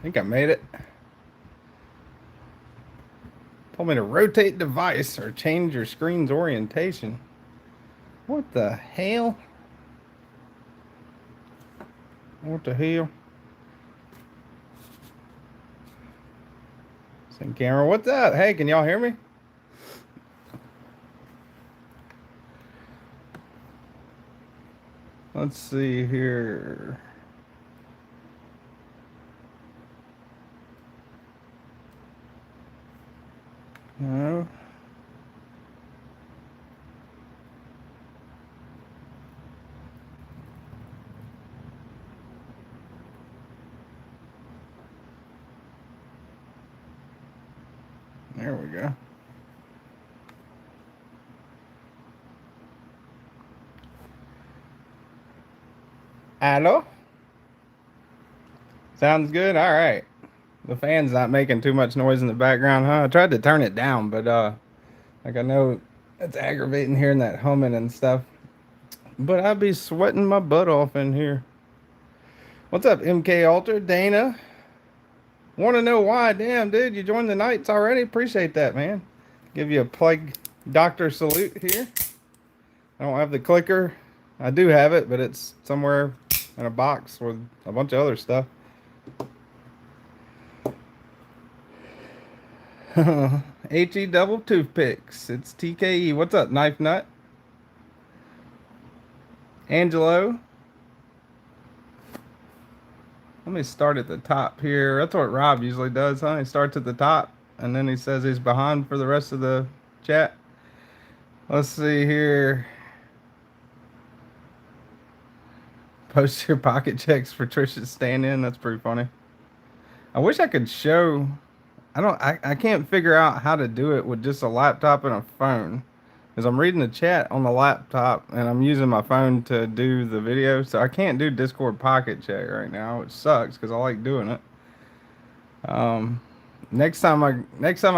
think I made it. Told me to rotate device or change your screen's orientation. What the hell? What the hell? Sync camera, what's up? Hey, can y'all hear me? Let's see here. No. There we go. Hello? Sounds good? All right. The fan's not making too much noise in the background, huh? I tried to turn it down, but like I know it's aggravating hearing that humming and stuff. But I'd be sweating my butt off in here. What's up, MK Alter? Dana? Want to know why? Damn, dude, you joined the Knights already? Appreciate that, man. Give you a plague doctor salute here. I don't have the clicker. I do have it, but it's somewhere in a box with a bunch of other stuff. HE double toothpicks. It's TKE. What's up, Knife Nut? Angelo. Let me start at the top here. That's what Rob usually does, huh? He starts at the top and then he says he's behind for the rest of the chat. Let's see here. Post your pocket checks for Trisha's stand-in. That's pretty funny. I wish I could show. I can't figure out how to do it with just a laptop and a phone. Because I'm reading the chat on the laptop and I'm using my phone to do the video. So I can't do Discord pocket check right now, which sucks because I like doing it. Next time I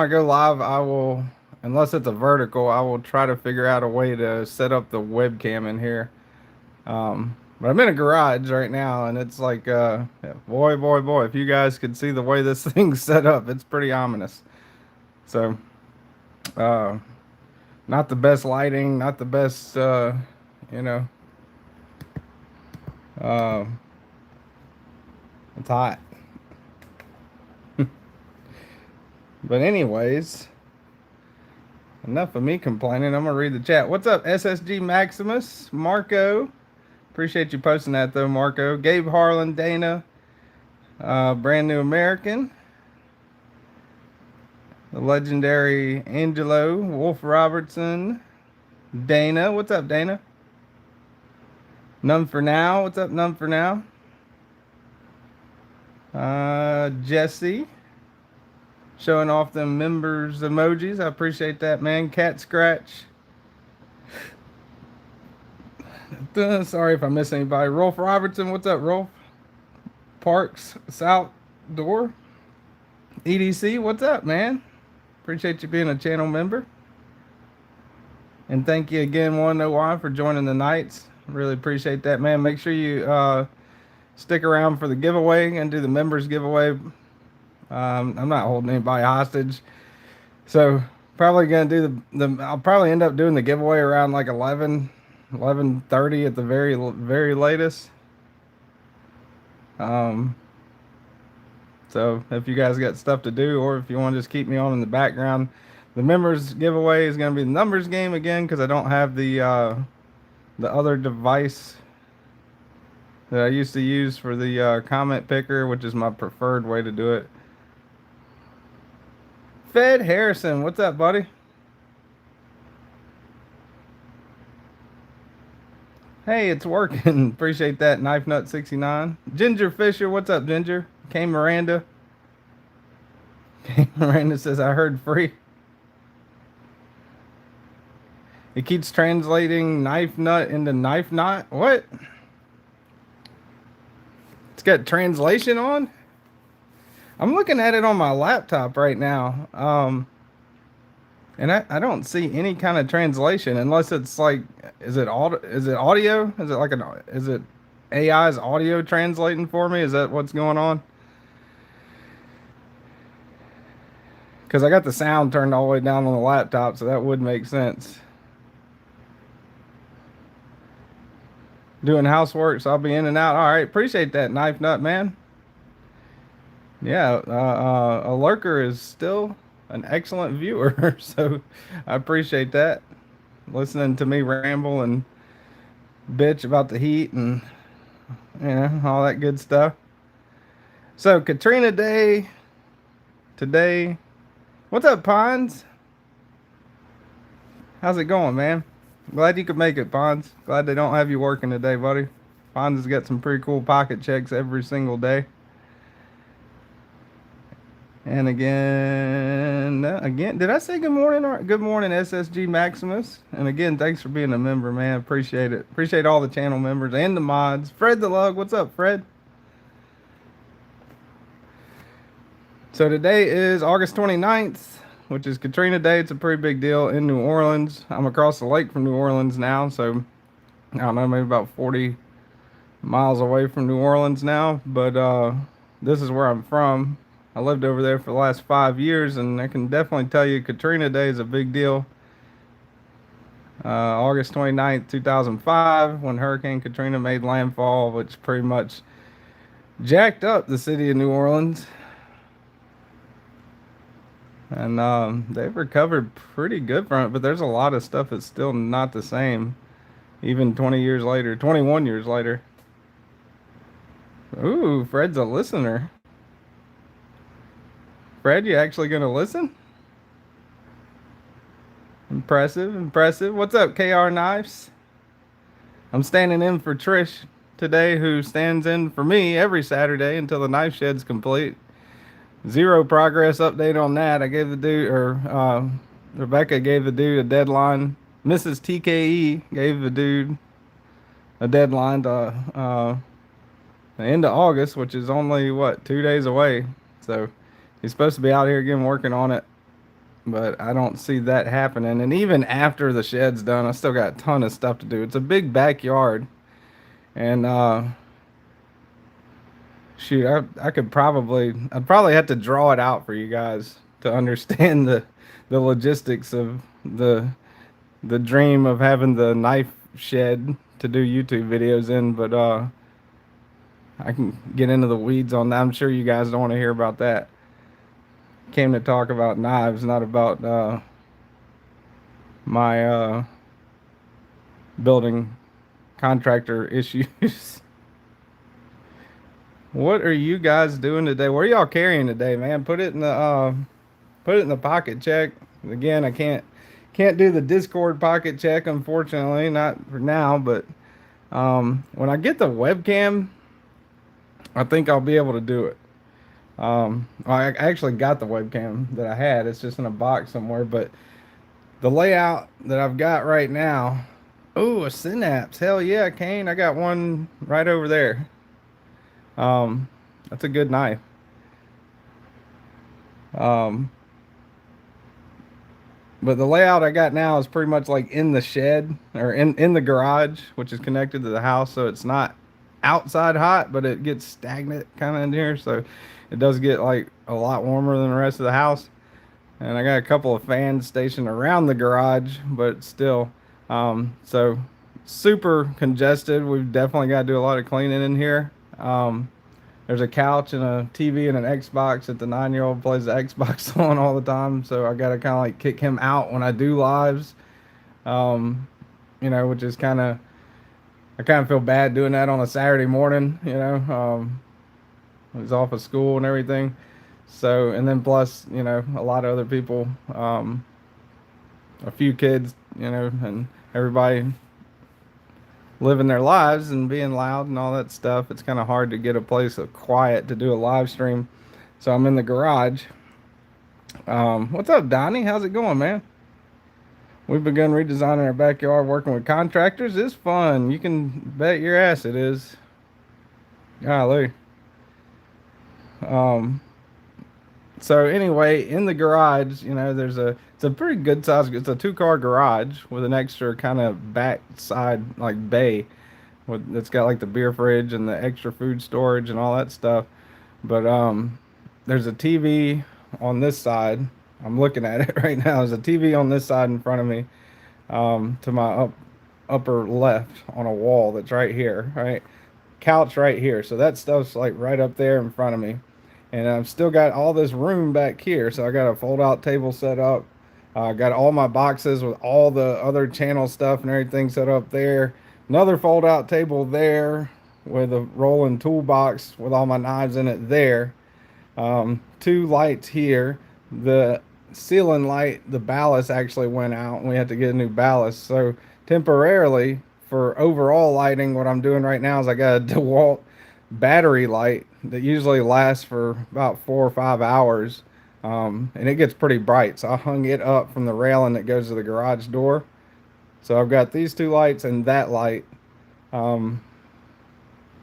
go live, I will, unless it's a vertical, I will try to figure out a way to set up the webcam in here. But I'm in a garage right now, and it's like, boy, if you guys could see the way this thing's set up, it's pretty ominous. So, not the best lighting, not the best, you know, it's hot. But anyways, enough of me complaining. I'm going to read the chat. What's up, SSG Maximus? Marco. Appreciate you posting that, though, Marco. Gabe Harlan, Dana. Brand New American. The legendary Angelo. Wolf Robertson. Dana. What's up, Dana? None for Now. What's up, None for Now? Jesse. Showing off them members emojis. I appreciate that, man. Cat Scratch. Sorry if I miss anybody. Rolf Robertson. What's up, Rolf? Parks South Door. EDC. What's up, man? Appreciate you being a channel member. And thank you again, One Know Why, for joining the Knights. Really appreciate that, man. Make sure you stick around for the giveaway and do the members giveaway. I'm not holding anybody hostage. So probably going to do I'll probably end up doing the giveaway around like 11:30 at the very latest. So if you guys got stuff to do, or if you want to just keep me on in the background, the members giveaway is going to be the numbers game again, because I don't have the other device that I used to use for the comment picker, which is my preferred way to do it. Fed Harrison, what's up, buddy? Hey, it's working. Appreciate that. Knife Nut 69. Ginger Fisher, what's up, Ginger? K Miranda. K Miranda says, I heard free. It keeps translating knife nut into knife knot. What? It's got translation on? I'm looking at it on my laptop right now. And I don't see any kind of translation, unless it's like, is it audio? Is it like is it AI's audio translating for me? Is that what's going on? because I got the sound turned all the way down on the laptop, so that would make sense. Doing housework, so I'll be in and out. All right, appreciate that, Knife Nut man. Yeah, a lurker is still an excellent viewer, so I appreciate that. Listening to me ramble and bitch about the heat and all that good stuff. So Katrina Day today. What's up, Pons? How's it going, man? Glad you could make it, Pons. Glad they don't have you working today, buddy. Pons has got some pretty cool pocket checks every single day. And again, did I say good morning? Or good morning, SSG Maximus. And again, thanks for being a member, man. Appreciate it. Appreciate all the channel members and the mods. Fred the Lug, what's up, Fred? So today is August 29th, which is Katrina Day. It's a pretty big deal in New Orleans. I'm across the lake from New Orleans now, so I don't know, maybe about 40 miles away from New Orleans now. But this is where I'm from. I lived over there for the last 5 years, and I can definitely tell you Katrina Day is a big deal. August 29th, 2005, when Hurricane Katrina made landfall, which pretty much jacked up the city of New Orleans. And they've recovered pretty good from it, but there's a lot of stuff that's still not the same, even 20 years later, 21 years later. Ooh, Fred's a listener. Fred, you actually gonna listen? Impressive, impressive. What's up, KR Knives? I'm standing in for Trish today, who stands in for me every Saturday until the knife shed's complete. Zero progress update on that. I gave the dude, or Rebecca gave the dude a deadline. Mrs. TKE gave the dude a deadline to the end of August, which is only, what, 2 days away. So he's supposed to be out here again working on it, but I don't see that happening. And even after the shed's done, I still got a ton of stuff to do. It's a big backyard, and shoot, I'd probably have to draw it out for you guys to understand the logistics of the dream of having the knife shed to do YouTube videos in. But I can get into the weeds on that. I'm sure you guys don't want to hear about that. Came to talk about knives, not about my building contractor issues. What are you guys doing today? What are y'all carrying today, man? Put it in the pocket check. Again, I can't do the Discord pocket check, unfortunately, not for now. But when I get the webcam, I think I'll be able to do it. I actually got the webcam that I had. It's just in a box somewhere. But the layout that I've got right now. Oh, a Synapse. Hell yeah, Kane. I got one right over there. That's a good knife. But the layout I got now is pretty much like in the shed, or in the garage, which is connected to the house. So it's not outside hot, but it gets stagnant kind of in here. So it does get like a lot warmer than the rest of the house. And I got a couple of fans stationed around the garage, but still, so super congested. We've definitely got to do a lot of cleaning in here. There's a couch and a TV and an Xbox that the 9-year-old plays the Xbox on all the time. So I got to kind of like kick him out when I do lives, which is I kind of feel bad doing that on a Saturday morning, he's off of school and everything. So, and then plus, a lot of other people, a few kids, and everybody living their lives and being loud and all that stuff. It's kind of hard to get a place of quiet to do a live stream. So I'm in the garage. What's up, Donnie? How's it going, man? We've begun redesigning our backyard, working with contractors. It's fun. You can bet your ass it is. Golly. So anyway, in the garage, it's a pretty good size. It's a 2-car garage with an extra kind of backside like bay, that's got like the beer fridge and the extra food storage and all that stuff. But there's a TV on this side, I'm looking at it right now. There's a TV on this side in front of me, to my upper left on a wall that's right here, right? Couch right here. So that stuff's like right up there in front of me. And I've still got all this room back here. So I got a fold out table set up. I got all my boxes with all the other channel stuff and everything set up there. Another fold out table there with a rolling toolbox with all my knives in it there. Two lights here. The ceiling light, the ballast actually went out and we had to get a new ballast. So temporarily, for overall lighting, what I'm doing right now is I got a DeWalt battery light that usually lasts for about 4 or 5 hours. And it gets pretty bright. So I hung it up from the railing that goes to the garage door. So I've got these two lights and that light. Um,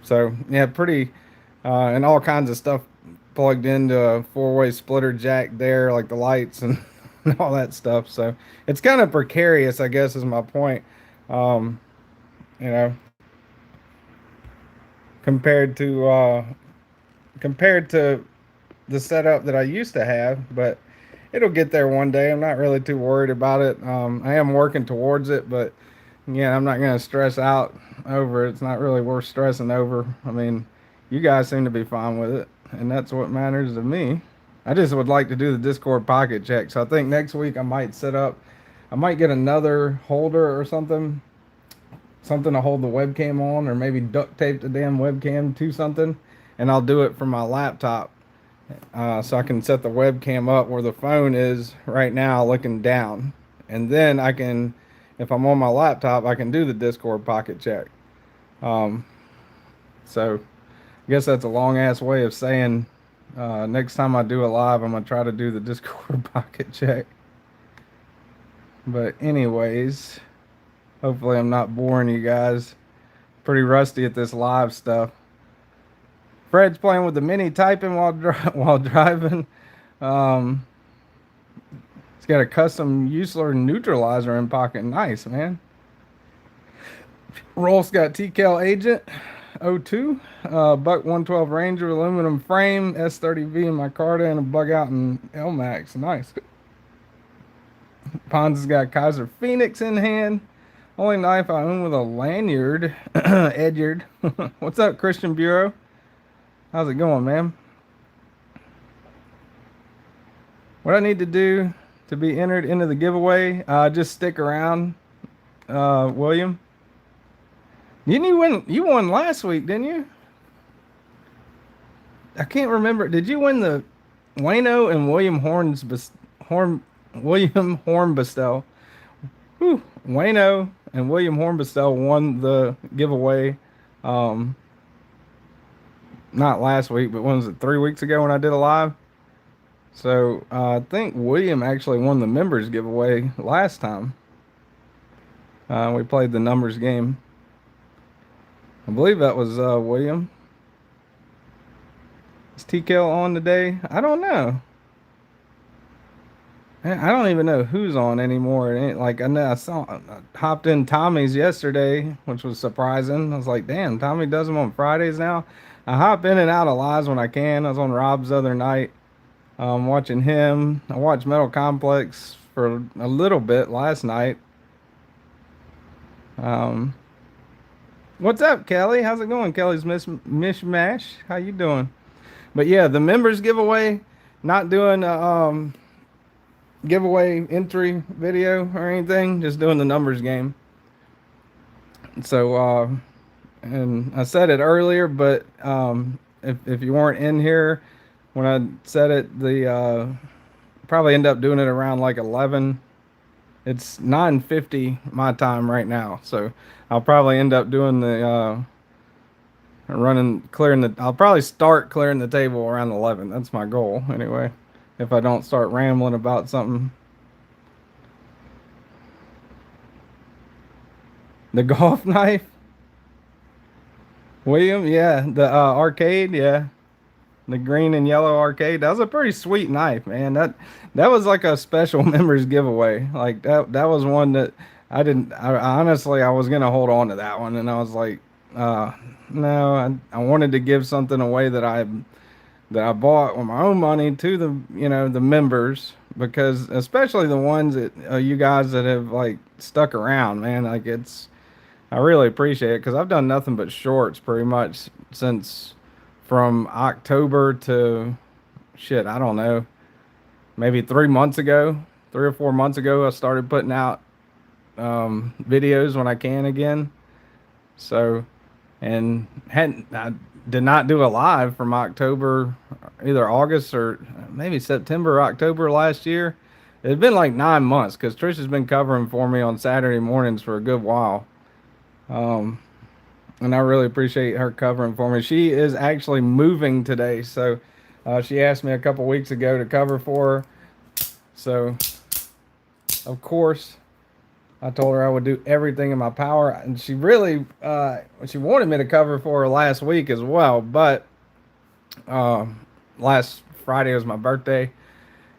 so yeah, pretty, and all kinds of stuff plugged into a four-way splitter jack there, like the lights and all that stuff. So it's kind of precarious, I guess, is my point. Um, you know, compared to compared to the setup that I used to have, but it'll get there one day. I'm not really too worried about it. I am working towards it, but yeah, I'm not going to stress out over it. It's not really worth stressing over. I mean, you guys seem to be fine with it, and that's what matters to me. I just would like to do the Discord pocket check. So I think next week I might set up, I might get another holder or something to hold the webcam on, or maybe duct tape the damn webcam to something, and I'll do it from my laptop. So I can set the webcam up where the phone is right now looking down. And then I can, if I'm on my laptop, I can do the Discord pocket check. Um, so I guess that's a long ass way of saying next time I do a live, I'm going to try to do the Discord pocket check. But anyways, hopefully I'm not boring you guys. Pretty rusty at this live stuff. Fred's playing with the mini typing while driving. Um, he's got a custom Usler neutralizer in pocket. Nice, man. Rolf's got TCal Agent 02, Buck 112 Ranger aluminum frame, S30V in my Carta, and a bug out in LMAX. Nice. Pons has got Kaiser Phoenix in hand. Only knife I own with a lanyard, Edyard. What's up, Christian Bureau? How's it going, man? What I need to do to be entered into the giveaway, just stick around, William. Didn't you win? You won last week, didn't you? I can't remember. Did you win the Wayno and William William Hornbostel? Whew. Wayno and William Hornbostel won the giveaway. Not last week, but when was it? 3 weeks ago when I did a live. So I think William actually won the members giveaway last time. We played the numbers game. I believe that was William. Is TKL on today? I don't know. I don't even know who's on anymore. Like I know I hopped in Tommy's yesterday, which was surprising. I was like, damn, Tommy does them on Fridays now. I hop in and out of lives when I can. I was on Rob's the other night, watching him. I watched Metal Complex for a little bit last night. What's up, Kelly? How's it going, Kelly's Mishmash? How you doing? But yeah, the members giveaway, not doing giveaway entry video or anything, just doing the numbers game. So and I said it earlier, but if you weren't in here when I said it, the probably end up doing it around like 11. It's 9:50 my time right now, so I'll probably end up doing the clearing the. I'll probably start clearing the table around 11. That's my goal anyway. If I don't start rambling about something. The golf knife, William, yeah, the arcade, yeah, the green and yellow arcade. That was a pretty sweet knife, man. That was like a special members giveaway. Like that was one that I didn't. Honestly, I was gonna hold on to that one, and I was like, no, I wanted to give something away that I bought with my own money to the the members, because especially the ones that you guys that have like stuck around, man. Like it's I really appreciate it because I've done nothing but shorts pretty much since from October to shit. I don't know, maybe 3 months ago, 3 or 4 months ago. I started putting out videos when I can again. So, and hadn't I did not do a live from October, either August or maybe September, or October last year. It's been like 9 months because Trish has been covering for me on Saturday mornings for a good while. Um, and I really appreciate her covering for me. She is actually moving today, so she asked me a couple weeks ago to cover for her. So, of course, I told her I would do everything in my power, and she really she wanted me to cover for her last week as well. But uh, last Friday was my birthday,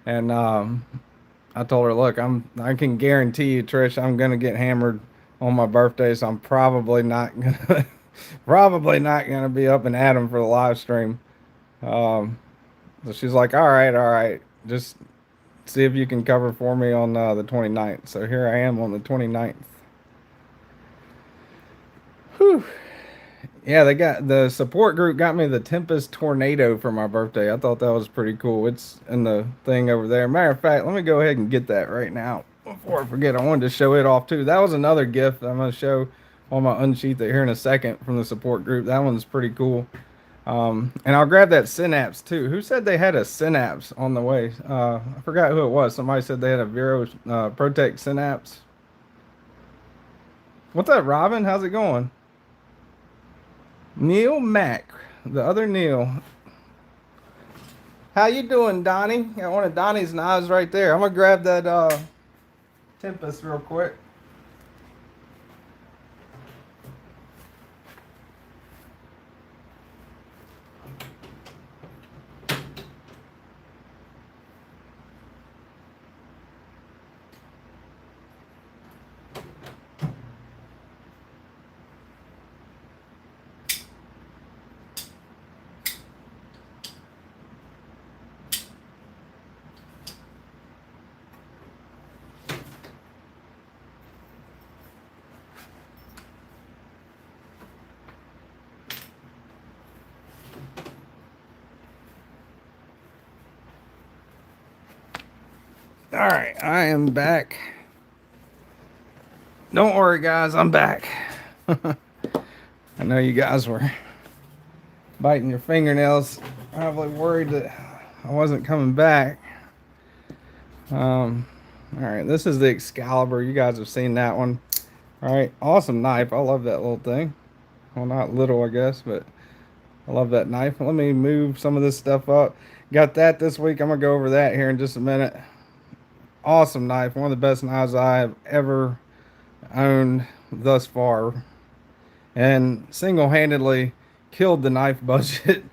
and I told her, "Look, I can guarantee you, Trish, I'm gonna get hammered on my birthday, so I'm probably not gonna probably not gonna be up and at 'em for the live stream." Um, so she's like, all right, just see if you can cover for me on the 29th." So here I am on the 29th. Whew. Yeah, they got the support group got me the Tempest Tornado for my birthday. I thought that was pretty cool. It's in the thing over there. Matter of fact, let me go ahead and get that right now before I forget. I wanted to show it off too. That was another gift I'm going to show on my unsheath it here in a second from the support group. That one's pretty cool. And I'll grab that Synapse too. Who said they had a Synapse on the way? I forgot who it was. Somebody said they had a Vero Protect Synapse. What's up, Robin? How's it going? Neil Mack, the other Neil. How you doing, Donnie? Got one of Donnie's knives right there. I'm gonna grab that Tempest real quick. All right, I am back. Don't worry, guys, I'm back. I know you guys were biting your fingernails, probably worried that I wasn't coming back. All right, this is the Excalibur. You guys have seen that one. All right, awesome knife. I love that little thing. Well, not little, I guess, but I love that knife. Let me move some of this stuff up. Got that this week. I'm gonna go over that here in just a minute. Awesome knife. One of the best knives I've ever owned thus far, and single-handedly killed the knife budget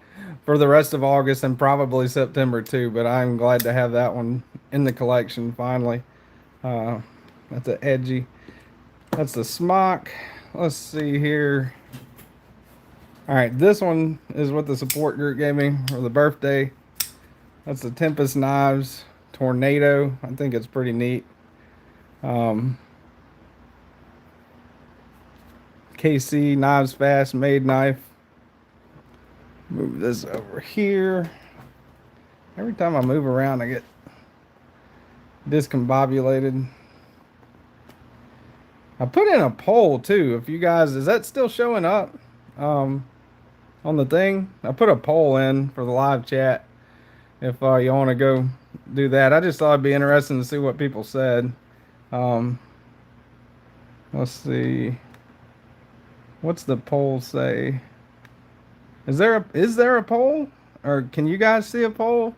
for the rest of August and probably September too. But I'm glad to have that one in the collection finally. That's an edgy. That's the smock. Let's see here. All right, this one is what the support group gave me for the birthday. That's the Tempest Knives Tornado. I think it's pretty neat. KC Knives Fast Made Knife. Move this over here. Every time I move around, I get discombobulated. I put in a poll too. If you guys, is that still showing up on the thing? I put a poll in for the live chat. If you want to go do that, I just thought it'd be interesting to see what people said. Let's see. What's the poll say? Is there a poll, or can you guys see a poll?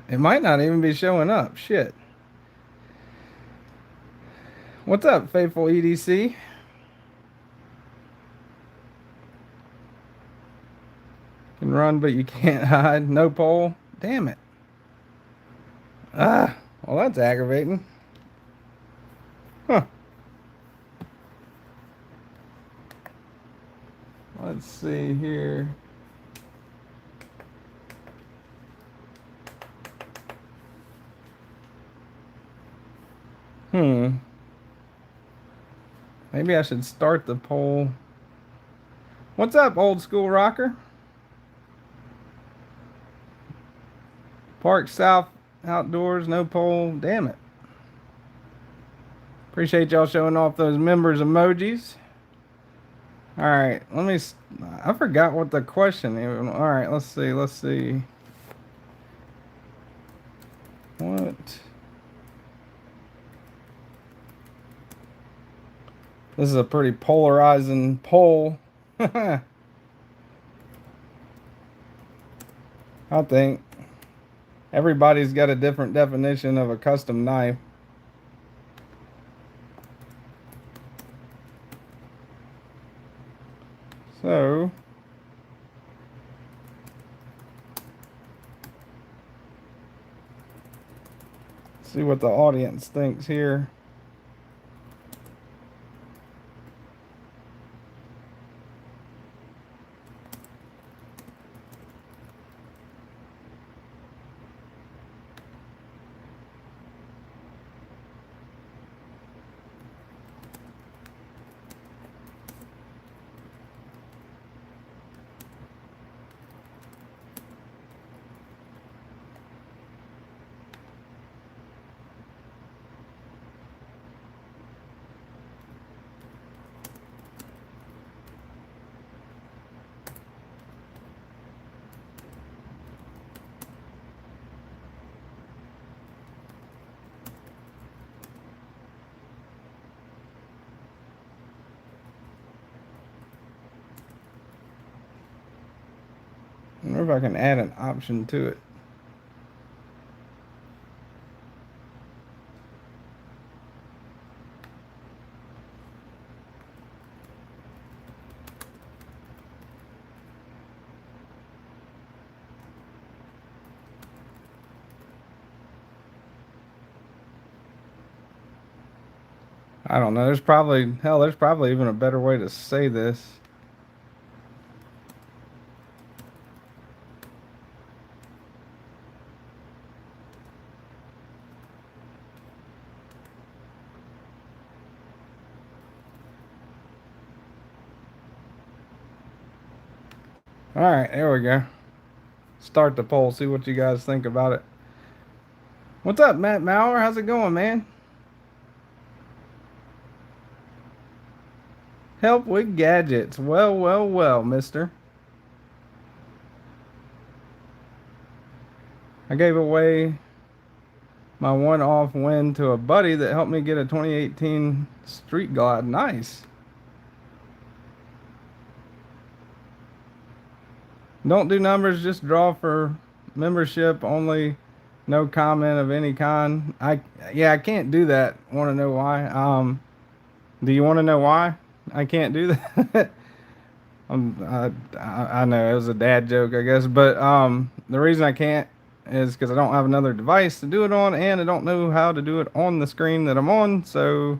It might not even be showing up. Shit. What's up, faithful EDC? Can run, but you can't hide. No poll. Damn it. Ah, well, that's aggravating. Huh. Let's see here. Maybe I should start the poll. What's up, old school rocker? Park South outdoors, no poll. Damn it. Appreciate y'all showing off those members emojis. All right, let me. I forgot what the question is. All right, let's see. Let's see. What? This is a pretty polarizing poll. I think everybody's got a different definition of a custom knife. So, see what the audience thinks here. I wonder if I can add an option to it. I don't know. There's probably even a better way to say this. All right, there we go. Start the poll. See what you guys think about it. What's up, Matt Maurer? How's it going, man? Help with gadgets. Well, well, well, mister. I gave away my one-off win to a buddy that helped me get a 2018 Street Glide. Nice. Don't do numbers, just draw for membership only. No comment of any kind. I can't do that. Want to know why? Do you want to know why I can't do that? I know it was a dad joke, I guess, but the reason I can't is because I don't have another device to do it on, and I don't know how to do it on the screen that I'm on. So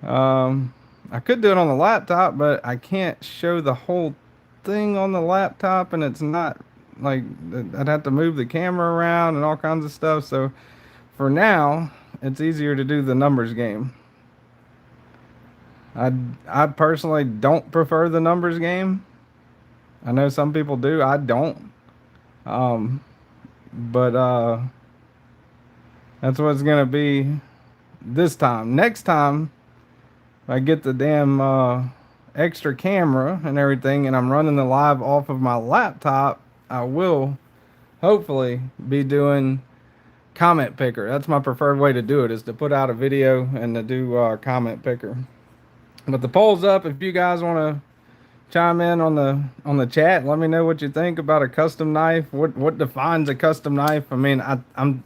I could do it on the laptop, but I can't show the whole thing on the laptop, and it's not like I'd have to move the camera around and all kinds of stuff. So for now, it's easier to do the numbers game. I personally don't prefer the numbers game. I know some people do. I don't. But that's what it's gonna be this time. Next time, if I get the damn extra camera and everything, and I'm running the live off of my laptop, I will hopefully be doing comment picker. That's my preferred way to do it, is to put out a video and to do comment picker. But the poll's up. If you guys want to chime in on the chat, let me know what you think about a custom knife. What defines a custom knife? I mean, I'm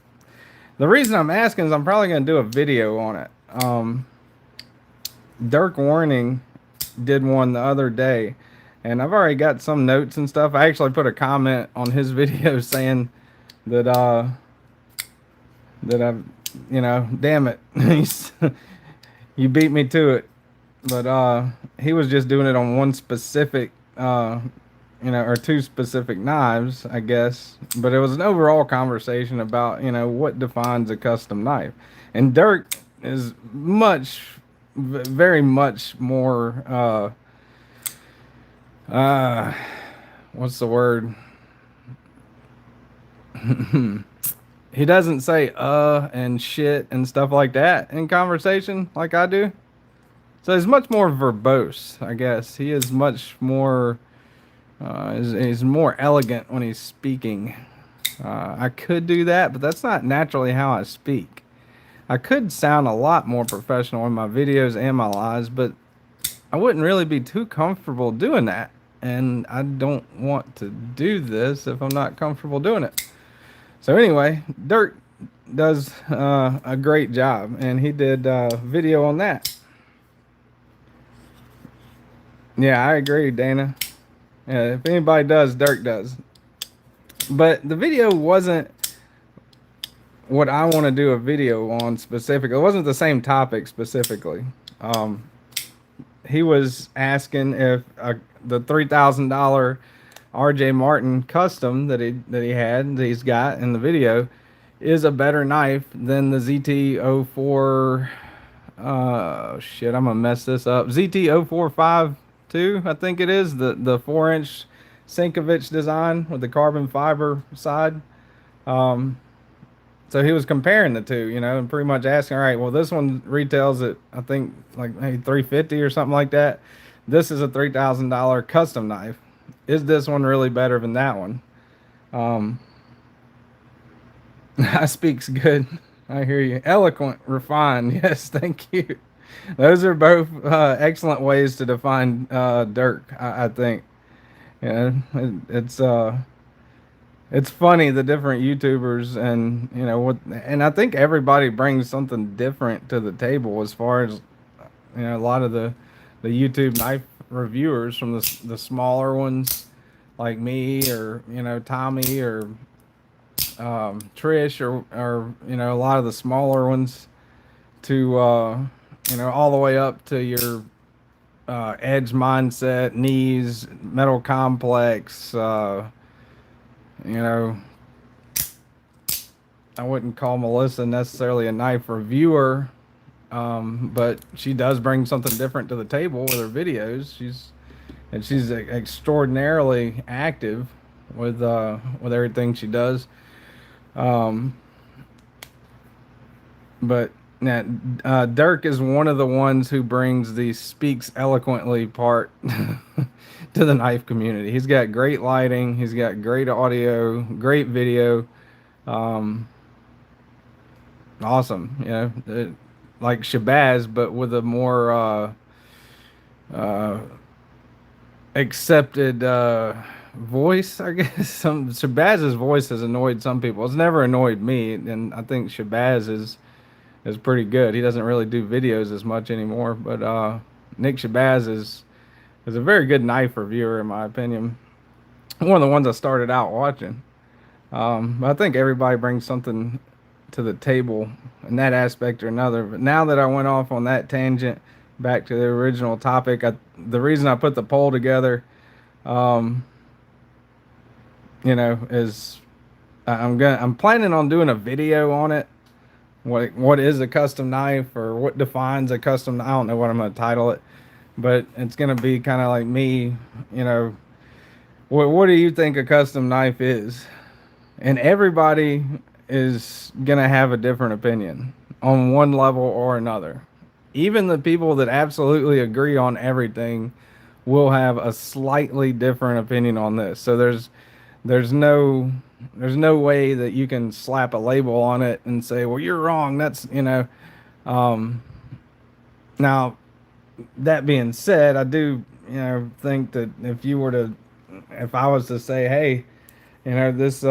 the reason I'm asking is I'm probably going to do a video on it. Dirk Warning did one the other day, and I've already got some notes and stuff. I actually put a comment on his video saying that I've, damn it, you beat me to it. But he was just doing it on one specific, or two specific knives, I guess. But it was an overall conversation about, what defines a custom knife. And Dirk is very much more, what's the word? He doesn't say and shit and stuff like that in conversation like I do. So he's much more verbose, I guess. He is much more, he's more elegant when he's speaking. I could do that, but that's not naturally how I speak. I could sound a lot more professional in my videos and my lives, but I wouldn't really be too comfortable doing that. And I don't want to do this if I'm not comfortable doing it. So anyway, Dirk does a great job, and he did a video on that. Yeah, I agree, Dana. Yeah, if anybody does, Dirk does. But the video wasn't what I want to do a video on specifically. It wasn't the same topic specifically. He was asking if the $3,000 RJ Martin custom he's got in the video is a better knife than the ZT04. Shit, I'm gonna mess this up. ZT0452, I think it is the 4-inch Sinkovich design with the carbon fiber side. So he was comparing the two, and pretty much asking, all right, well, this one retails at, I think, like maybe $350 or something like that. This is a $3,000 custom knife. Is this one really better than that one? I speaks good. I hear you. Eloquent, refined. Yes, thank you. Those are both excellent ways to define Dirk, I think. Yeah, it's funny the different YouTubers and and I think everybody brings something different to the table as far as a lot of the YouTube knife reviewers from the smaller ones like me or Tommy or Trish or a lot of the smaller ones to all the way up to your Edge Mindset, Knees, Metal Complex. You know, I wouldn't call Melissa necessarily a knife reviewer, but she does bring something different to the table with her videos. She's extraordinarily active with everything she does. But Dirk is one of the ones who brings the speaks eloquently part to the knife community. He's got great lighting. He's got great audio, great video. Awesome. Like Shabazz, but with a more accepted voice, I guess. Shabazz's voice has annoyed some people. It's never annoyed me, and I think Shabazz is pretty good. He doesn't really do videos as much anymore, but Nick Shabazz is a very good knife reviewer in my opinion. One of the ones I started out watching. But I think everybody brings something to the table in that aspect or another. But now that I went off on that tangent, back to the original topic, the reason I put the poll together, is I'm planning on doing a video on it. What is a custom knife, or what defines a custom? I don't know what I'm gonna title it, but it's gonna be kind of like me. What do you think a custom knife is? And everybody is gonna have a different opinion on one level or another. Even the people that absolutely agree on everything will have a slightly different opinion on this. So there's no way that you can slap a label on it and say, well, you're wrong. That's now that being said, I do think that if I was to say, hey, this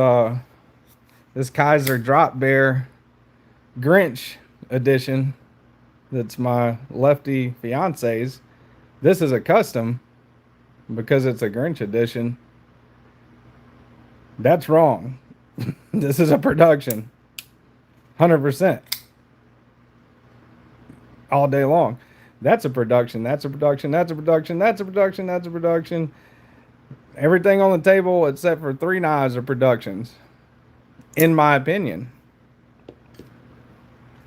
Kaiser Drop Bear Grinch edition, that's my lefty fiance's, this is a custom because it's a Grinch edition. That's wrong. This is a production. 100%. All day long. That's a production. That's a production. That's a production. That's a production. That's a production. Everything on the table except for 3 knives are productions, in my opinion.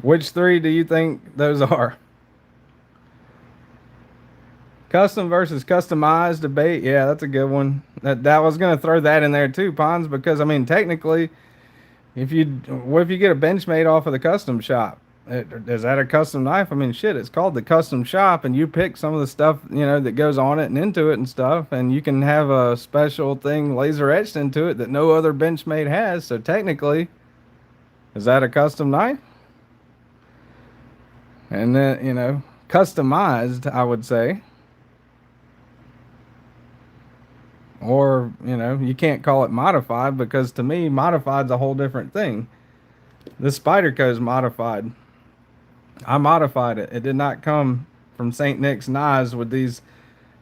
Which three do you think those are? Custom versus customized debate. Yeah, that's a good one. That was gonna throw that in there too, Pons, because I mean technically, if you what if you get a bench made off of the custom shop? Is that a custom knife? I mean, shit, it's called the custom shop, and you pick some of the stuff that goes on it and into it and stuff, and you can have a special thing laser etched into it that no other bench made has. So technically, is that a custom knife? And then customized, I would say. Or, you can't call it modified because to me, modified's a whole different thing. The Spyderco is modified. I modified it. It did not come from St. Nick's knives with these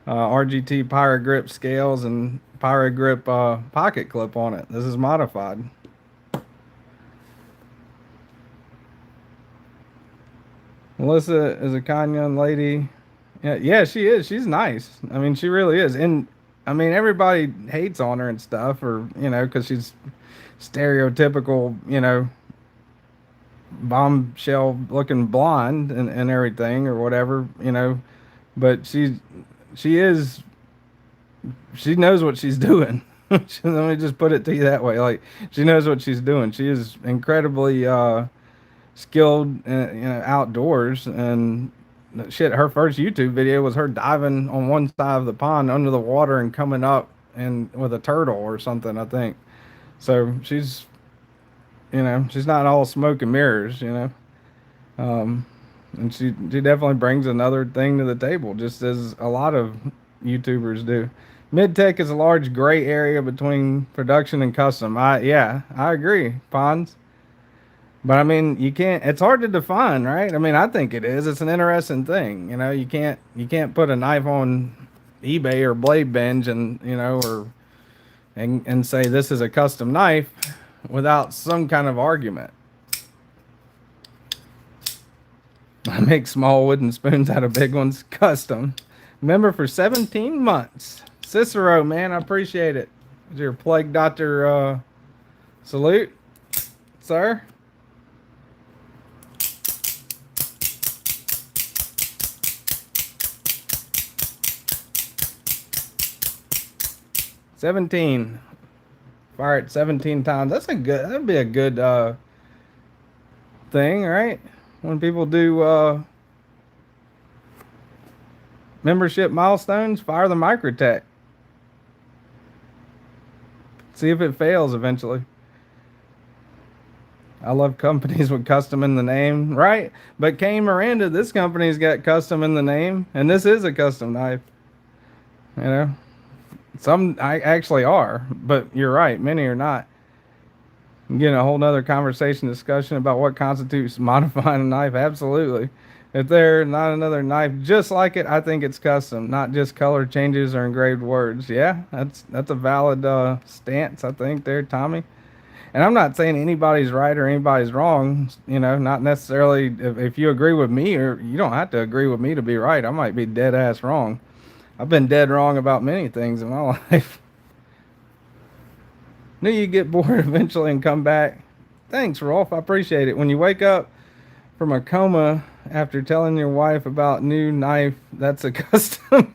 RGT Pyro Grip scales and Pyro Grip pocket clip on it. This is modified. Melissa is a kind young lady. Yeah, she is. She's nice. I mean, she really is. And I mean, everybody hates on her and stuff, or because she's stereotypical, bombshell looking blonde and everything or whatever, but she is she knows what she's doing. Let me just put it to you that way. Like, she knows what she's doing. She is incredibly skilled outdoors, and shit, her first YouTube video was her diving on one side of the pond under the water and coming up and with a turtle or something, I think. So she's not all smoke and mirrors. And she definitely brings another thing to the table, just as a lot of YouTubers do. Mid tech is a large gray area between production and custom. I agree, Pons. But I mean, you can't. It's hard to define, right? I mean, I think it is. It's an interesting thing. You can't put a knife on eBay or Blade Bench and and say this is a custom knife without some kind of argument. I make small wooden spoons out of big ones, custom. Member for 17 months. Cicero, man, I appreciate it. Is your plague doctor salute, sir? $17. Fire it 17 times. That'd be a good thing, right? When people do membership milestones, fire the Microtech. See if it fails eventually. I love companies with custom in the name, right? But Kane Miranda, this company's got custom in the name, and this is a custom knife. Some I actually are, but you're right, many are not. Getting a whole nother conversation discussion about what constitutes modifying a knife. Absolutely. If there's not another knife just like it, I think it's custom, not just color changes or engraved words. Yeah, that's a valid stance, I think, there, Tommy. And I'm not saying anybody's right or anybody's wrong. Not necessarily if you agree with me, or you don't have to agree with me to be right. I might be dead ass wrong. I've been dead wrong about many things in my life. Knew you'd get bored eventually and come back. Thanks, Rolf. I appreciate it. When you wake up from a coma after telling your wife about new knife, that's a custom.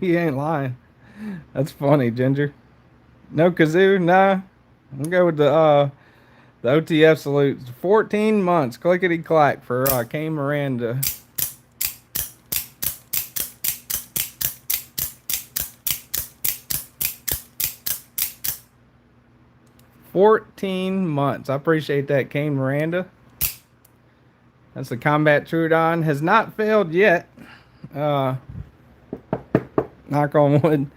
He ain't lying. That's funny, Ginger. No kazoo? Nah. I'll go with the OTF salute. 14 months. Clickety clack for Kane Miranda. 14 months. I appreciate that, Kane Miranda. That's the Combat Trudon. Has not failed yet. Knock on wood.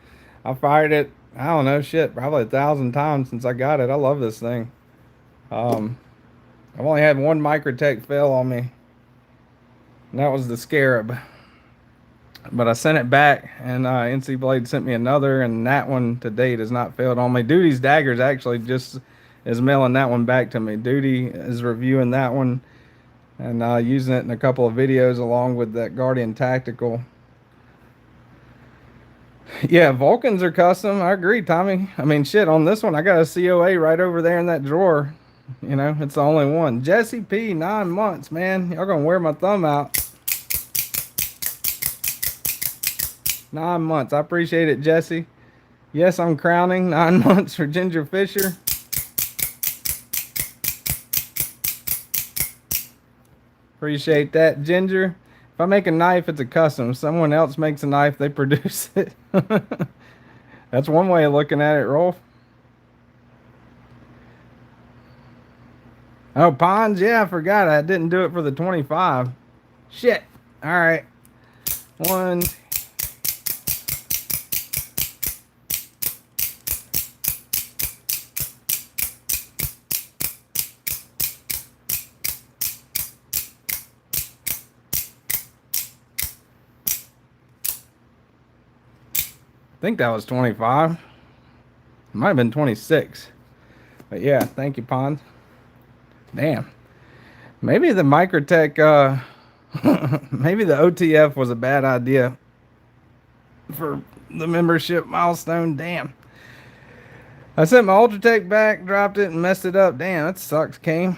I fired it, I don't know, shit, probably 1,000 times since I got it. I love this thing. I've only had one Microtech fail on me. And that was the Scarab. But I sent it back, and NC Blade sent me another, and that one to date has not failed on me. Duty's Daggers actually just is mailing that one back to me. Duty is reviewing that one and using it in a couple of videos along with that Guardian Tactical. Yeah, Vulcans are custom. I agree, Tommy. I mean, shit, on this one, I got a COA right over there in that drawer. You know, it's the only one. Jesse P, 9 months, man. Y'all gonna wear my thumb out. 9 months. I appreciate it, Jesse. Yes, I'm crowning. 9 months for Ginger Fisher. Appreciate that, Ginger. If I make a knife, it's a custom. Someone else makes a knife, they produce it. That's one way of looking at it, Rolf. Oh, ponds? Yeah, I forgot. I didn't do it for the 25. Shit. All right. 1. I think that was 25. It might have been 26. But yeah, thank you, Pond. Damn. Maybe the Microtech, maybe the OTF was a bad idea for the membership milestone. Damn. I sent my Ultratech back, dropped it, and messed it up. Damn, that sucks, Kane.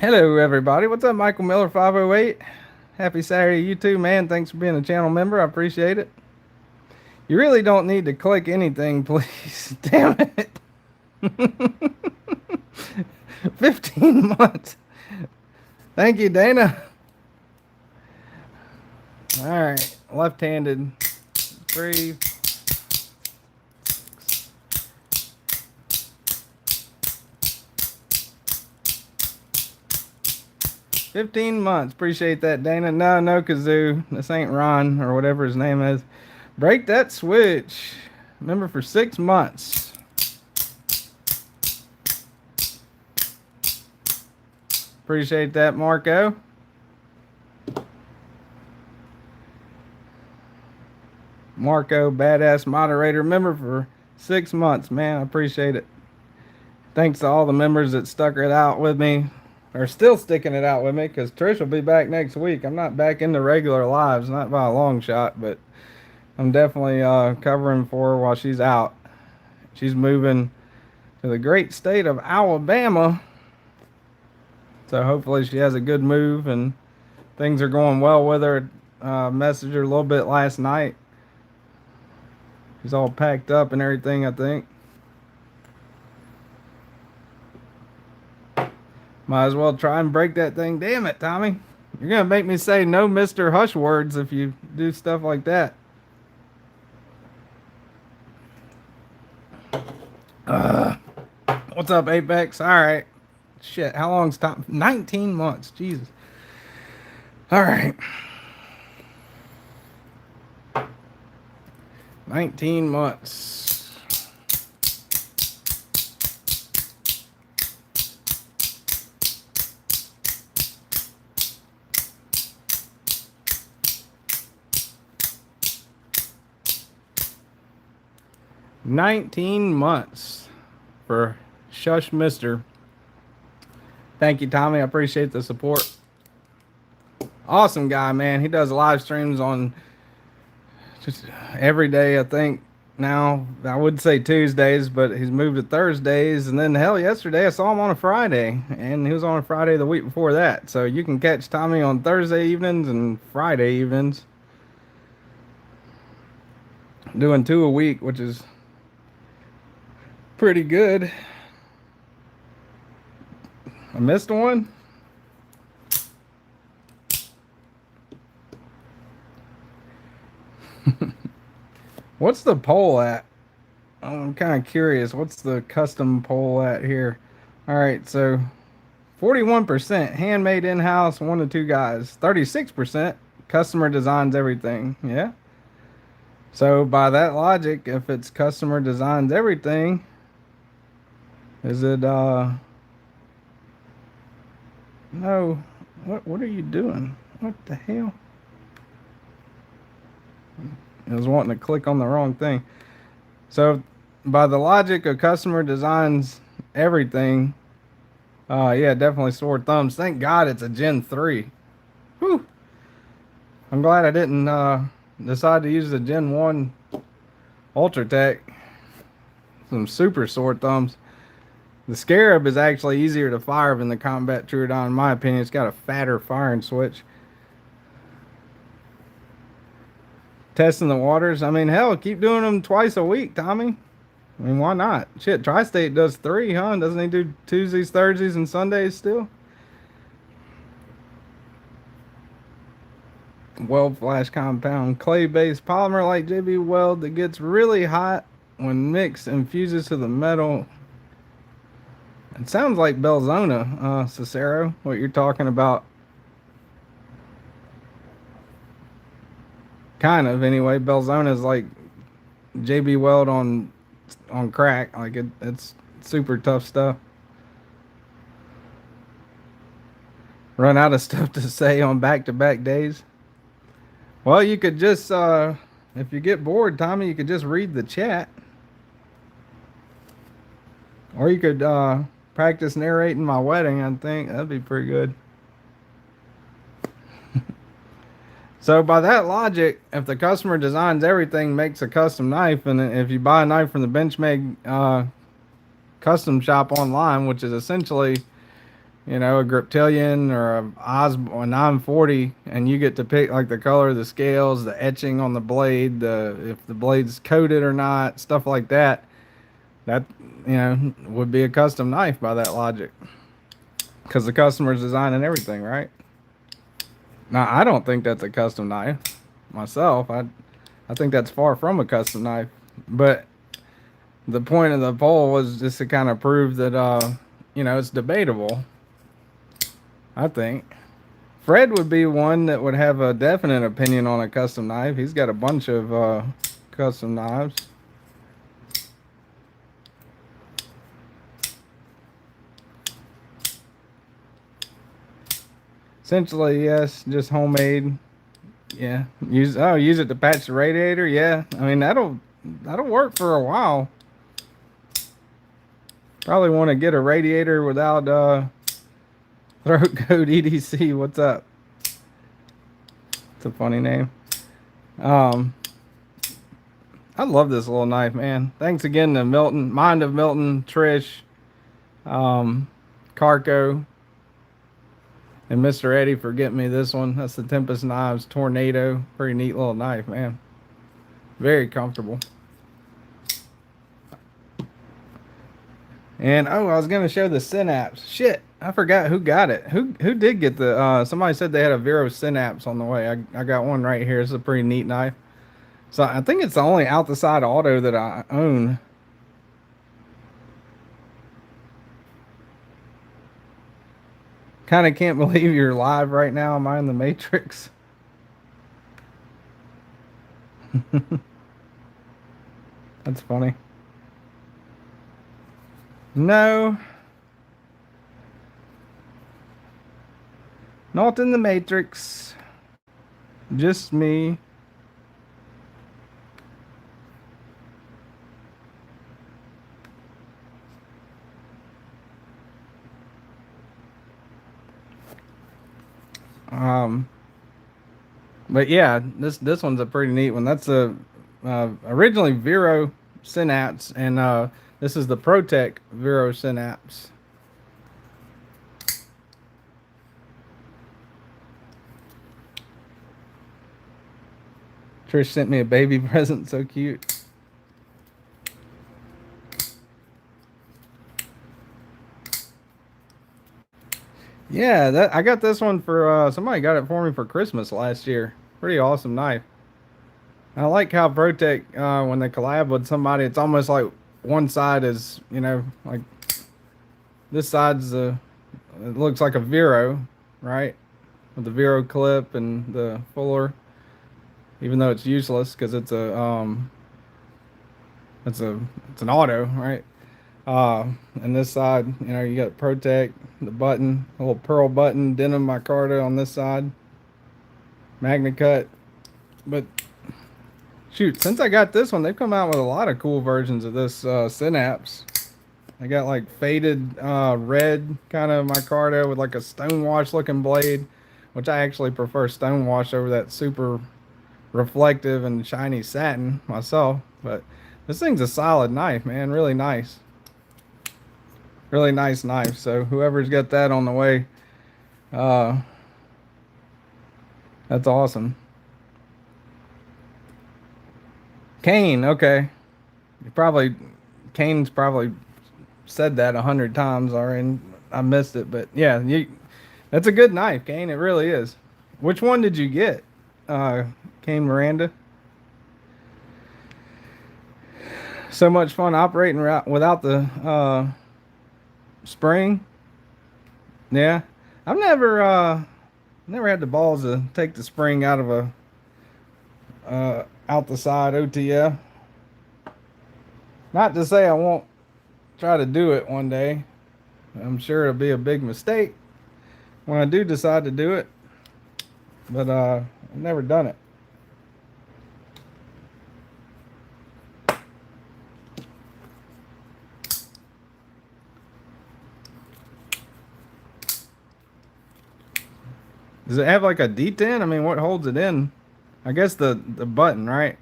Hello, everybody. What's up, Michael Miller 508? Happy Saturday, you too, man. Thanks for being a channel member. I appreciate it. You really don't need to click anything, please. Damn it. 15 months. Thank you, Dana. All right. Left-handed. 3. 15 months. Appreciate that, Dana. No, Kazoo. This ain't Ron or whatever his name is. Break that switch. Remember, for 6 months. Appreciate that, Marco. Marco, badass moderator. Member for 6 months, man. I appreciate it. Thanks to all the members that stuck it out with me. Or still sticking it out with me, because Trish will be back next week. I'm not back in the regular lives, not by a long shot, but I'm definitely covering for her while she's out. She's moving to the great state of Alabama. So hopefully she has a good move and things are going well with her. Messaged her a little bit last night. She's all packed up and everything, I think. Might as well try and break that thing. Damn it, Tommy. You're going to make me say no Mr. Hush words if you do stuff like that. What's up, Apex? All right. Shit, how long's time? 19 months. Jesus. All right. 19 months. $19 months for Shush Mister. Thank you, Tommy. I appreciate the support. Awesome guy, man. He does live streams on just every day, I think. Now, I would say Tuesdays, but he's moved to Thursdays. And then, hell, yesterday I saw him on a Friday. And he was on a Friday the week before that. So you can catch Tommy on Thursday evenings and Friday evenings. Doing 2 a week, which is pretty good. I missed one. What's the poll at? I'm kind of curious. What's the custom poll at here? All right, so 41% handmade in-house, 1 to 2 guys. 36% customer designs everything. Yeah. So by that logic, if it's customer designs everything, is it no? What are you doing? What the hell? I was wanting to click on the wrong thing. So by the logic of customer designs everything, yeah, definitely sore thumbs. Thank God it's a Gen 3. Whew. I'm glad I didn't decide to use the Gen 1 Ultratech. Some super sore thumbs. The Scarab is actually easier to fire than the Combat Troodon, in my opinion. It's got a fatter firing switch. Testing the waters. I mean, hell, keep doing them twice a week, Tommy. I mean, why not? Shit, Tri-State does 3, huh? Doesn't he do Tuesdays, Thursdays, and Sundays still? Weld flash compound. Clay-based polymer like JB Weld that gets really hot when mixed and fuses to the metal. It sounds like Belzona, Cicero, what you're talking about. Kind of, anyway. Belzona is like JB Weld on crack. Like it's super tough stuff. Run out of stuff to say on back-to-back days. Well, you could just, if you get bored, Tommy, you could just read the chat. Or you could practice narrating my wedding, I think. That'd be pretty good. So by that logic, if the customer designs everything, makes a custom knife, and if you buy a knife from the Benchmade custom shop online, which is essentially, you know, a Griptilian or a 940, and you get to pick like the color of the scales, the etching on the blade, if the blade's coated or not, stuff like that. That, you know, would be a custom knife by that logic, because the customer's designing everything, right? Now, I don't think that's a custom knife myself. I think that's far from a custom knife. But the point of the poll was just to kind of prove that, you know, it's debatable. I think Fred would be one that would have a definite opinion on a custom knife. He's got a bunch of custom knives. Essentially, yes, just homemade. Yeah, use it to patch the radiator. Yeah, I mean that'll work for a while. Probably want to get a radiator without throat code EDC. What's up? It's a funny name. I love this little knife, man. Thanks again to Milton, Mind of Milton, Trish, Carco, and Mr. Eddie for getting me this one. That's the Tempest Knives Tornado. Pretty neat little knife, man. Very comfortable. And oh, I was gonna show the Synapse. Shit, I forgot who got it. Who did get the? Somebody said they had a Vero Synapse on the way. I got one right here. It's a pretty neat knife. So I think it's the only out the side auto that I own. Kind of can't believe you're live right now. Am I in the Matrix? That's funny. No. Not in the Matrix. Just me. But yeah, this one's a pretty neat one. That's a originally Vero Synapse, and this is the ProTech Vero Synapse. Trish sent me a baby present, so cute. Yeah, I got this one for somebody got it for me for Christmas last year. Pretty awesome knife. I like how ProTech when they collab with somebody, it's almost like one side is, you know, like this side's it looks like a Vero, right? With the Vero clip and the fuller, even though it's useless because it's an auto, right? And this side, you know, you got ProTech, the button, a little pearl button, denim micarta on this side, Magna Cut. But shoot, since I got this one, they've come out with a lot of cool versions of this Synapse. I got like faded red kind of micarta with like a stonewash looking blade, which I actually prefer stonewash over that super reflective and shiny satin myself. But this thing's a solid knife, man, really nice. really nice knife. So whoever's got that on the way, uh, that's awesome. Kane, okay. Probably Kane's probably said that 100 times already. I missed it, but yeah, that's a good knife, Kane. It really is. Which one did you get, uh, Kane Miranda? So much fun operating without the spring. Yeah, I've never had the balls to take the spring out of a out the side OTF. Not to say I won't try to do it one day. I'm sure it'll be a big mistake when I do decide to do it, but I've never done it. Does it have like a detent? I mean, what holds it in? I guess the button, right?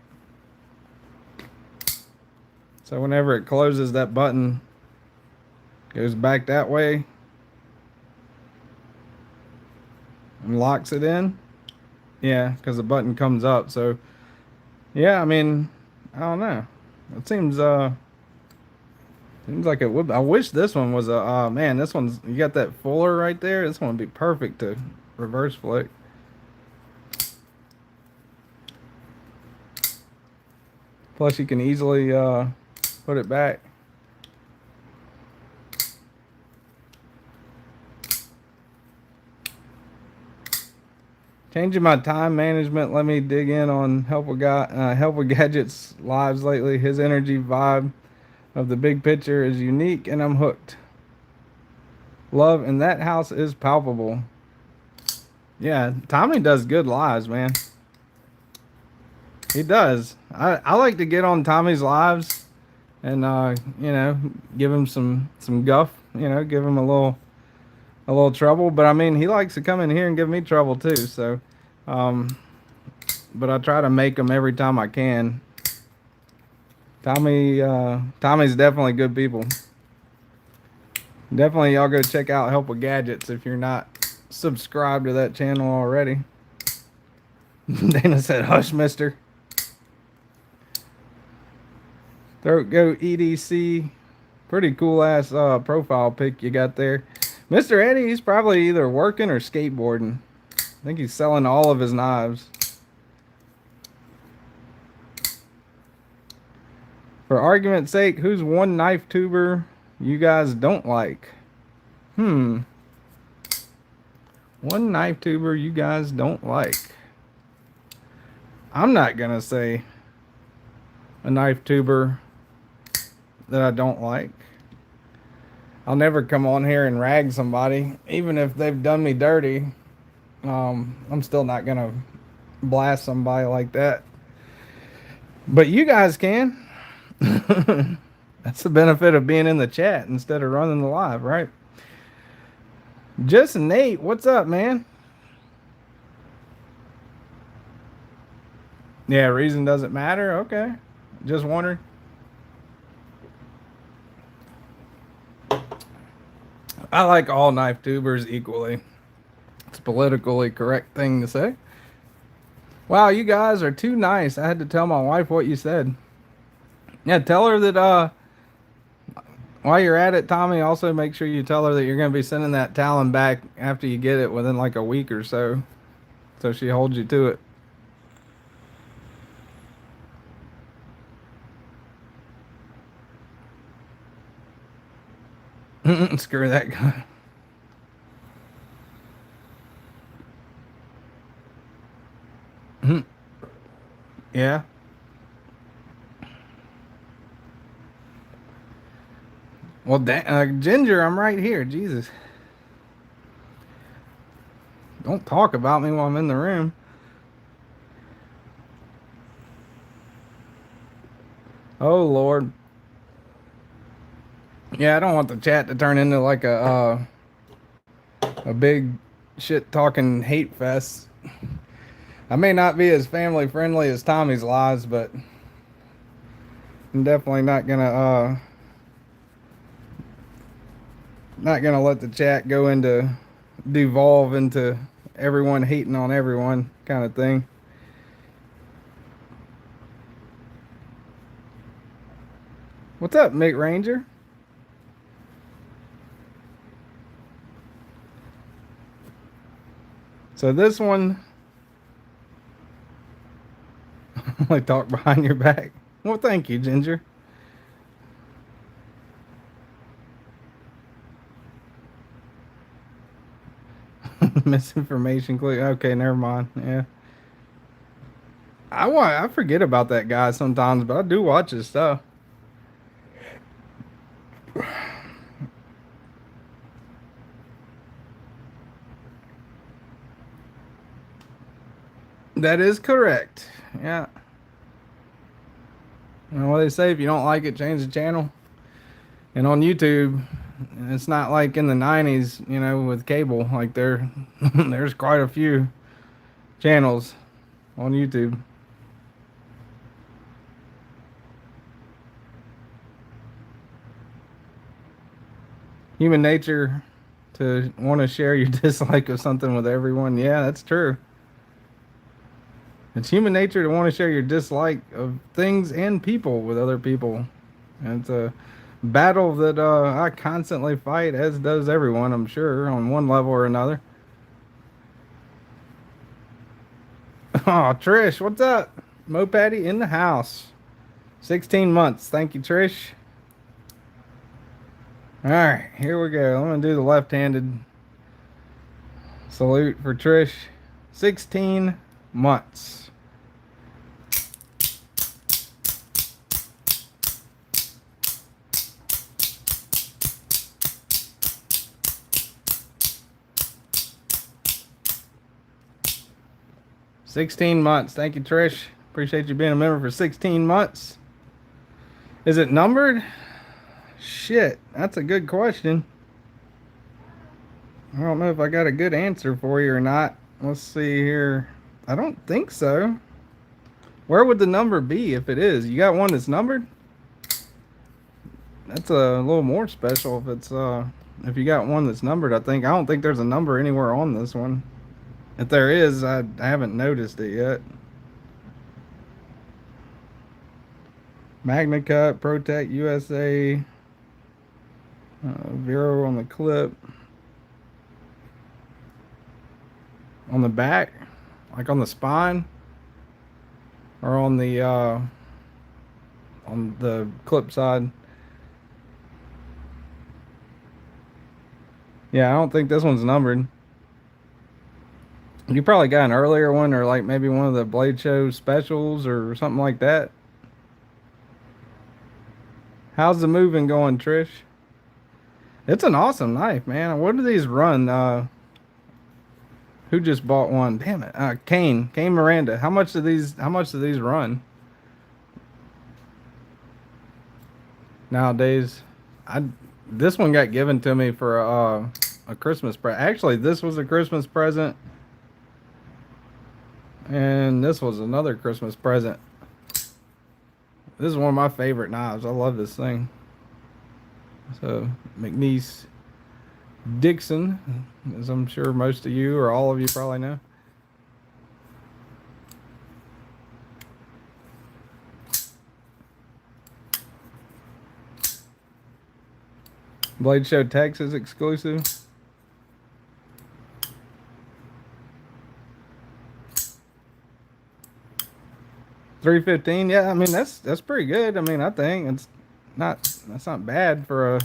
So whenever it closes, that button goes back that way and locks it in. Yeah, because the button comes up. So yeah, I mean, I don't know. It seems like it would. I wish this one was a. Man, this one's, you got that fuller right there. This one would be perfect to reverse flick. Plus, you can easily put it back. Changing my time management. Let me dig in on Help with Gadgets lives lately. His energy vibe of the big picture is unique, and I'm hooked. Love in that house is palpable. Yeah, Tommy does good lives, man. He does. I like to get on Tommy's lives and you know, give him some guff, you know, give him a little trouble. But I mean, he likes to come in here and give me trouble too. So, but I try to make them every time I can. Tommy's definitely good people. Definitely, y'all go check out Help with Gadgets if you're not subscribed to that channel already. Dana said, "Hush, Mister." Throat Go EDC. Pretty cool ass profile pic you got there. Mr. Eddie, he's probably either working or skateboarding. I think he's selling all of his knives. For argument's sake, who's one knife tuber you guys don't like? One knife tuber you guys don't like. I'm not gonna say a knife tuber that I don't like. I'll never come on here and rag somebody, even if they've done me dirty. I'm still not gonna blast somebody like that. But you guys can. That's the benefit of being in the chat instead of running the live, right? Just Nate, what's up, man? Yeah, reason doesn't matter. Okay, just wondering. I like all knife tubers equally. It's a politically correct thing to say. Wow, you guys are too nice. I had to tell my wife what you said. Yeah, tell her that while you're at it, Tommy, also make sure you tell her that you're going to be sending that Talon back after you get it within like a week or so. So she holds you to it. Screw that guy. Yeah. Well, Ginger, I'm right here. Jesus. Don't talk about me while I'm in the room. Oh, Lord. Yeah, I don't want the chat to turn into like a big shit talking hate fest. I may not be as family friendly as Tommy's lives, but I'm definitely not gonna Not gonna let the chat go into devolve into everyone hating on everyone kind of thing. What's up, Mick Ranger? So this one, like talk behind your back. Well, thank you, Ginger. Misinformation click. Okay, never mind. Yeah. I forget about that guy sometimes, but I do watch his stuff. That is correct. Yeah. You know what they say, if you don't like it, change the channel. And on YouTube, it's not like in the 90s, you know, with cable. Like there's quite a few channels on YouTube. Human nature to want to share your dislike of something with everyone. Yeah, that's true. It's human nature to want to share your dislike of things and people with other people. And it's a battle that I constantly fight, as does everyone, I'm sure, on one level or another. Oh, Trish, what's up? Mo Patty in the house. 16 months. Thank you, Trish. All right, here we go. I'm going to do the left-handed salute for Trish. 16 months. $16. Thank you, Trish. Appreciate you being a member for 16 months. Is it numbered? Shit, that's a good question. I don't know if I got a good answer for you or not. Let's see here. I don't think so. Where would the number be if it is? You got one that's numbered? That's a little more special if it's if you got one that's numbered, I think. I don't think there's a number anywhere on this one. If there is, I haven't noticed it yet. MagnaCut, Protect USA, Vero on the clip. On the back, like on the spine, or on the clip side. Yeah, I don't think this one's numbered. You probably got an earlier one, or like maybe one of the Blade Show specials or something like that. How's the moving going, Trish? It's an awesome knife, man. What do these run? Who just bought one? Damn it. Kane Miranda. How much do these run? Nowadays, this one got given to me for a Christmas present. Actually, this was a Christmas present. And this was another Christmas present. This is one of my favorite knives. I love this thing. So, McNeese Dixon, as I'm sure most of you or all of you probably know. Blade Show Texas exclusive. $315. Yeah, I mean that's pretty good. I mean, I think that's not bad for a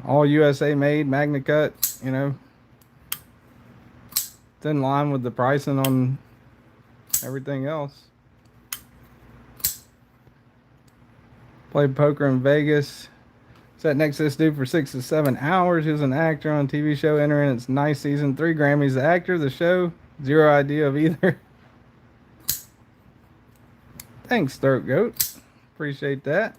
all USA made MagnaCut. You know, it's in line with the pricing on everything else. Played poker in Vegas. Sat next to this dude for 6 to 7 hours. He was an actor on a TV show entering its ninth season. 3 Grammys. The actor, the show, zero idea of either. Thanks, Throat Goat. Appreciate that.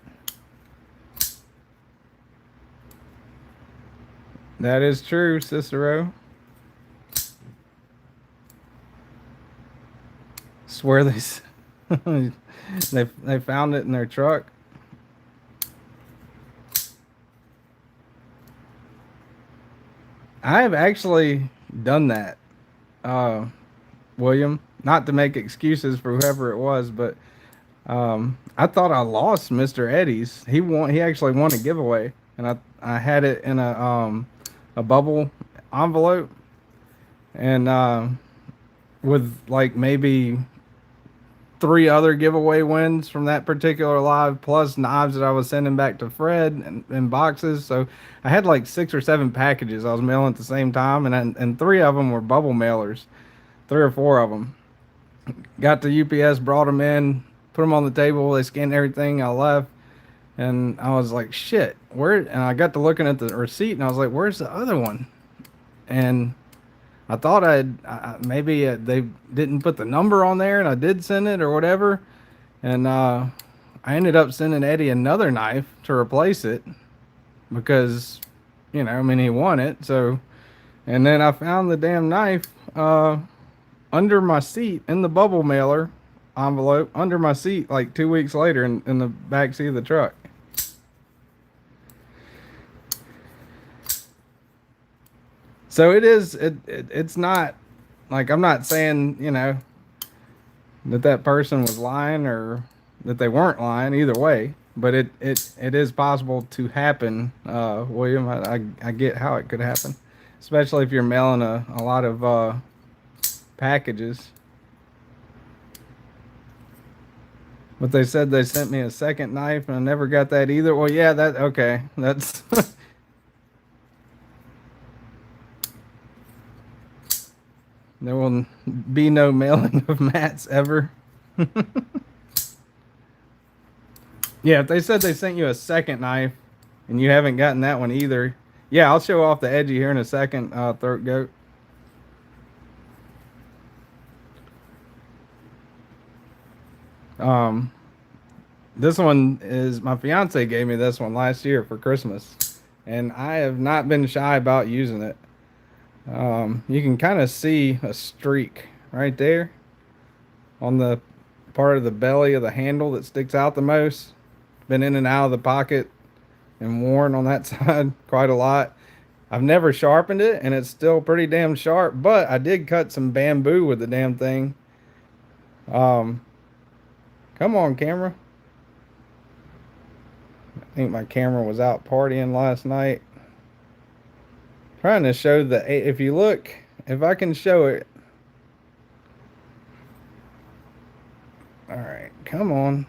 That is true, Cicero. Swear they found it in their truck. I've actually done that, uh, William. Not to make excuses for whoever it was, but I thought I lost Mr. Eddie's. He won. He actually won a giveaway, and I had it in a bubble envelope, and with like maybe three other giveaway wins from that particular live, plus knives that I was sending back to Fred in boxes. So I had like 6 or 7 packages I was mailing at the same time, and three of them were bubble mailers, 3 or 4 of them. Got to UPS, brought them in, put them on the table. They scanned everything. I left, and I was like, "Shit, where?" And I got to looking at the receipt, and I was like, "Where's the other one?" And I thought maybe they didn't put the number on there, and I did send it or whatever. And I ended up sending Eddie another knife to replace it because, I mean, he won it. So, and then I found the damn knife under my seat in the bubble mailer envelope under my seat like 2 weeks later in the back seat of the truck. So it's not like, I'm not saying, that person was lying or that they weren't lying either way, but it is possible to happen, William. I get how it could happen, especially if you're mailing a lot of packages. But they said they sent me a second knife and I never got that either. Well, yeah, okay. That's there will be no mailing of mats ever. Yeah, if they said they sent you a second knife and you haven't gotten that one either, yeah, I'll show off the edgy here in a second, throat goat. This one is, my fiance gave me this one last year for Christmas, and I have not been shy about using it. You can kind of see a streak right there on the part of the belly of the handle that sticks out the most. Been in and out of the pocket and worn on that side quite a lot. I've never sharpened it, and it's still pretty damn sharp, but I did cut some bamboo with the damn thing. Come on, camera. I think my camera was out partying last night. Trying to show if you look, if I can show it. All right, come on.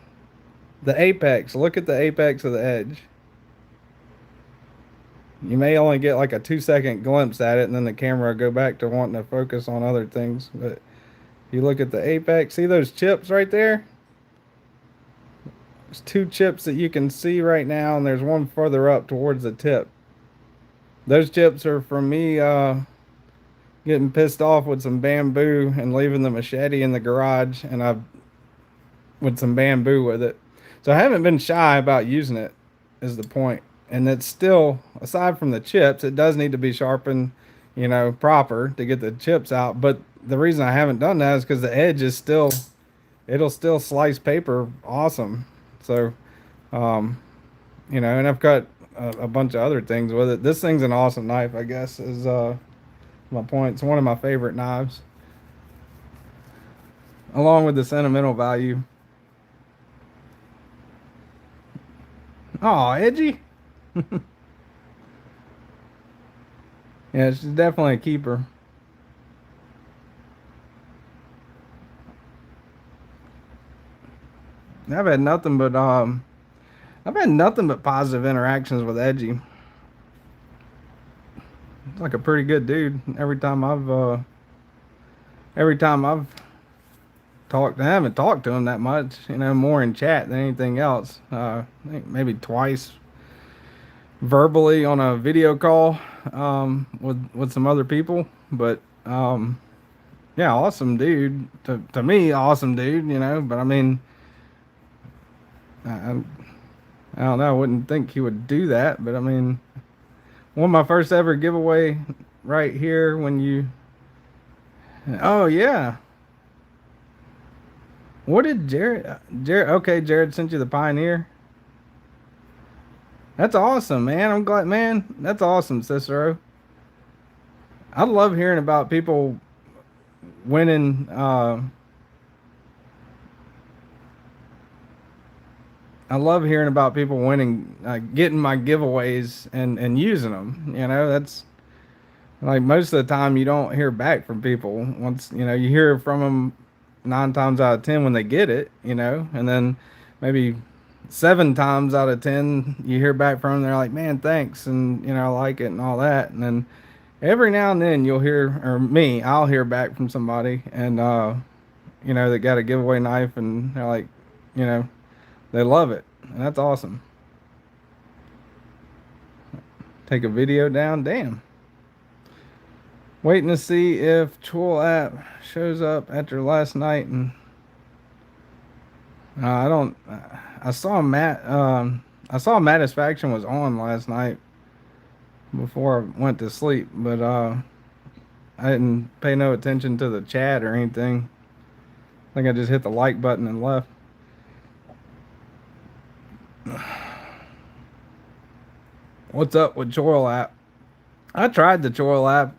The apex, look at the apex of the edge. You may only get like a 2-second glimpse at it, and then the camera will go back to wanting to focus on other things. But if you look at the apex, see those chips right there? There's 2 chips that you can see right now, and there's one further up towards the tip. Those chips are from me getting pissed off with some bamboo and leaving the machete in the garage, and I've with some bamboo with it. So I haven't been shy about using it, is the point. And it's still, aside from the chips, it does need to be sharpened, proper to get the chips out. But the reason I haven't done that is because the edge is still, it'll still slice paper awesome. So, and I've got a bunch of other things with it. This thing's an awesome knife, I guess, is my point. It's one of my favorite knives, along with the sentimental value. Oh, edgy. Yeah, she's definitely a keeper. I've had nothing but positive interactions with Edgy. He's like a pretty good dude. Every time I've talked, I haven't talked to him that much, more in chat than anything else. I think maybe twice verbally on a video call with some other people, but yeah, awesome dude. To me, awesome dude, but I mean, I don't know, I wouldn't think he would do that, but I mean, one of my first ever giveaway right here when you, oh yeah. What did okay, Jared sent you the Pioneer. That's awesome, man. I'm glad, man. That's awesome, Cicero. I love hearing about people winning. I love hearing about people winning, getting my giveaways and using them. You know, that's like most of the time you don't hear back from people. Once you know, you hear from them 9 times out of 10 when they get it. You know, and then maybe 7 times out of 10 you hear back from them. They're like, "Man, thanks," and you know, I like it and all that. And then every now and then you'll hear, or me, I'll hear back from somebody, and you know, that got a giveaway knife, and they're like, you know, they love it, and that's awesome. Take a video down, damn. Waiting to see if Tool app shows up after last night, and I don't. I saw Matt. I saw Mattisfaction was on last night before I went to sleep, but I didn't pay no attention to the chat or anything. I think I just hit the like button and left. What's up with Choil app? I tried the Choil app.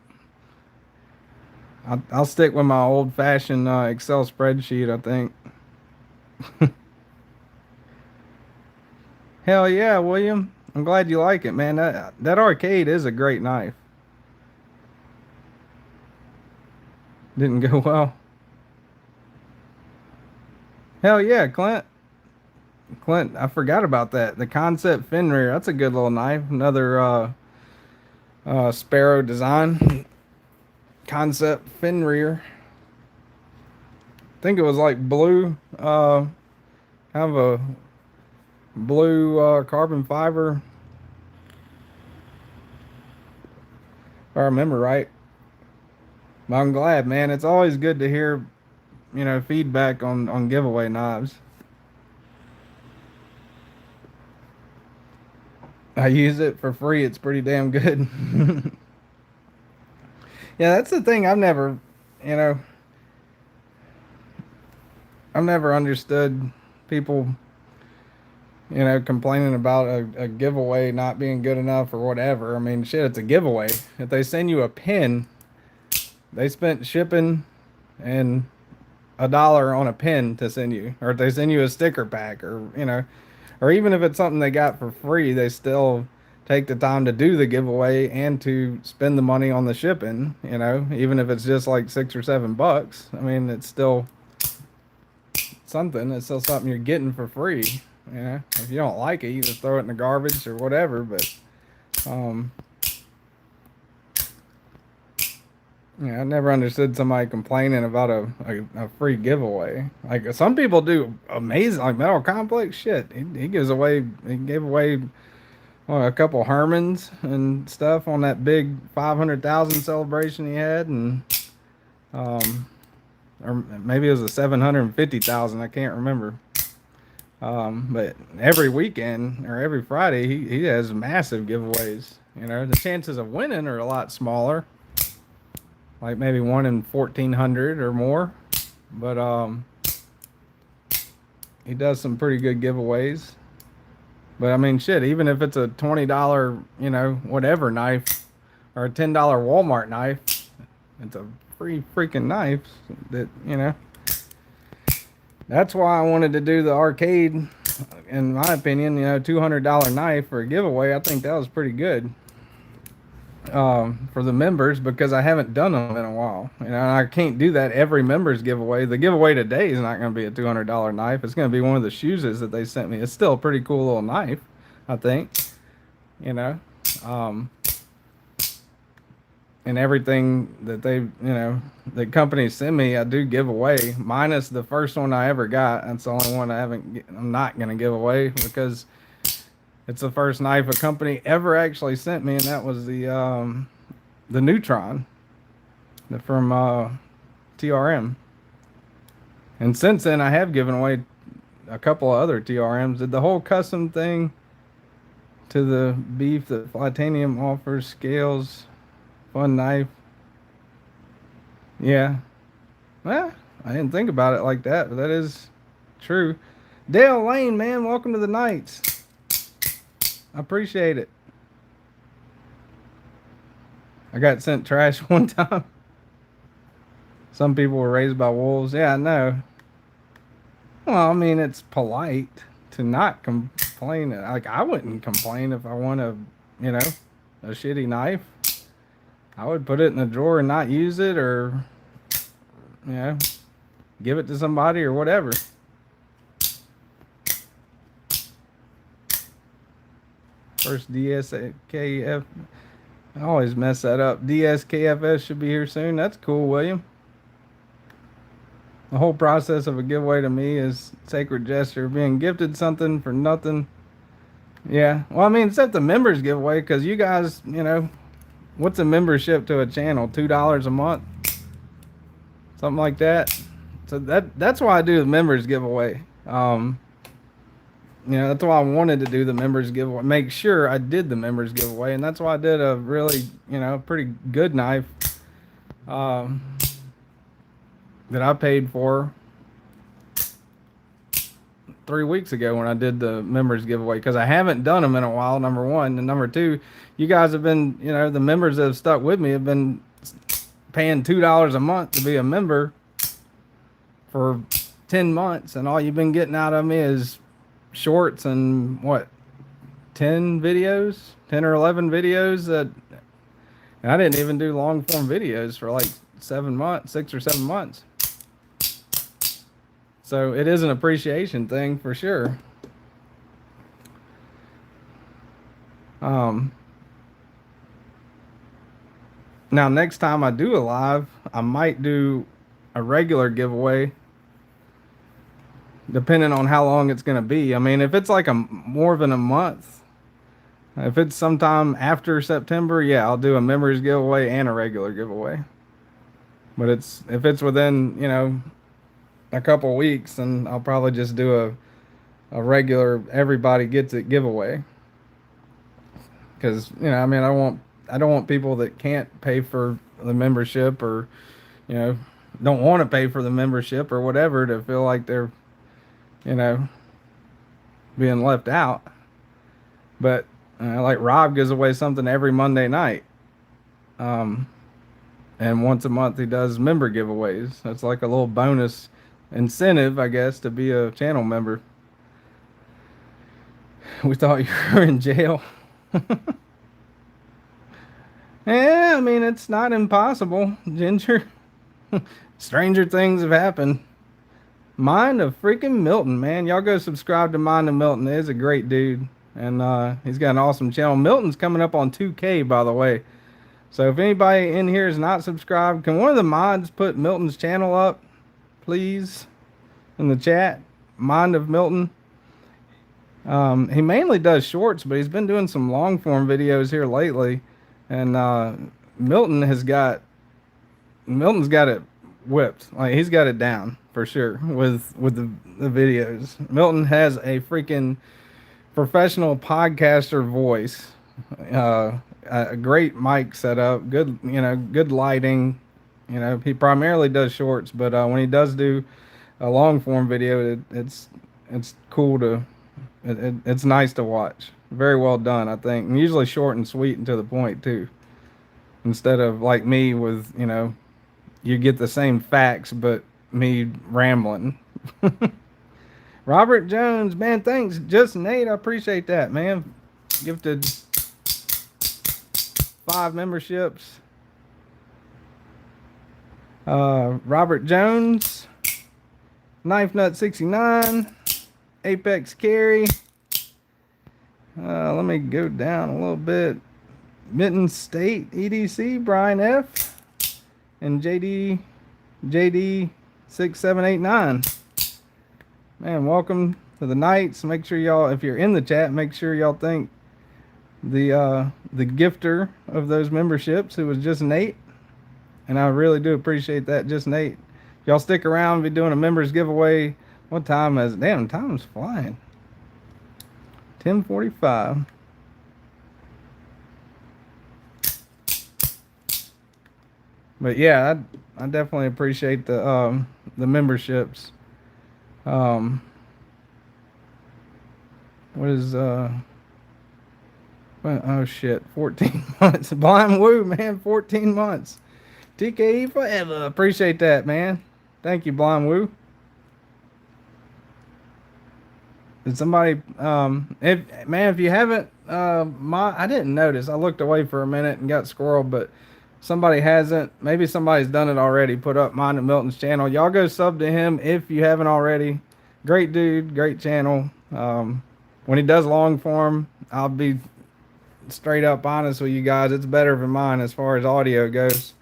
I'll stick with my old-fashioned Excel spreadsheet, I think. Hell yeah, William. I'm glad you like it, man. That arcade is a great knife. Didn't go well. Hell yeah, Clint. Clint, I forgot about that. The Concept Fin Rear. That's a good little knife. Another Sparrow design. Concept Fin Rear. I think it was like blue. Kind of a blue carbon fiber. If I remember right. But I'm glad, man. It's always good to hear, you know, feedback on giveaway knives. I use it for free. It's pretty damn good. Yeah, that's the thing. You know, I've never understood people, you know, complaining about a giveaway not being good enough or whatever. I mean, shit, it's a giveaway. If they send you a pin, they spent shipping and $1 on a pin to send you, or if they send you a sticker pack, or you know, or even if it's something they got for free, they still take the time to do the giveaway and to spend the money on the shipping. You know, even if it's just like $6 or $7. I mean, it's still something. It's still something you're getting for free. You know, if you don't like it, you just throw it in the garbage or whatever. But yeah, I never understood somebody complaining about a free giveaway. Like some people do amazing, like Metal Complex shit. He gives away, he gave away a couple Hermans and stuff on that big 500,000 celebration he had, and or maybe it was a 750,000. I can't remember. But every weekend or every Friday, he has massive giveaways. You know, the chances of winning are a lot smaller, like maybe 1 in 1,400 or more. But he does some pretty good giveaways. But I mean, shit, even if it's a $20, you know, whatever knife, or a $10 Walmart knife, it's a free freaking knife that, you know. That's why I wanted to do the arcade. In my opinion, you know, $200 knife for a giveaway. I think that was pretty good for the members, because I haven't done them in a while. You know, and I can't do that every members giveaway. The giveaway today is not going to be a $200 knife. It's going to be one of the shoes that they sent me. It's still a pretty cool little knife, I think. You know, and everything that they, you know, the companies send me, I do give away, minus the first one I ever got. That's the only one I'm not going to give away, because it's the first knife a company ever actually sent me, and that was the Neutron from TRM. And since then, I have given away a couple of other TRMs. Did the whole custom thing to the beef that Titanium offers, scales, fun knife. Yeah. Well, I didn't think about it like that, but that is true. Dale Lane, man, welcome to the Knights. I appreciate it. I got sent trash one time. Some people were raised by wolves. Yeah, I know. Well, I mean, it's polite to not complain. Like, I wouldn't complain if I want you know, a shitty knife. I would put it in the drawer and not use it, or, you know, give it to somebody or whatever. First DSKF. I always mess that up. DSKFS should be here soon. That's cool, William. The whole process of a giveaway to me is sacred gesture. Being gifted something for nothing. Yeah. Well, I mean, except the members giveaway, because you guys, you know, what's a membership to a channel? $2 a month? Something like that. So that's why I do the members giveaway. You know, that's why I wanted to do the members giveaway. Make sure I did the members giveaway, and that's why I did a really, you know, pretty good knife that I paid for 3 weeks ago when I did the members giveaway, because I haven't done them in a while, number one. And number two, you guys have been, you know, the members that have stuck with me have been paying $2 a month to be a member for 10 months, and all you've been getting out of me is shorts and what, 10 videos, 10 or 11 videos that, and I didn't even do long form videos for like 7 months, 6 or 7 months. So it is an appreciation thing for sure. Now next time I do a live, I might do a regular giveaway, depending on how long it's going to be. I mean, if it's like more than a month, if it's sometime after September, yeah, I'll do a members giveaway and a regular giveaway. But if it's within, you know, a couple weeks, then I'll probably just do a regular everybody gets it giveaway. Because, you know, I mean, I don't want people that can't pay for the membership, or, you know, don't want to pay for the membership or whatever, to feel like they're, you know, being left out. But like Rob gives away something every Monday night, and once a month he does member giveaways. That's like a little bonus incentive, I guess, to be a channel member. We thought you were in jail. Yeah, I mean, it's not impossible, Ginger. Stranger things have happened. Mind of freaking Milton, man. Y'all go subscribe to Mind of Milton. He's a great dude, and he's got an awesome channel. Milton's coming up on 2K, by the way. So if anybody in here is not subscribed, can one of the mods put Milton's channel up, please, in the chat? Mind of Milton. He mainly does shorts, but he's been doing some long form videos here lately, and Milton's got it whipped. Like, he's got it down for sure with the videos. Milton has a freaking professional podcaster voice, a great mic setup, good, you know, good lighting. You know, he primarily does shorts, but when he does do a long form video, it's cool to, it's nice to watch. Very well done, I think. And usually short and sweet and to the point too. Instead of like me with, you know, you get the same facts, but me rambling. Robert Jones, man, thanks. Just Nate, I appreciate that, man. Gifted 5 memberships. Robert Jones, Knife Nut 69, Apex Carry. Let me go down a little bit. Mitten State EDC, Brian F, and JD 6789. Man, welcome to the Knights. Make sure y'all, if you're in the chat, make sure y'all thank the gifter of those memberships, who was just Nate. And I really do appreciate that, just Nate. Y'all stick around, be doing a members giveaway. What time is it? Damn, time's flying. 10:45. But yeah, I definitely appreciate the memberships. What Oh shit, 14 months. Blind Woo, man, 14 months. TKE forever. Appreciate that, man. Thank you, Blind Woo. Did somebody if man, if you haven't I didn't notice. I looked away for a minute and got squirreled, but somebody hasn't. Maybe somebody's done it already. Put up mine and Milton's channel. Y'all go sub to him if you haven't already. Great dude, great channel. When he does long form, I'll be straight up honest with you guys. It's better than mine as far as audio goes,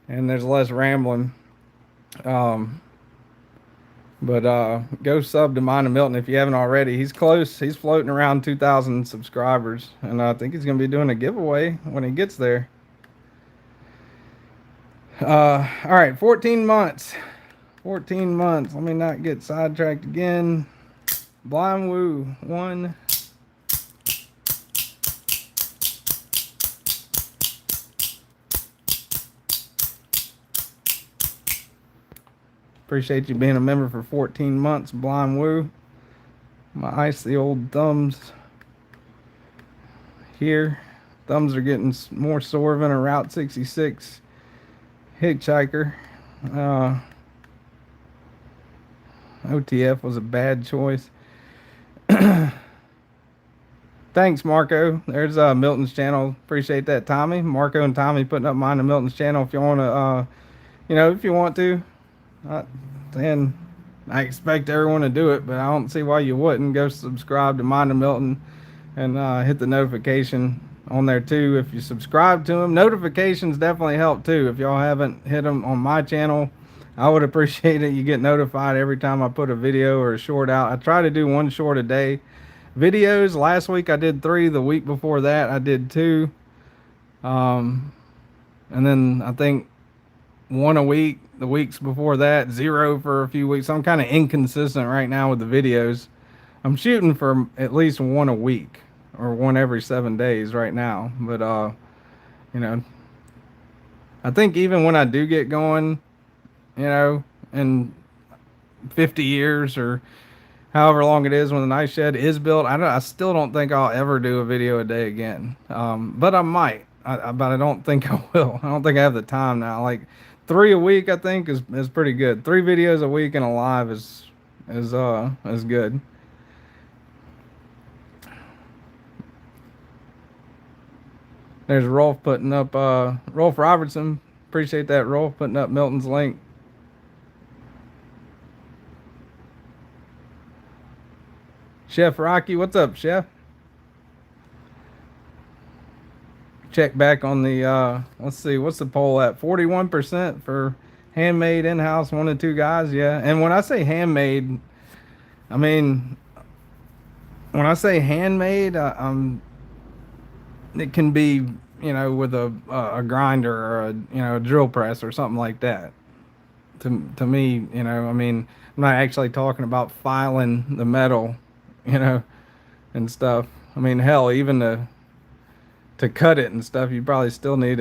and there's less rambling. But go sub to Mine and Milton if you haven't already. He's close. He's floating around 2,000 subscribers, and I think he's going to be doing a giveaway when he gets there. All right, 14 months. 14 months. Let me not get sidetracked again. Blind Woo, 1. Appreciate you being a member for 14 months, Blind Woo. My icy old thumbs here. Thumbs are getting more sore than a Route 66 hitchhiker. OTF was a bad choice. Thanks, Marco. There's Milton's channel. Appreciate that, Tommy. Marco and Tommy putting up Mine and Milton's channel. If you want to, if you want to. And I expect everyone to do it, but I don't see why you wouldn't. Go subscribe to Mine and Milton and hit the notification on there too. If you subscribe to them, notifications definitely help too. If y'all haven't hit them on my channel, I would appreciate it. You get notified every time I put a video or a short out. I try to do 1 short a day. Videos, last week I did 3. The week before that I did 2. And then I think 1 a week. The weeks before that, 0 for a few weeks. I'm kind of inconsistent right now with the videos. I'm shooting for at least 1 a week or 1 every 7 days right now. But, I think even when I do get going, in 50 years or however long it is when the night shed is built, I still don't think I'll ever do a video a day again. But I might. But I don't think I will. I don't think I have the time now. Like 3 a week, I think is pretty good. 3 videos a week and a live is good. There's Rolf putting up Rolf Robertson. Appreciate that, Rolf, putting up Milton's link. Chef Rocky, what's up, Chef? Check back on the let's see, what's the poll at? 41% for handmade, in-house, 1 to 2 guys. Yeah, and when I say handmade, I mean, when I say handmade, it can be, with a grinder or a drill press or something like that. To me, I mean, I'm not actually talking about filing the metal, and stuff. I mean, hell, even to cut it and stuff, you probably still need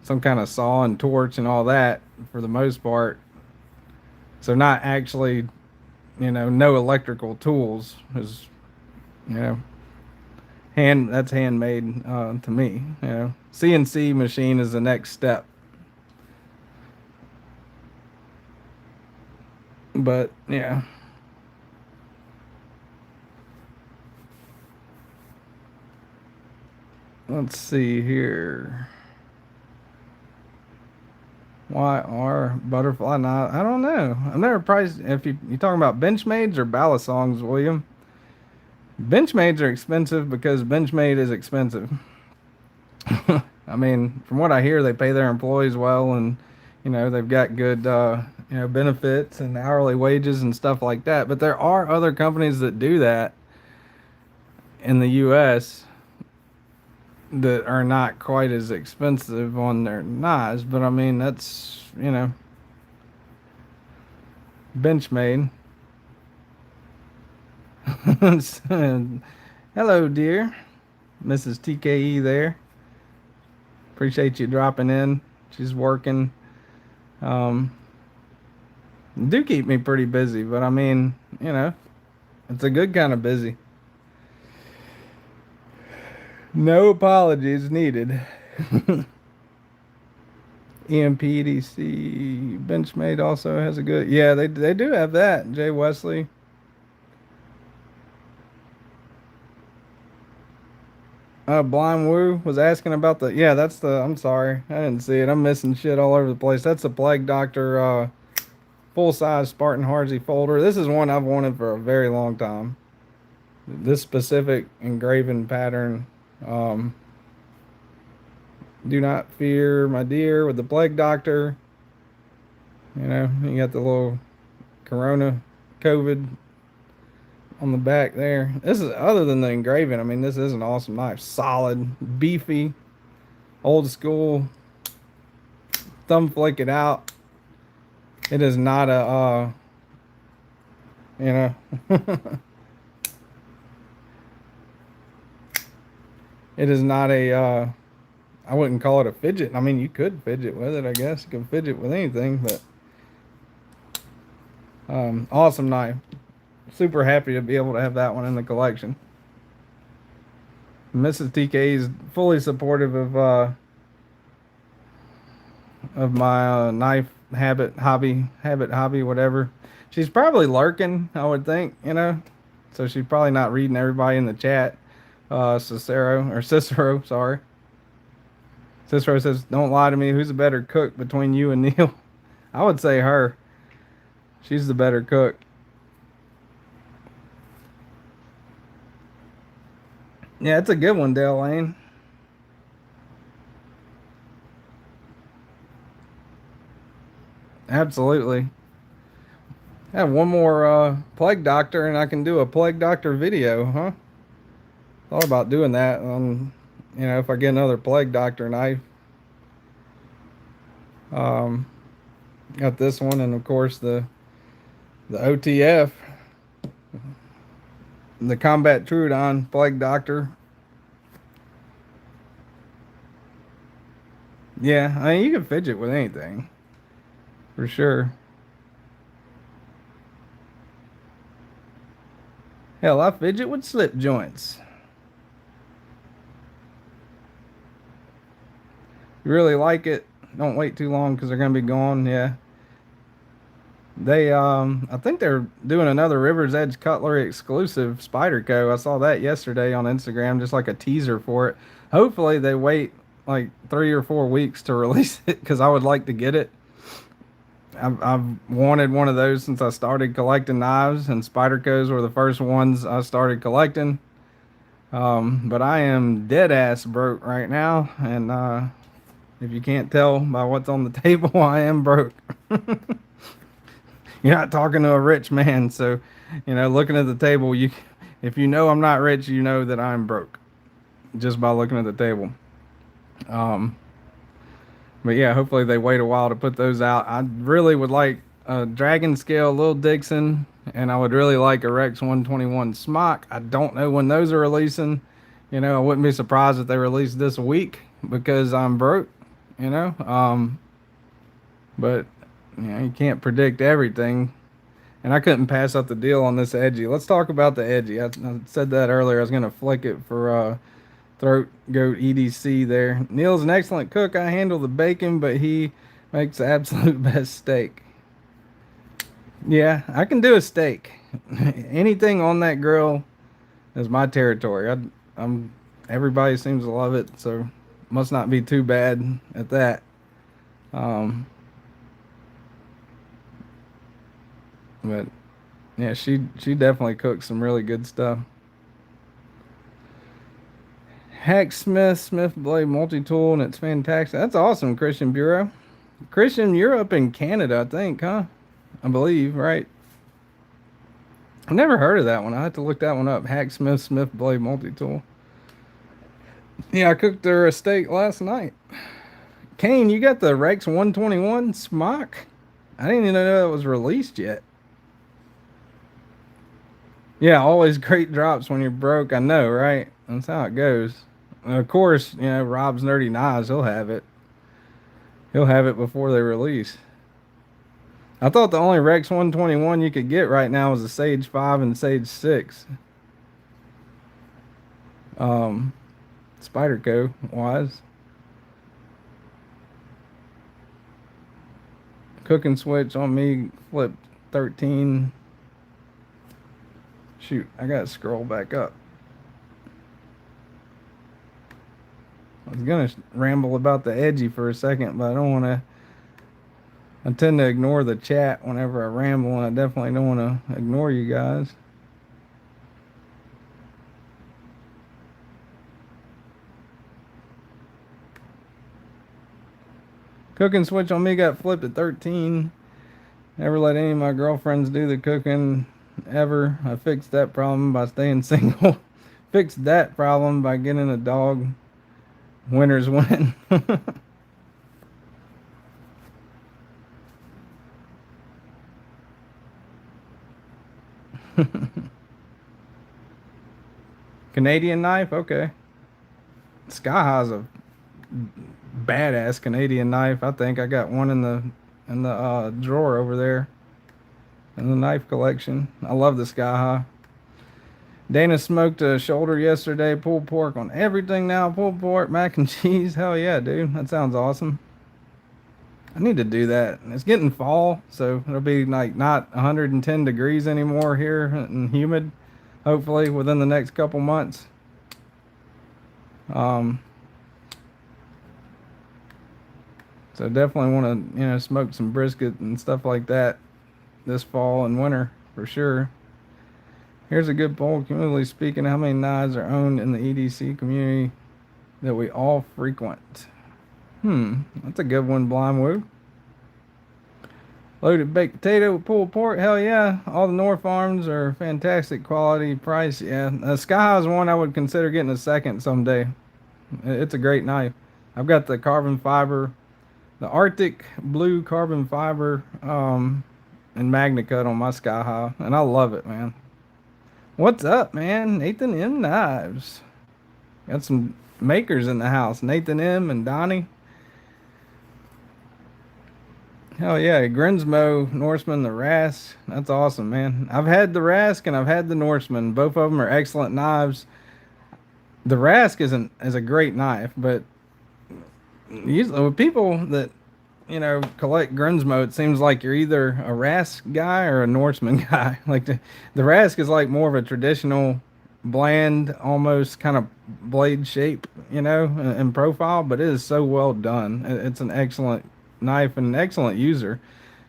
some kind of saw and torch and all that for the most part. So not actually, no electrical tools is, that's handmade to me. CNC machine is the next step. But yeah. Let's see here. Why are butterfly not? I don't know. I've never priced. If you're talking about Benchmades or Balisongs, William. Benchmades are expensive because Benchmade is expensive. I mean, from what I hear, they pay their employees well, and they've got good benefits and hourly wages and stuff like that. But there are other companies that do that in the U.S. that are not quite as expensive on their knives, but I mean, that's, Benchmade. Hello, dear. Mrs. TKE there. Appreciate you dropping in. She's working. Do keep me pretty busy, but I mean, it's a good kind of busy. No apologies needed. EMPDC Benchmade also has a good. Yeah, they do have that. Jay Wesley. Blind Woo was asking about the. Yeah, that's the. I'm sorry, I didn't see it. I'm missing shit all over the place. That's the Plague Doctor full size Spartan Hardsey folder. This is one I've wanted for a very long time. This specific engraving pattern. Um, Do not fear, my dear, with the Plague Doctor. You know, you got the little Corona COVID on the back there. This is, other than the engraving, I mean, this is an awesome knife. Solid, beefy, old school. Thumb flick it out. It is not a, you know, it is not a, I wouldn't call it a fidget. I mean, you could fidget with it, I guess. You can fidget with anything, but awesome knife. Super happy to be able to have that one in the collection. Mrs. TK is fully supportive of my knife hobby, whatever. She's probably lurking, I would think, you know. So she's probably not reading everybody in the chat. Cicero, sorry. Cicero says, "Don't lie to me. Who's a better cook between you and Neil?" I would say her. She's the better cook. Yeah, it's a good one, Dale Lane. Absolutely. I have one more Plague Doctor, and I can do a Plague Doctor video, huh? Thought about doing that. You know, if I get another Plague Doctor knife. Got this one, and of course the OTF, the Combat Trudon Plague Doctor. Yeah, I mean, you can fidget with anything, for sure. Hell, I fidget with slip joints. You really like it? Don't wait too long because they're gonna be gone. Yeah. They I think they're doing another River's Edge Cutlery exclusive Spyderco. I saw that yesterday on Instagram, just like a teaser for it. Hopefully they wait like 3 or 4 weeks to release it because I would like to get it. I've wanted one of those since I started collecting knives, and Spydercos were the first ones I started collecting. But I am dead ass broke right now, and if you can't tell by what's on the table, I am broke. You're not talking to a rich man, so you know, looking at the table, you, if you know I'm not rich, you know that I'm broke just by looking at the table. But yeah, hopefully they wait a while to put those out. I really would like a Dragon Scale Lil Dixon, and I would really like a Rex 121 Smock. I don't know when those are releasing. You know, I wouldn't be surprised if they released this week because I'm broke. You know, but you know, you can't predict everything. And I couldn't pass up the deal on this edgy. Let's talk about the edgy. I said that earlier. I was gonna flick it for Throat Goat EDC there. Neil's an excellent cook. I handle the bacon, but he makes the absolute best steak. Yeah, I can do a steak. Anything on that grill is my territory. I'm everybody seems to love it, so must not be too bad at that. But yeah, she definitely cooks some really good stuff. Hacksmith, Smith Blade Multi-Tool, and it's fantastic. That's awesome, Christian Bureau. Christian, you're up in Canada, I think, huh? I believe, right? I've never heard of that one. I have to look that one up. Hacksmith, Smith Blade Multi-Tool. Yeah, I cooked her a steak last night. Kane, you got the Rex 121 Smock? I didn't even know that was released yet. Yeah, always great drops when you're broke. I know, right? That's how it goes. And of course, you know, Rob's Nerdy Knives, he'll have it. He'll have it before they release. I thought the only Rex 121 you could get right now was the Sage 5 and Sage 6. Spyderco wise. Cooking switch on me flipped 13. Shoot, I gotta scroll back up. I was gonna ramble about the edgy for a second, but I don't want to. I tend to ignore the chat whenever I ramble, and I definitely don't want to ignore you guys. Cooking switch on me got flipped at 13. Never let any of my girlfriends do the cooking ever. I fixed that problem by staying single. Fixed that problem by getting a dog. Winners win. Canadian knife? Okay. Sky High's a badass Canadian knife. I think I got one in the drawer over there in the knife collection. I love the Sky High. Dana smoked a shoulder yesterday. Pulled pork on everything now. Pulled pork, mac and cheese. Hell yeah, dude. That sounds awesome. I need to do that. It's getting fall, so it'll be like not 110 degrees anymore here and humid. Hopefully within the next couple months. So definitely want to, smoke some brisket and stuff like that this fall and winter for sure. Here's a good poll. Cumulatively speaking, how many knives are owned in the EDC community that we all frequent? That's a good one, Blind Woo. Loaded baked potato with pulled pork. Hell yeah. All the North Farms are fantastic quality price. Yeah. Sky High is one I would consider getting a second someday. It's a great knife. I've got the carbon fiber, the Arctic blue carbon fiber, and MagnaCut on my Sky High, and I love it, man. What's up, man? Nathan M. Knives. Got some makers in the house. Nathan M. and Donnie. Hell yeah, Grinsmo, Norseman, the Rask. That's awesome, man. I've had the Rask and I've had the Norseman. Both of them are excellent knives. The Rask is a great knife, but usually with people that collect Grinsmo, it seems like you're either a Rask guy or a Norseman guy. Like the Rask is like more of a traditional, bland, almost kind of blade shape, and profile, but it is so well done. It's an excellent knife and an excellent user.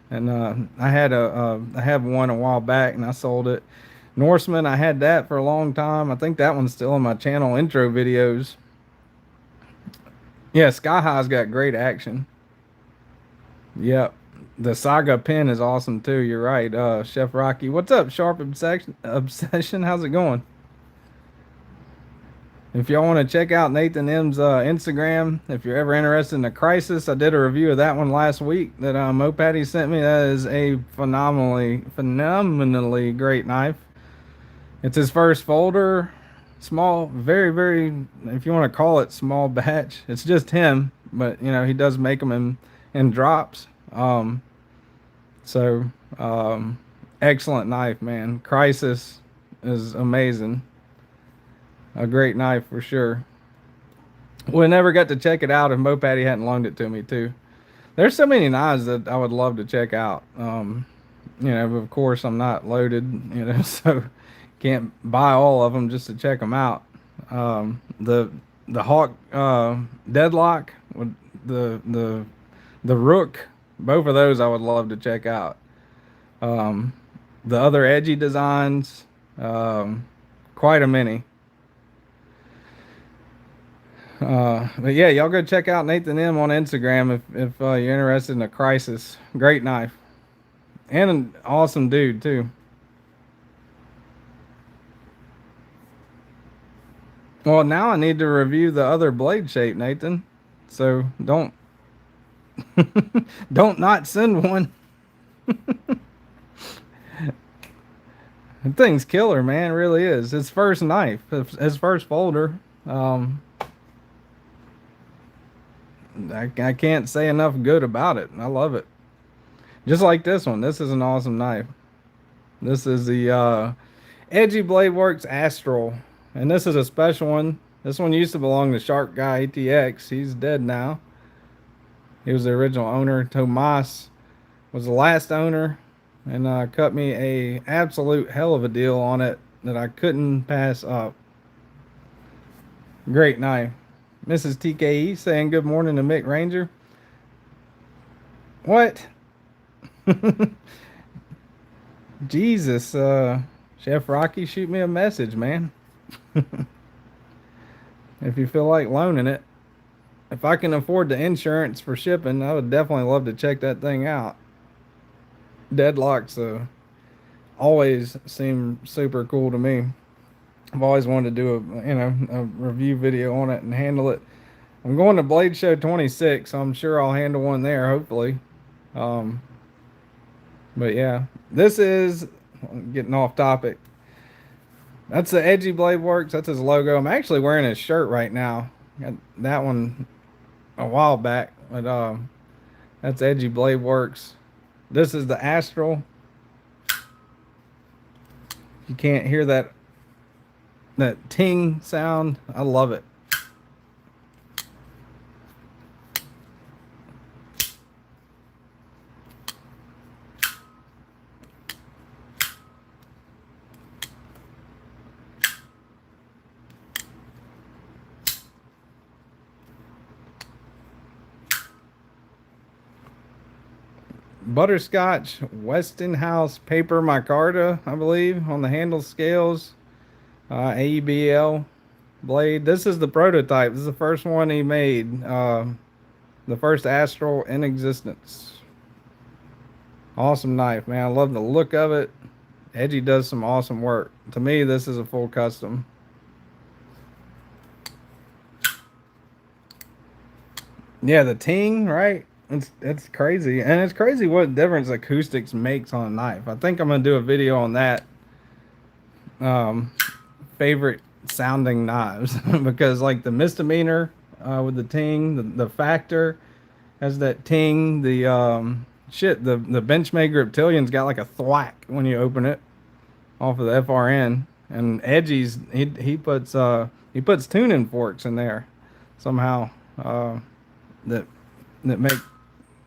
And I have one a while back and I sold it. Norseman, I had that for a long time. I think that one's still in my channel intro videos. Yeah, Sky High's got great action. Yep. The Saga pen is awesome too. You're right. Chef Rocky. What's up, Sharp Obsession? How's it going? If y'all want to check out Nathan M's Instagram, if you're ever interested in a crisis, I did a review of that one last week that Mo Patty sent me. That is a phenomenally great knife. It's his first folder. Small, very, very, if you want to call it small batch. It's just him, but he does make them in drops. Excellent knife, man. Crisis is amazing. A great knife for sure. We never got to check it out if Mo Patty hadn't loaned it to me too. There's so many knives that I would love to check out. But of course I'm not loaded, so can't buy all of them just to check them out. The Hawk Deadlock with the Rook, both of those I would love to check out. The other edgy designs, quite a many. But yeah, y'all go check out Nathan M on Instagram if you're interested in a crisis. Great knife. And an awesome dude too. Well, now I need to review the other blade shape, Nathan. So don't not send one. That thing's killer, man. It really is. His first knife, his first folder. I can't say enough good about it. I love it. Just like this one. This is an awesome knife. This is the Edgy Blade Works Astral. And this is a special one. This one used to belong to Shark Guy ATX. He's dead now. He was the original owner. Tomas was the last owner, and cut me a absolute hell of a deal on it that I couldn't pass up. Great knife. Mrs. TKE saying good morning to Mick Ranger. What? Jesus, Chef Rocky, shoot me a message, man. If you feel like loaning it. If I can afford the insurance for shipping, I would definitely love to check that thing out. Deadlocks always seem super cool to me. I've always wanted to do a review video on it and handle it. I'm going to Blade Show 26, so I'm sure I'll handle one there, hopefully. But yeah, this is getting off topic. That's the Edgy Blade Works. That's his logo. I'm actually wearing his shirt right now. Got that one a while back, but that's Edgy Blade Works. This is the Astral. You can't hear that ting sound. I love it. Butterscotch Westinghouse paper micarta, I believe, on the handle scales. AEBL blade. This is the prototype. This is the first one he made. The first Astral in existence. Awesome knife, man. I love the look of it. Edgy does some awesome work. To me, this is a full custom. Yeah, the ting, right? It's crazy. And it's crazy what difference acoustics makes on a knife. I think I'm going to do a video on that. Favorite sounding knives. Because like the misdemeanor with the ting, the factor has that ting. The the Benchmade Reptilian's got like a thwack when you open it off of the FRN. And Edgy's, he puts tuning forks in there somehow.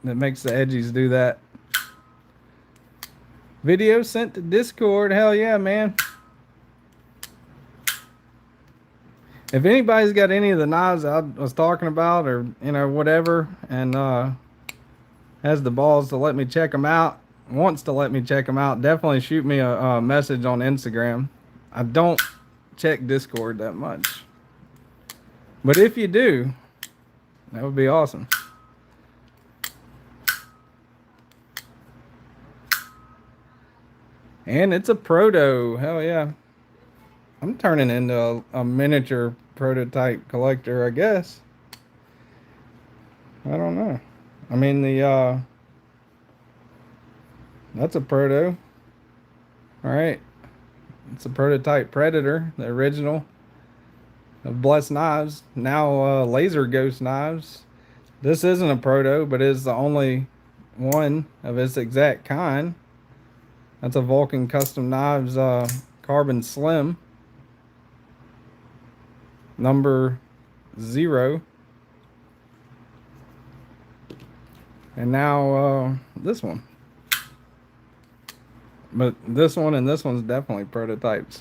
That makes the Edgies do that. Video sent to Discord. Hell yeah, man. If anybody's got any of the knives I was talking about, or whatever, and has the balls to let me check them out, wants to let me check them out, definitely shoot me a message on Instagram. I don't check Discord that much, but if you do, that would be awesome. And it's a proto. Hell yeah. I'm turning into a miniature prototype collector, I guess. I don't know. I mean, that's a proto. All right. It's a prototype Predator, the original of Blessed Knives. Now Laser Ghost Knives. This isn't a proto, but is the only one of its exact kind. That's a Vulcan Custom Knives Carbon Slim. Number 0. And now this one. But this one and this one's definitely prototypes.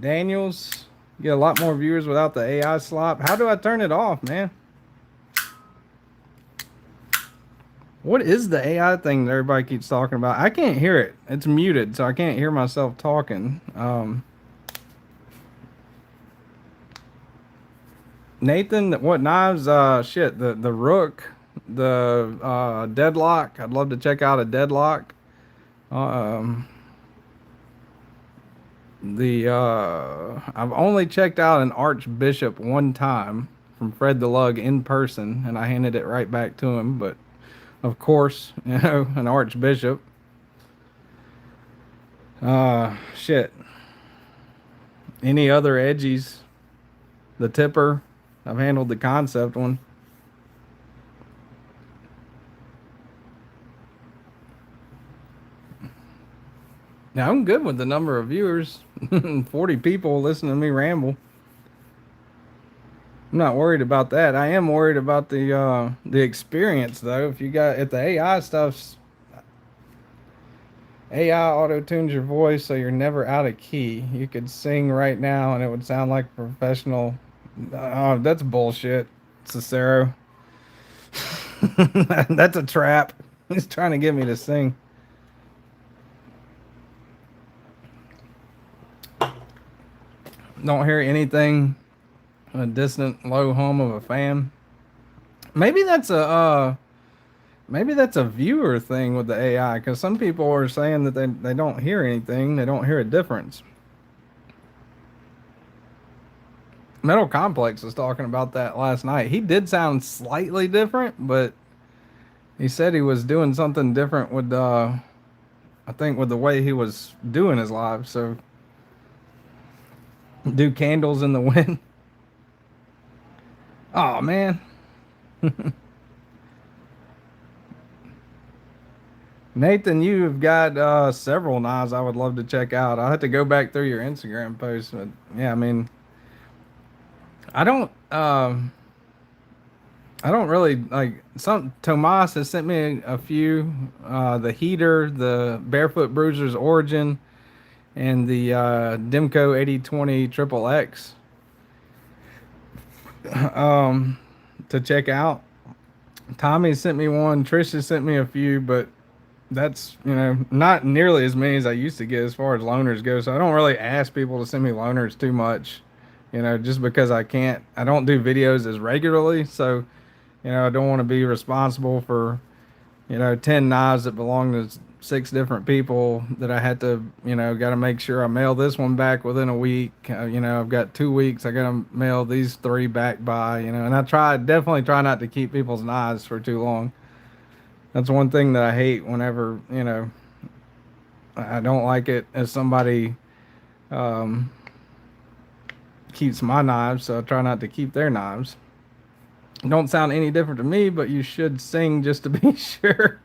Daniels, get a lot more viewers without the AI slop. How do I turn it off, man? What is the AI thing that everybody keeps talking about? I can't hear it. It's muted, so I can't hear myself talking. Nathan, what knives? Shit, the Rook, the Deadlock. I'd love to check out a Deadlock. I've only checked out an Archbishop one time from Fred the Lug in person, and I handed it right back to him. But of course, an Archbishop. Shit. Any other edgies? The Tipper. I've handled the concept one. Now I'm good with the number of viewers. 40 people listen to me ramble. I'm not worried about that. I am worried about the experience though. If the AI auto tunes your voice so you're never out of key. You could sing right now and it would sound like a professional. Oh, that's bullshit, Cicero. That's a trap. He's trying to get me to sing. Don't hear anything. A distant low hum of a fan. Maybe that's a viewer thing with the AI because some people are saying that they don't hear anything. They don't hear a difference. Metal Complex was talking about that last night. He did sound slightly different, but he said he was doing something different with I think with the way he was doing his live. So do candles in the wind. Oh man. Nathan, you've got several knives I would love to check out. I'll have to go back through your Instagram posts, but yeah, I mean, I don't I don't really like some. Tomas has sent me a few. The Heater, the Barefoot Bruiser's Origin, and the Demco 8020 Triple X to check out. Tommy sent me one. Trisha sent me a few, but that's not nearly as many as I used to get as far as loaners go. So I don't really ask people to send me loaners too much, just because I can't. I don't do videos as regularly, so I don't want to be responsible for 10 knives that belong to six different people that I had to got to make sure I mail this one back within a week. I've got 2 weeks. I got to mail these three back by and I definitely try not to keep people's knives for too long. That's one thing that I hate whenever I don't like it as somebody um, keeps my knives, so I try not to keep their knives. Don't sound any different to me, but you should sing just to be sure.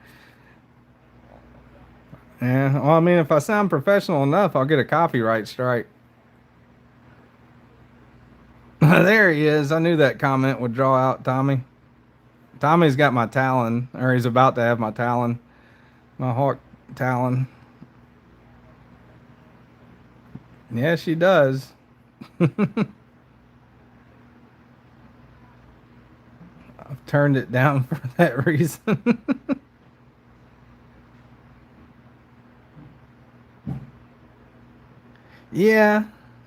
Yeah, well, I mean, if I sound professional enough, I'll get a copyright strike. There he is. I knew that comment would draw out Tommy. Tommy's got my Talon, or he's about to have my Talon, my Hawk Talon. Yeah, she does. I've turned it down for that reason. Yeah,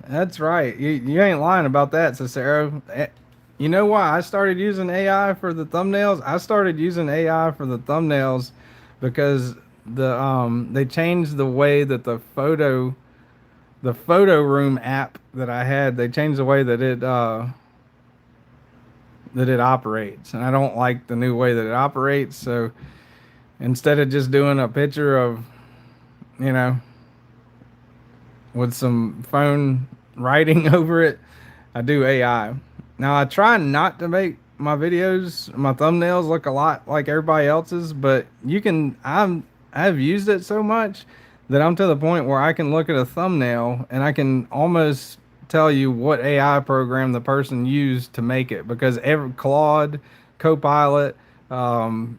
that's right. You ain't lying about that, Cicero. You know why I started using AI for the thumbnails? I started using AI for the thumbnails because they changed the way that the photo room app that I had, they changed the way that it operates. And I don't like the new way that it operates. So instead of just doing a picture of, you know, with some phone writing over it, I do AI. Now I try not to make my videos, my thumbnails look a lot like everybody else's, but I've used it so much that I'm to the point where I can look at a thumbnail and I can almost tell you what AI program the person used to make it because every Claude, Copilot, um,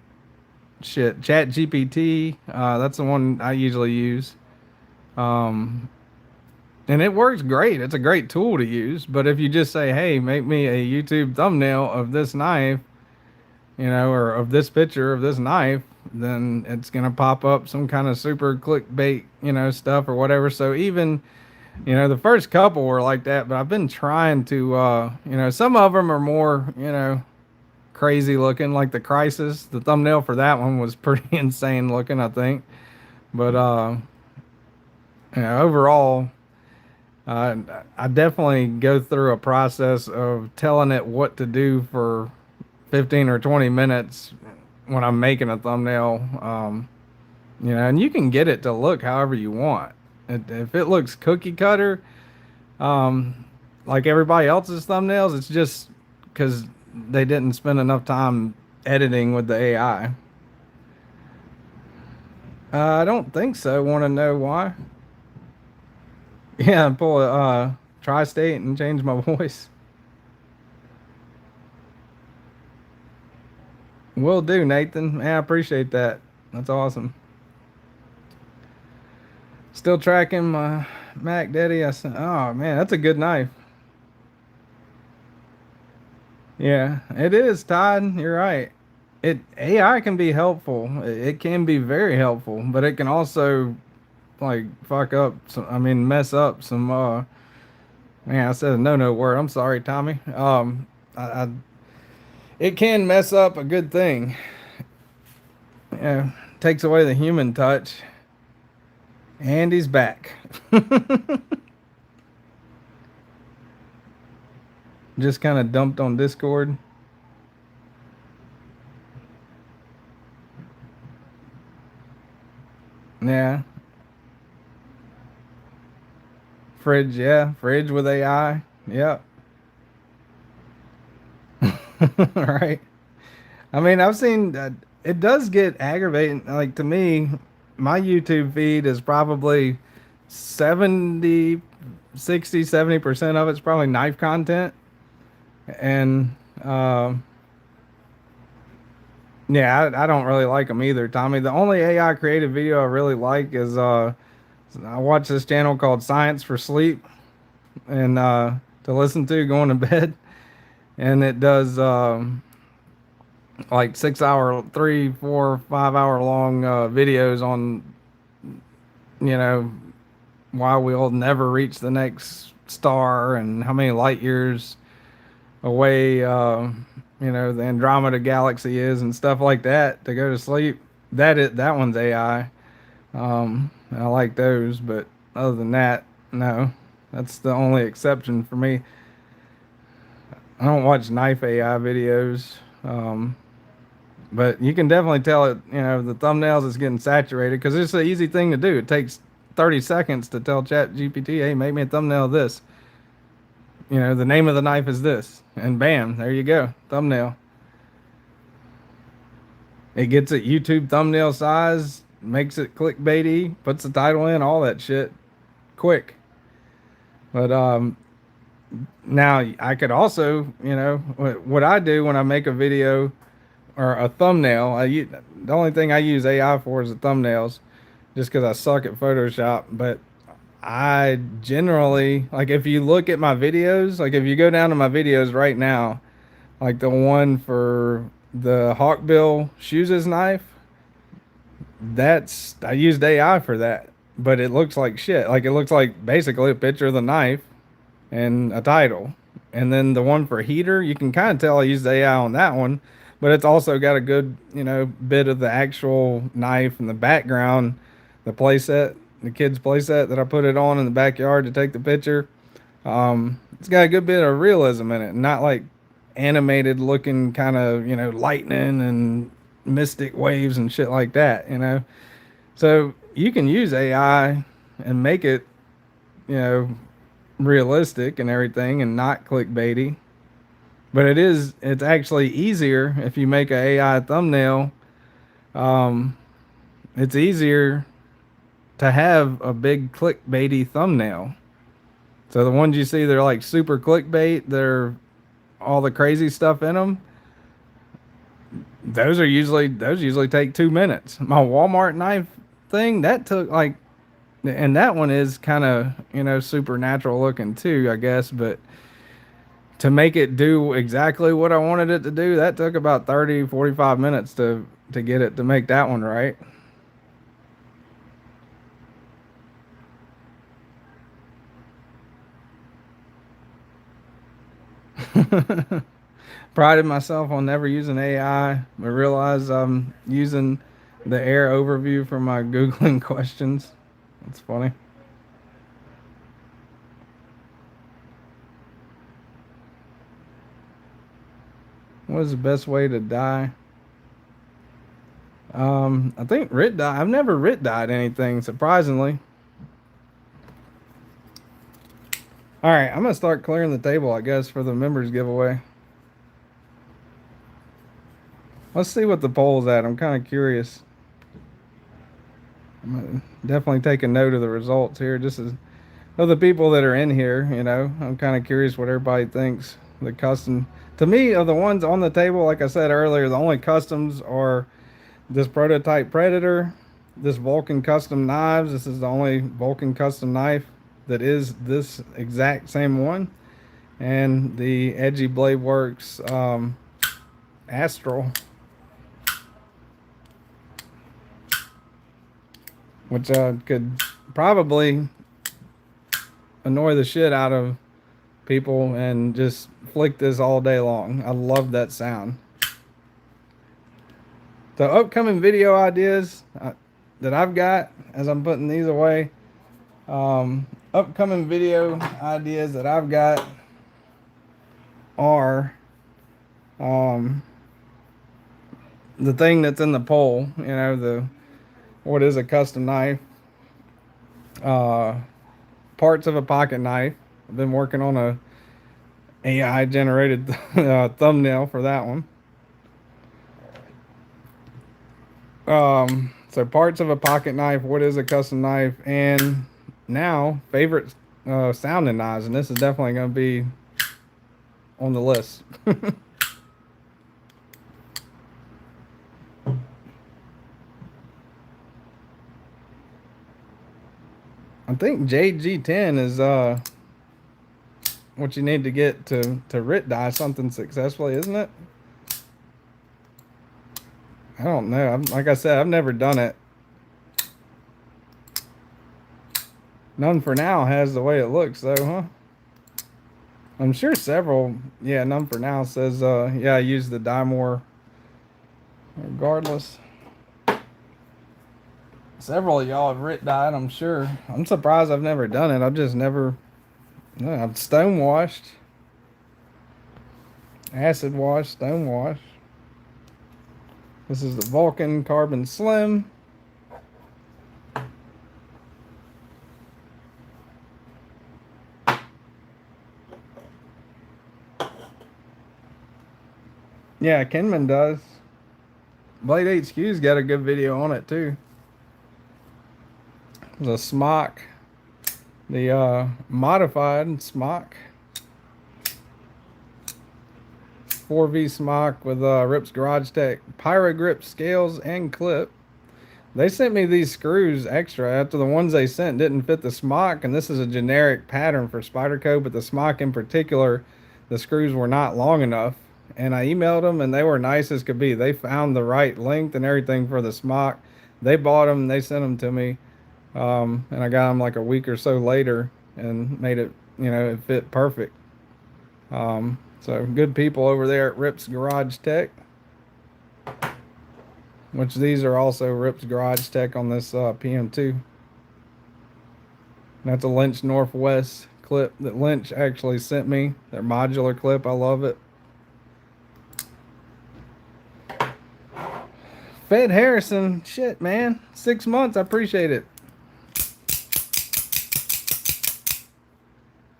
Chat GPT, that's the one I usually use. Um, and it works great. It's a great tool to use. But if you just say, hey, make me a YouTube thumbnail of this knife, or of this picture of this knife, then it's going to pop up some kind of super clickbait, stuff or whatever. So even, the first couple were like that, but I've been trying to, some of them are more, crazy looking, like the Crisis. The thumbnail for that one was pretty insane looking, I think. But, overall, I definitely go through a process of telling it what to do for 15 or 20 minutes when I'm making a thumbnail. And you can get it to look however you want. If it looks cookie cutter, like everybody else's thumbnails, it's just because they didn't spend enough time editing with the AI. I don't think so. Want to know why? Yeah, pull a tri-state and change my voice. Will do, Nathan. Man, I appreciate that. That's awesome. Still tracking my Mac Daddy. Oh man, that's a good knife. Yeah, it is, Todd. You're right. It AI can be helpful. It can be very helpful, but it can also like fuck up some, I mean mess up some man, I said a no word. I'm sorry, Tommy. I it can mess up a good thing. Yeah, takes away the human touch. And he's back. Just kind of dumped on Discord. Yeah. Fridge, yeah. Fridge with AI. Yep. Right. I mean, I've seen it does get aggravating. Like to me, my YouTube feed is probably 70, 60, 70% of it's probably knife content. And yeah, I don't really like them either, Tommy. The only AI creative video I really like is I watch this channel called Science for Sleep and to listen to going to bed, and it does like 6 hour, 3, 4, 5 hour long videos on why we'll never reach the next star and how many light years away the Andromeda galaxy is and stuff like that to go to sleep. That one's AI. I like those, but other than that, no. That's the only exception for me. I don't watch knife AI videos, but you can definitely tell it. The thumbnails is getting saturated because it's an easy thing to do. It takes 30 seconds to tell Chat GPT, "Hey, make me a thumbnail of this." The name of the knife is this, and bam, there you go, thumbnail. It gets it YouTube thumbnail size, makes it clickbaity, puts the title in, all that shit, quick. But now I could also, what I do when I make a video or a thumbnail. The only thing I use AI for is the thumbnails, just because I suck at Photoshop. But I generally like if you look at my videos, like if you go down to my videos right now, like the one for the Hawkbill Shoes knife, that's I used AI for that, but it looks like shit. Like it looks like basically a picture of the knife and a title. And then the one for heater, you can kind of tell I used AI on that one, but it's also got a good, bit of the actual knife in the background, the playset, the kids' playset that I put it on in the backyard to take the picture. It's got a good bit of realism in it, not like animated looking kind of, lightning and mystic waves and shit like that. So you can use AI and make it, you know, realistic and everything and not clickbaity. But it's actually easier if you make an AI thumbnail. Um, it's easier to have a big clickbaity thumbnail. So the ones you see, they're like super clickbait. They're all the crazy stuff in them. Those usually take 2 minutes. My Walmart knife thing that took like, and that one is kind of supernatural looking too, I guess. But to make it do exactly what I wanted it to do, that took about 30, 45 minutes to get it to make that one right. Prided myself on never using AI, but realized I'm using the air overview for my Googling questions. That's funny. What is the best way to die? I think writ die. I've never writ died anything, surprisingly. All right, I'm gonna start clearing the table, I guess, for the members giveaway. Let's see what the poll's at. I'm kind of curious. I'm gonna definitely take a note of the results here. Just as of the people that are in here. You know, I'm kind of curious what everybody thinks. The custom, to me, of the ones on the table, like I said earlier, the only customs are this prototype Predator, this Vulcan custom knives. This is the only Vulcan custom knife that is this exact same one, and the Edgy Blade Works Astral, which could probably annoy the shit out of people and just flick this all day long. I love that sound. The upcoming video ideas that I've got as I'm putting these away, upcoming video ideas that I've got are the thing that's in the poll, you know, the what is a custom knife, parts of a pocket knife. I've been working on a AI generated thumbnail for that one. So parts of a pocket knife, what is a custom knife, and now favorite sounding knives, and this is definitely going to be on the list. I think JG10 is what you need to get to RIT die something successfully, isn't it? I don't know. Like I said, I've never done it. None for now has the way it looks though, huh? I'm sure several, yeah, none for now says, yeah, I use the die more regardless. Several of y'all have RIT died, I'm sure. I'm surprised I've never done it. I've just never, no, I've stonewashed, acid wash, stonewash. This is the Vulcan Carbon Slim. Yeah, Kenman does. Blade HQ's got a good video on it too. The smock, the modified smock, 4V smock with Rips Garage Tech Pyro Grip scales and clip. They sent me these screws extra after the ones they sent didn't fit the smock, and this is a generic pattern for Spyderco, but the smock in particular, the screws were not long enough. And I emailed them, and they were nice as could be. They found the right length and everything for the smock. They bought them, and they sent them to me. And I got them like a week or so later and made it, you know, it fit perfect. So good people over there at Rips Garage Tech, which these are also Rips Garage Tech on this PM2. And that's a Lynch Northwest clip that Lynch actually sent me. Their modular clip, I love it. Fed Harrison, shit, man. 6 months, I appreciate it.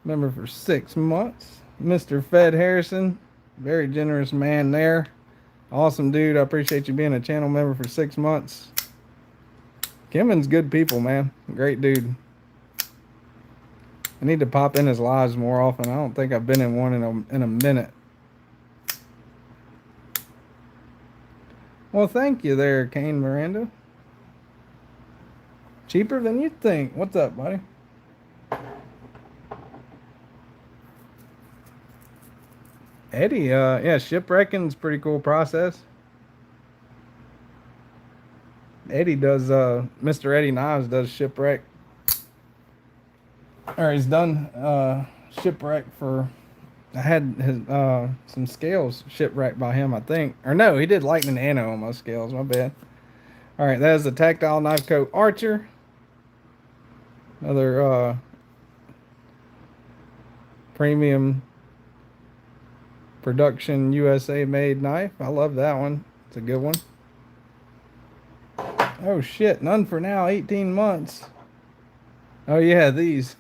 Member for 6 months. Mr. Fed Harrison, very generous man there. Awesome dude. I appreciate you being a channel member for 6 months. Kenman's good people, man. Great dude. I need to pop in his lives more often. I don't think I've been in one in a minute. Well, thank you there, Kane Miranda. Cheaper than you'd think. What's up, buddy? Eddie, yeah, shipwrecking's a pretty cool process. Eddie does, Mr. Eddie Knives does shipwreck. Or he's done shipwreck for, I had his some scales shipwrecked by him, I think. Or no, he did Lightning Nano on my scales, my bad. Alright, that is the Tactile Knife Coat Archer. Another premium production USA made knife. I love that one. It's a good one. Oh shit, none for now, 18 months. Oh yeah, these.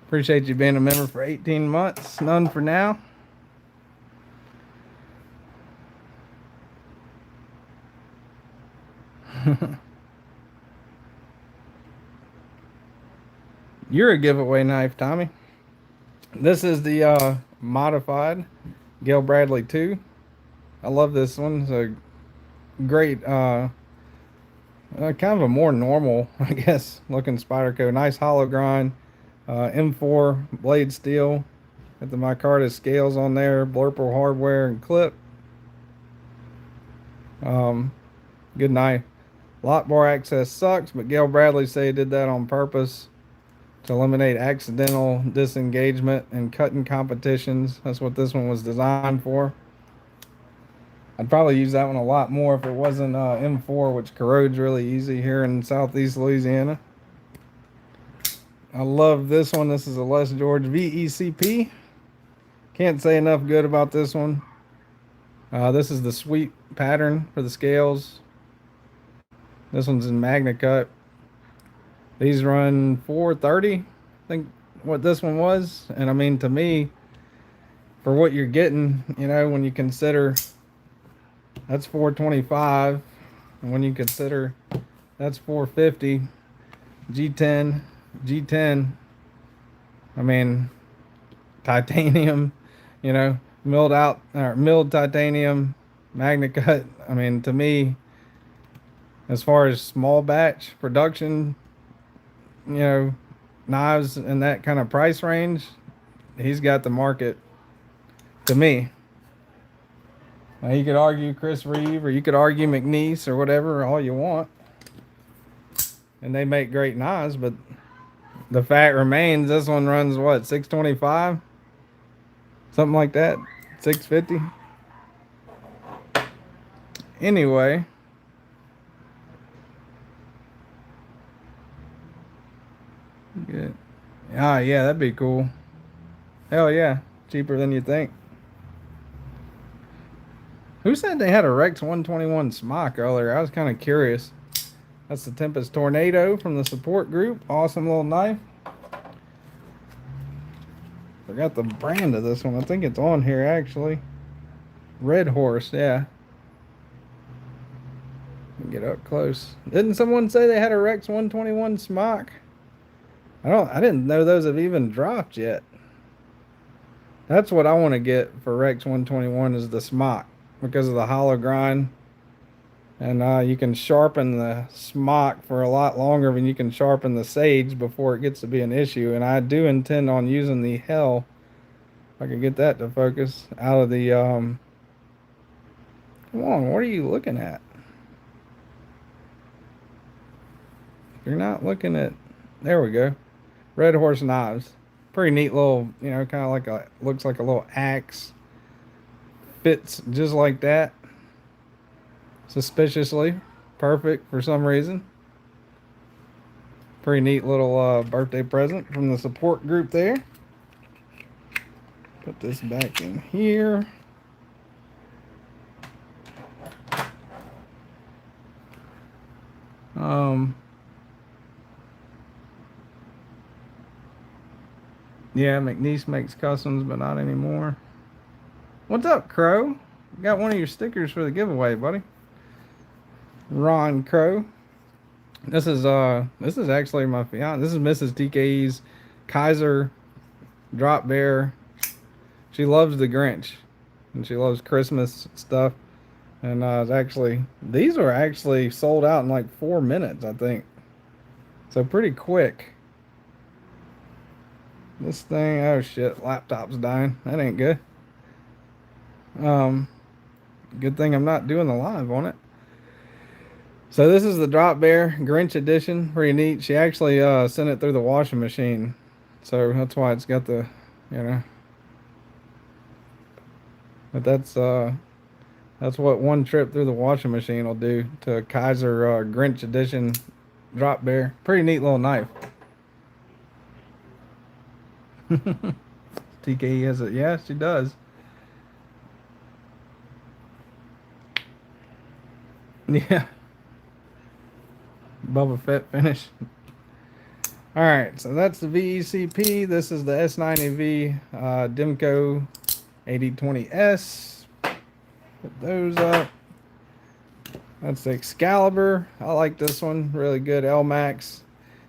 Appreciate you being a member for 18 months. None for now. You're a giveaway knife, Tommy. This is the modified Gail Bradley 2. I love this one. It's a great, kind of a more normal, I guess, looking Spyderco. Nice hollow grind, M4 blade steel. Got the micarta scales on there, blurple hardware and clip. Good knife. Lock bar access sucks, but Gail Bradley say he did that on purpose to eliminate accidental disengagement and cutting competitions. That's what this one was designed for. I'd probably use that one a lot more if it wasn't M4, which corrodes really easy here in southeast Louisiana. I love this one. This is a Les George VECP. Can't say enough good about this one. This is the sweep pattern for the scales. This one's in Magna Cut. These run $430, I think what this one was. And I mean, to me, for what you're getting, you know, when you consider that's $425, and when you consider that's $450, G10, I mean, titanium, you know, milled titanium, Magna Cut. I mean, to me, as far as small batch production, you know, knives in that kind of price range, he's got the market to me. Now you could argue Chris Reeve, or you could argue McNeese, or whatever, all you want, and they make great knives, but the fact remains this one runs what, $625, something like that, $650. Anyway, good. Ah, yeah, that'd be cool. Hell yeah, cheaper than you think. Who said they had a Rex 121 smock earlier? I was kind of curious. That's the Tempest Tornado from the support group. Awesome little knife. Forgot the brand of this one. I think it's on here actually. Red Horse, yeah. Get up close. Didn't someone say they had a Rex 121 smock? I didn't know those have even dropped yet. That's what I want to get for Rex 121 is the smock, because of the hollow grind. And you can sharpen the smock for a lot longer than you can sharpen the sage before it gets to be an issue. And I do intend on using the hell, if I can get that to focus, out of the come on, what are you looking at? If you're not looking at, there we go. Red Horse knives. Pretty neat little, you know, kind of like a, looks like a little axe. Fits just like that. Suspiciously perfect for some reason. Pretty neat little birthday present from the support group there. Put this back in here. Yeah, McNeese makes customs, but not anymore. What's up, Crow? Got one of your stickers for the giveaway, buddy. Ron Crow. This is actually my fiance. This is Mrs. TKE's Kaiser drop bear. She loves the Grinch, and she loves Christmas stuff. And it's actually, these were actually sold out in like 4 minutes, I think. So pretty quick. This thing, oh shit, laptop's dying. That ain't good. Good thing I'm not doing the live on it. So this is the drop bear Grinch edition. Pretty neat. She actually sent it through the washing machine, so that's why it's got the, you know. But that's what one trip through the washing machine will do to a Kaiser Grinch edition drop bear. Pretty neat little knife. TKE has it. Yeah, she does. Yeah. Boba Fett finish. All right, so that's the VECP. This is the S90V Demco 8020S. Put those up. That's the Excalibur. I like this one. Really good LMAX.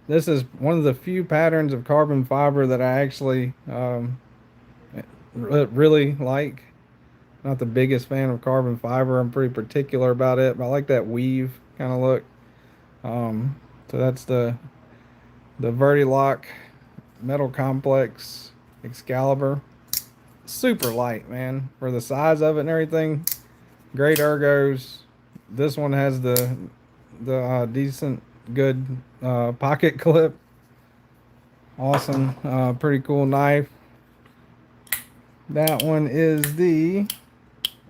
This is one of the few patterns of carbon fiber that I actually really like. Not the biggest fan of carbon fiber. I'm pretty particular about it, but I like that weave kind of look. So that's the Vertilock Metal Complex Excalibur. Super light, man, for the size of it and everything. Great ergos. This one has the decent good pocket clip. Awesome, pretty cool knife. That one is the,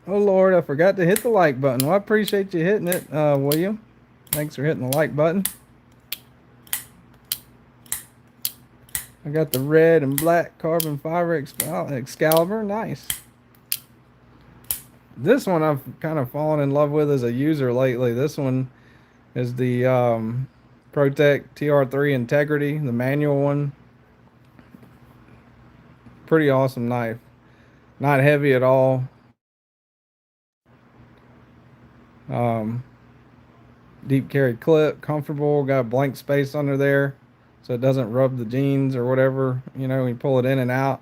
oh Lord, I forgot to hit the like button. Well, I appreciate you hitting it, William. Thanks for hitting the like button. I got the red and black carbon fiber Excalibur. Nice. This one I've kind of fallen in love with as a user lately. This one is the Protec TR3 Integrity, the manual one. Pretty awesome knife. Not heavy at all. Deep carry clip, comfortable. Got blank space under there, so it doesn't rub the jeans or whatever. You know, when you pull it in and out.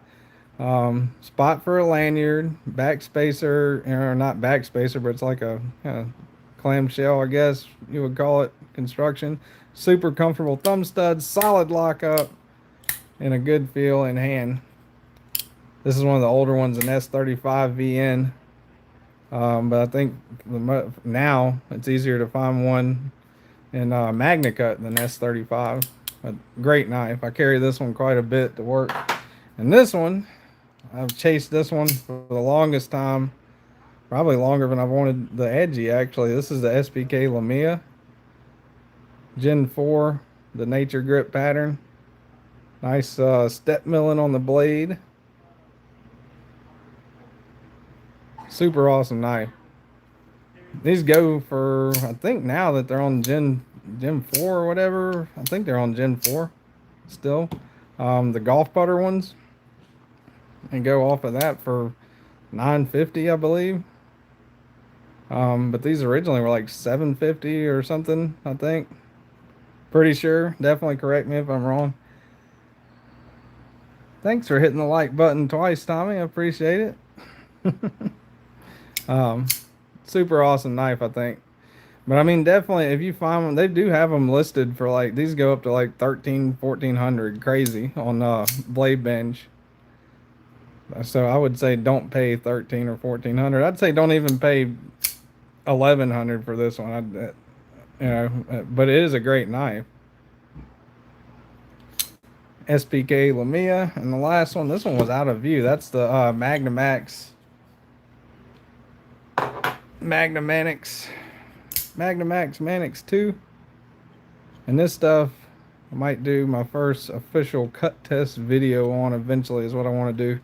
Spot for a lanyard, back spacer, or not back spacer, but it's like a kind of clamshell, I guess you would call it, construction. Super comfortable thumb studs, solid lockup, and a good feel in hand. This is one of the older ones, an S35 VN. But I think now it's easier to find one in Magna Cut than S35. A great knife. I carry this one quite a bit to work. And this one, I've chased this one for the longest time, probably longer than I've wanted the Edgy, actually. This is the SPK Lamia Gen 4, the Nature Grip pattern. Nice step milling on the blade. Super awesome knife. These go for, I think now that they're on Gen 4 or whatever, I think they're on Gen 4 still. The golf putter ones, and go off of that for $9.50, I believe. But these originally were like $7.50 or something, I think. Pretty sure. Definitely correct me if I'm wrong. Thanks for hitting the like button twice, Tommy. I appreciate it. Super awesome knife, I think. But I mean, definitely, if you find them, they do have them listed for like, these go up to like 1,400, crazy on Blade Bench. So I would say don't pay 1,300 or 1,400. I'd say don't even pay 1,100 for this one. You know, but it is a great knife. SPK Lamia, and the last one, this one was out of view. That's the Magnamax Manix 2. And this stuff I might do my first official cut test video on eventually, is what I want to do.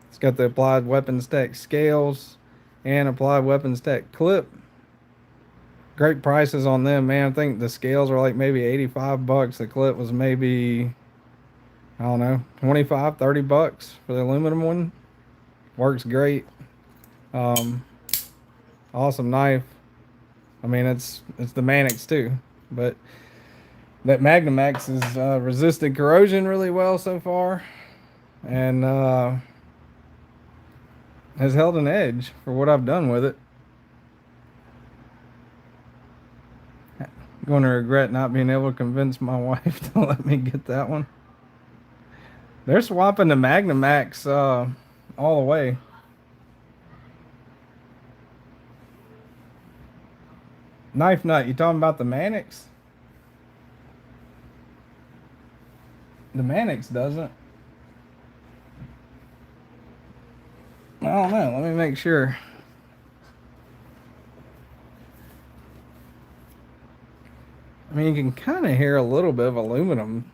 It's got the Applied Weapons Tech scales and Applied Weapons Tech clip. Great prices on them, man. I think the scales are like maybe 85 bucks. The clip was maybe, I don't know, 25, 30 bucks for the aluminum one. Works great. Awesome knife. I mean, it's the Manix too, but that Magnamax has resisted corrosion really well so far, and has held an edge for what I've done with it. Going to regret not being able to convince my wife to let me get that one. They're swapping the Magnamax all the way. Knife Nut, you talking about the Manix? The Manix doesn't. I don't know. Let me make sure. I mean, you can kind of hear a little bit of aluminum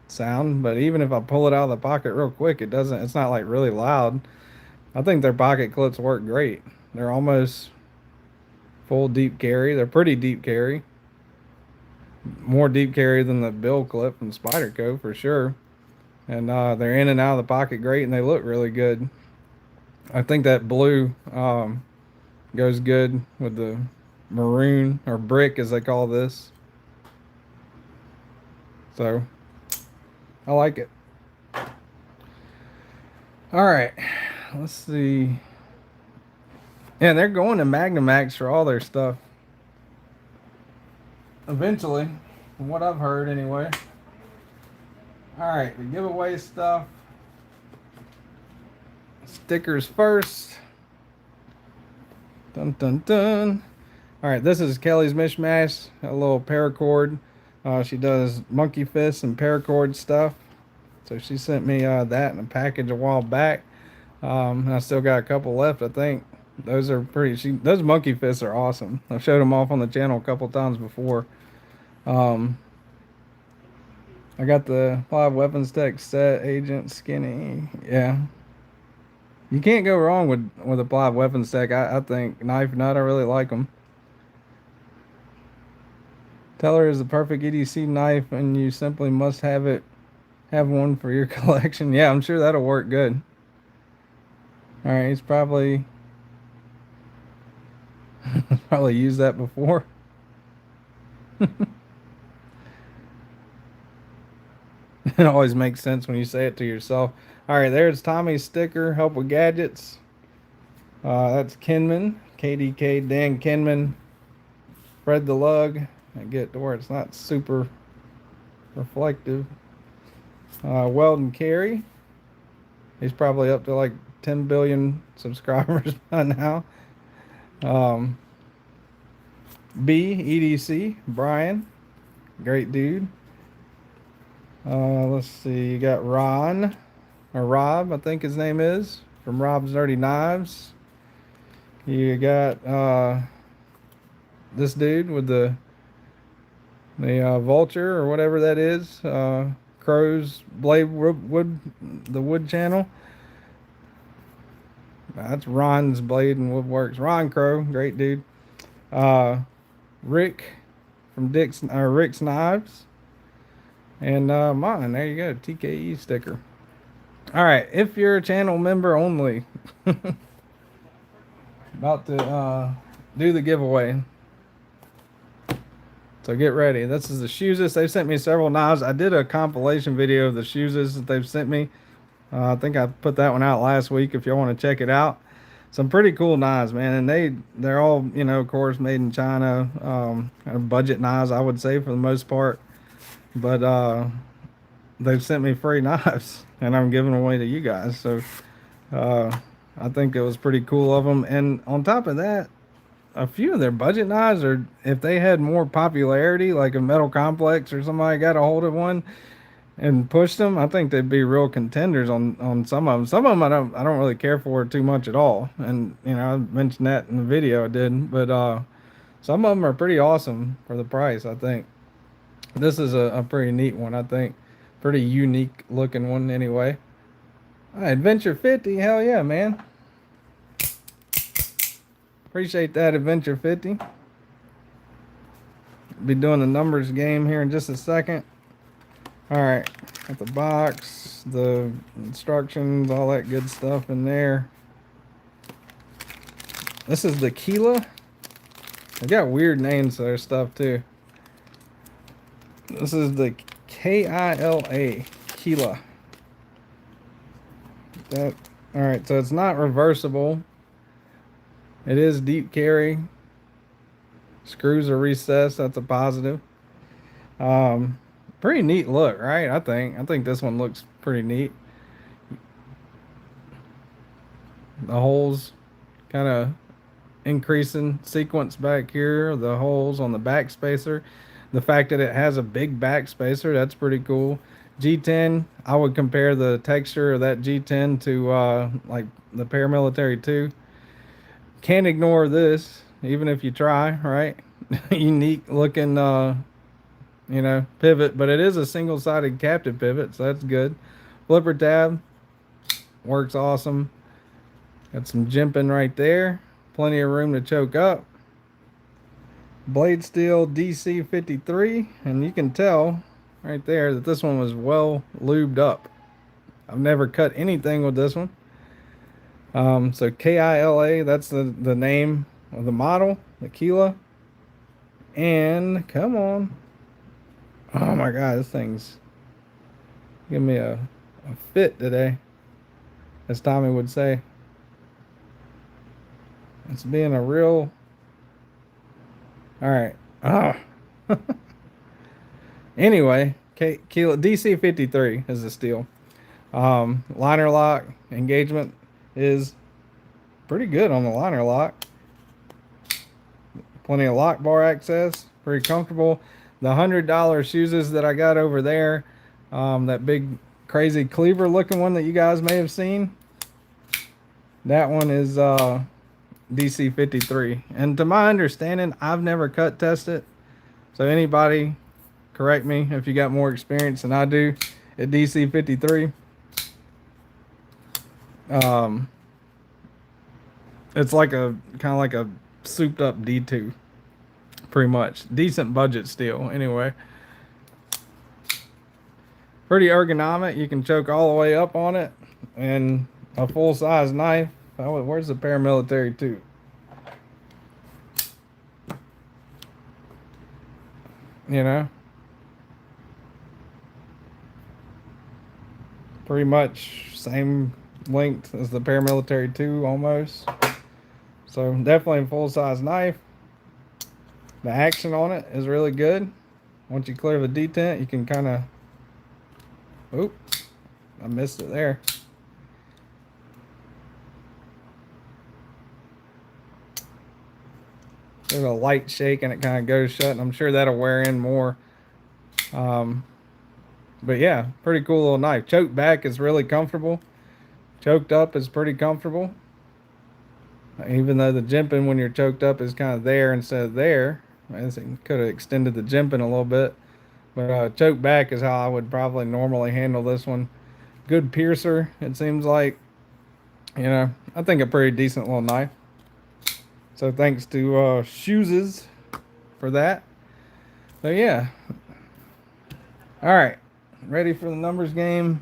sound, but even if I pull it out of the pocket real quick, it doesn't. It's not like really loud. I think their pocket clips work great. They're almost full deep carry. They're pretty deep carry. more deep carry than the bill clip from Spyderco for sure. And they're in and out of the pocket great, and they look really good. I think that blue goes good with the maroon, or brick as they call this. So I like it. All right, let's see. Yeah, they're going to Magnamax for all their stuff. Eventually, from what I've heard anyway. All right, the giveaway stuff. Stickers first. Dun dun dun. All right, this is Kelly's Mishmash, a little paracord. She does monkey fists and paracord stuff. So she sent me that in a package a while back. I still got a couple left, I think. Those are pretty. Those monkey fists are awesome. I've showed them off on the channel a couple times before. I got the 5 weapons tech set, Agent Skinny. Yeah, you can't go wrong with a 5 weapons tech. I think Knife Nut. I really like them. Teller is the perfect EDC knife, and you simply must have one for your collection. Yeah, I'm sure that'll work good. All right, he's probably used that before. It always makes sense when you say it to yourself. All right, there's Tommy's sticker. Help with gadgets. That's Kenman, KDK Dan Kenman. Fred the Lug. I get to where it's not super reflective. Weldon Carey. He's probably up to like 10 billion subscribers by now. B EDC Brian, great dude. Let's see, you got Ron or Rob, I think his name is, from Rob's Dirty Knives. You got this dude with the vulture or whatever that is. Crow's Blade Wood, the wood channel. That's Ron's Blade and Woodworks. Ron Crow, great dude. Rick from Rick's Knives. And mine, there you go, TKE sticker. All right, if you're a channel member only, about to do the giveaway. So get ready. This is the shoeses. They've sent me several knives. I did a compilation video of the shoeses that they've sent me. I think I put that one out last week if y'all want to check it out. Some pretty cool knives, man. And they're all, you know, of course, made in China. Kind of budget knives, I would say, for the most part. But they've sent me free knives, and I'm giving them away to you guys. So I think it was pretty cool of them. And on top of that, a few of their budget knives, or if they had more popularity, like a Metal Complex or somebody got a hold of one and pushed them, I think they'd be real contenders on some of them. Some of them I don't really care for too much at all. And you know, I mentioned that in the video I did, but some of them are pretty awesome for the price. I think this is a pretty neat one. I think pretty unique looking one anyway. Adventure 50, hell yeah, man. Appreciate that, Adventure 50. Be doing the numbers game here in just a second. All right, got the box, the instructions, all that good stuff in there. This is the Keela. They got weird names to their stuff too. This is the Kila, Keela. That, all right, so it's not reversible. It is deep carry. Screws are recessed. That's a positive. Pretty neat look, right? I think this one looks pretty neat. The holes kind of increasing sequence back here. The holes on the back spacer. The fact that it has a big back spacer, that's pretty cool. G10, I would compare the texture of that G10 to like the Paramilitary 2. Can't ignore this, even if you try, right? Unique looking, you know, pivot, but it is a single-sided captive pivot, so that's good. Flipper tab works awesome. Got some jimping right there. Plenty of room to choke up. blade steel DC53, and you can tell right there that this one was well lubed up. I've never cut anything with this one. So KILA, that's the name of the model, the Kila. And come on. Oh my God, this thing's giving me a fit today, as Tommy would say. It's being a real. All right. Oh. Anyway, Kila DC53 is the steel. Liner lock engagement is pretty good on the liner lock. Plenty of lock bar access, pretty comfortable. The $100 fuses that I got over there, that big crazy cleaver looking one that you guys may have seen, that one is DC53. And to my understanding, I've never cut tested. So anybody correct me if you got more experience than I do at DC53. It's like a kind of like a souped up D2, pretty much. Decent budget steel, anyway. Pretty ergonomic. You can choke all the way up on it, and a full size knife. Oh, where's the paramilitary too? You know, pretty much same length as the paramilitary 2 almost. So definitely a full-size knife. The action on it is really good. Once you clear the detent, you can kind of... Oop, I missed it there. There's a light shake and it kind of goes shut, and I'm sure that'll wear in more. But yeah, pretty cool little knife. Choked back is really comfortable. Choked up is pretty comfortable. Even though the jimping when you're choked up is kind of there instead of there. I could have extended the jimping a little bit. But choked back is how I would probably normally handle this one. Good piercer, it seems like. You know, I think a pretty decent little knife. So thanks to Shoeses for that. So yeah. All right, ready for the numbers game.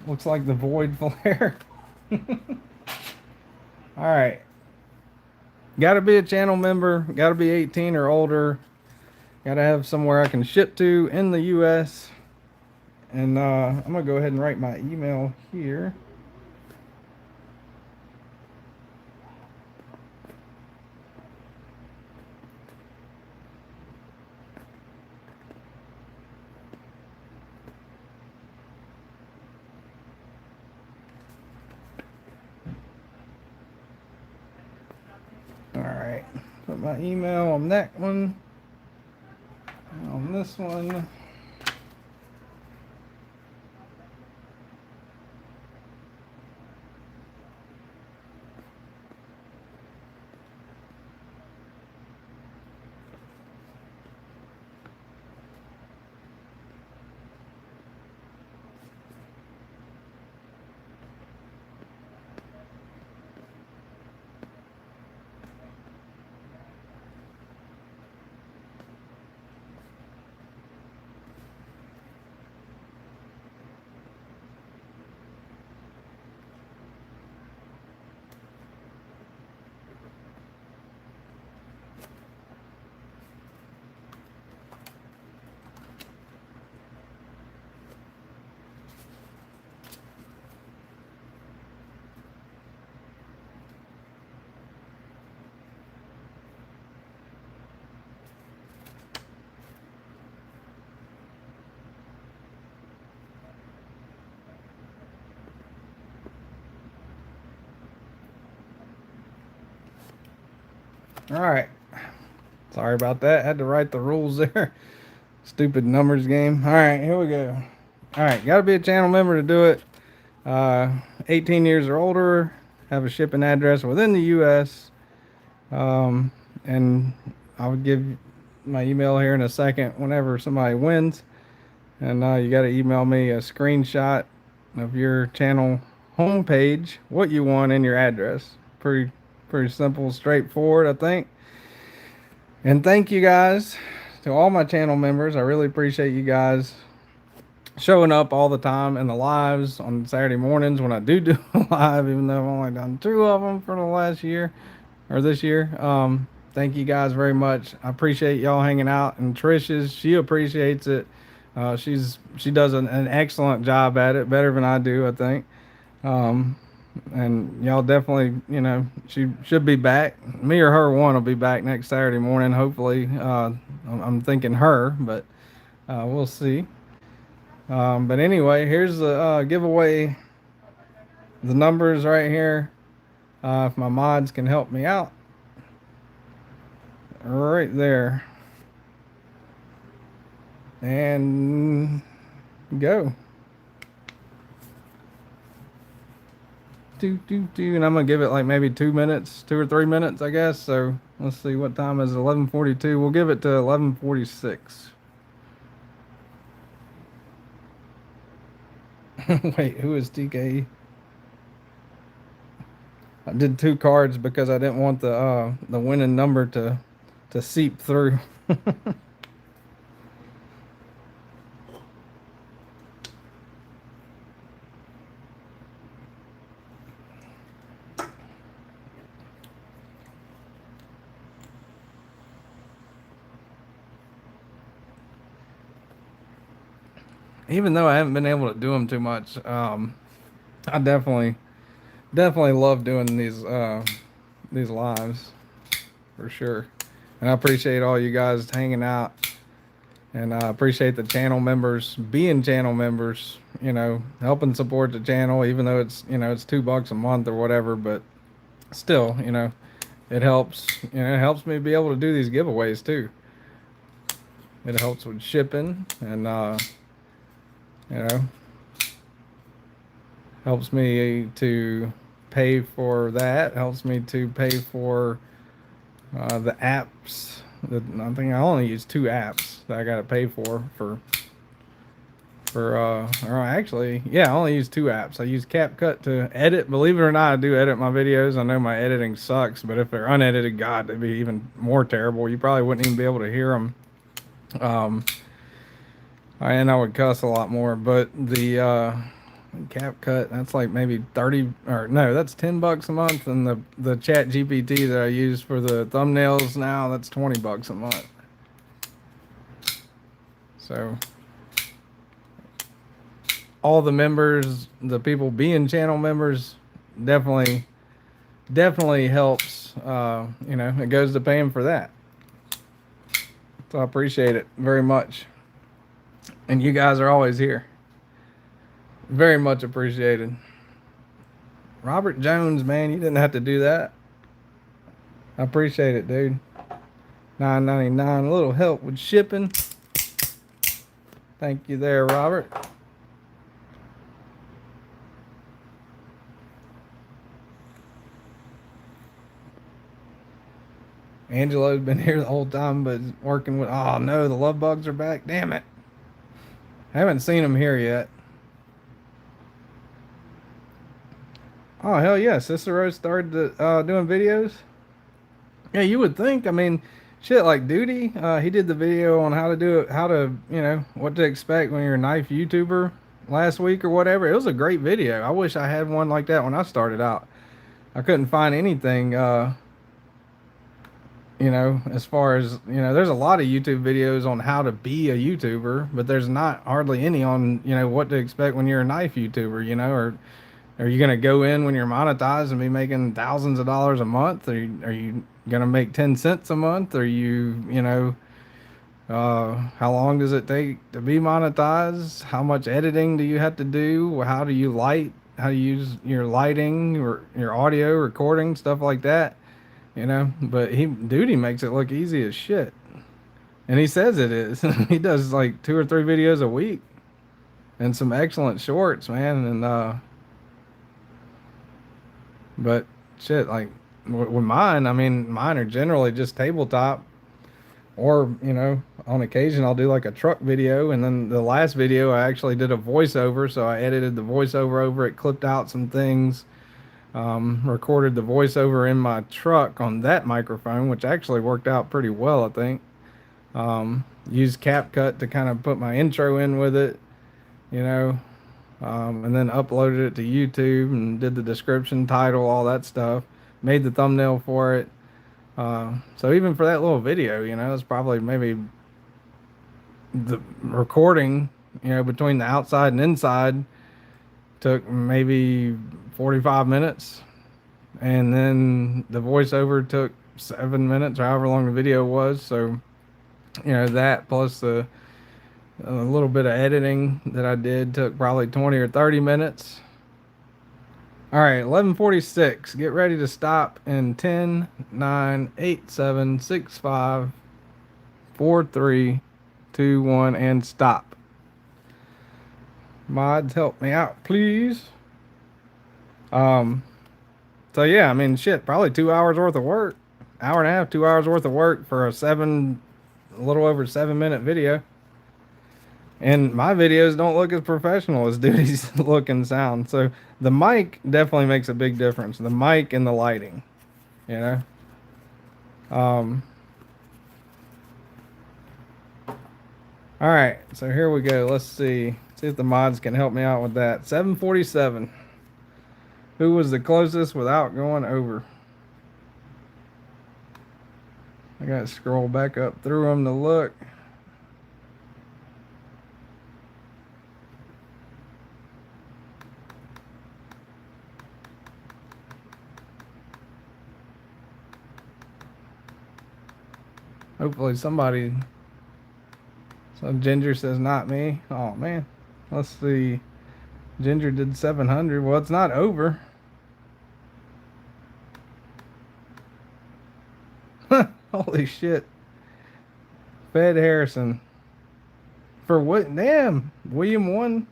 Looks like the void flare. All right. Got to be a channel member. Got to be 18 or older. Got to have somewhere I can ship to in the U.S. And I'm going to go ahead and write my email here. Alright, put my email on that one, on this one. All right. Sorry about that. Had to write the rules there. Stupid numbers game. All right, here we go. All right, got to be a channel member to do it. 18 years or older. Have a shipping address within the U.S. And I'll give my email here in a second whenever somebody wins. And you got to email me a screenshot of your channel homepage, what you want, and your address. Pretty Pretty simple, straightforward, I think. And thank you guys to all my channel members. I really appreciate you guys showing up all the time in the lives on Saturday mornings when I do a live, even though I've only done 2 of them for the last year or this year. Thank you guys very much. I appreciate y'all hanging out, and she appreciates it. She does an excellent job at it, better than I do, I think. And y'all definitely, she should be back. Me or her one will be back next Saturday morning, hopefully. I'm thinking her, but we'll see. But anyway, here's the giveaway. The numbers right here. If my mods can help me out. Right there. And go. And I'm gonna give it like maybe 2 minutes, 2 or 3 minutes, I guess. So let's see, what time is it? 11:42. We'll give it to 11:46. Wait, who is TKE? I did 2 cards because I didn't want the winning number to seep through. Even though I haven't been able to do them too much, I definitely love doing these lives for sure. And I appreciate all you guys hanging out, and I appreciate the channel members being channel members, helping support the channel, even though it's it's $2 a month or whatever, but still, it helps. It helps me be able to do these giveaways too. It helps with shipping, and helps me to pay for that. Helps me to pay for the apps. I think I only use 2 apps that I got to pay for. Or actually, yeah, I only use 2 apps. I use CapCut to edit. Believe it or not, I do edit my videos. I know my editing sucks, but if they're unedited, God, they'd be even more terrible. You probably wouldn't even be able to hear them. And I would cuss a lot more, but the CapCut, that's like maybe 30, or no, that's $10 a month, and the Chat GPT that I use for the thumbnails now, that's $20 a month. So all the members, the people being channel members, definitely helps. It goes to paying for that. So I appreciate it very much. And you guys are always here. Very much appreciated. Robert Jones, man, you didn't have to do that. I appreciate it, dude. $9.99. A little help with shipping. Thank you there, Robert. Angelo's been here the whole time, but working with... Oh, no, the love bugs are back. Damn it. I haven't seen them here yet. Oh, hell yeah. Sister Rose started doing videos. Yeah, you would think. I mean, shit, like Duty, he did the video on how to do it, what to expect when you're a knife YouTuber last week or whatever. It was a great video. I wish I had one like that when I started out. I couldn't find anything, as far as, there's a lot of YouTube videos on how to be a YouTuber, but there's not hardly any on, what to expect when you're a knife YouTuber, or are you going to go in when you're monetized and be making thousands of dollars a month? Are you going to make 10 cents a month? Are you, how long does it take to be monetized? How much editing do you have to do? How do you light? How do you use your lighting or your audio recording, stuff like that? But Duty makes it look easy as shit. And he says it is. He does like 2 or 3 videos a week and some excellent shorts, man. And, but shit, like with mine, I mean, mine are generally just tabletop, or, on occasion I'll do like a truck video. And then the last video I actually did a voiceover. So I edited the voiceover over it, clipped out some things. Recorded the voiceover in my truck on that microphone, which actually worked out pretty well, I think. Used CapCut to kind of put my intro in with it, you know, and then uploaded it to YouTube and did the description, title, all that stuff. Made the thumbnail for it. So even for that little video, it's probably maybe the recording, between the outside and inside took maybe 45 minutes. And then the voiceover took 7 minutes, or however long the video was. So, that plus a little bit of editing that I did took probably 20 or 30 minutes. All right, 11:46. Get ready to stop in 10, 9, 8, 7, 6, 5, 4, 3, 2, 1, and stop. Mods, help me out, please. So yeah, I mean, shit, probably 2 hours worth of work, hour and a half, 2 hours worth of work for a little over 7 minute video. And my videos don't look as professional as Duty's look and sound. So the mic definitely makes a big difference. The mic and the lighting, you know. All right, so here we go. Let's see if the mods can help me out with that. 747. Who was the closest without going over? I gotta scroll back up through them to look. Hopefully somebody. So Ginger says not me. Oh man. Let's see. Ginger did 700. Well, it's not over. Holy shit. Fed Harrison. For what? Damn. William won.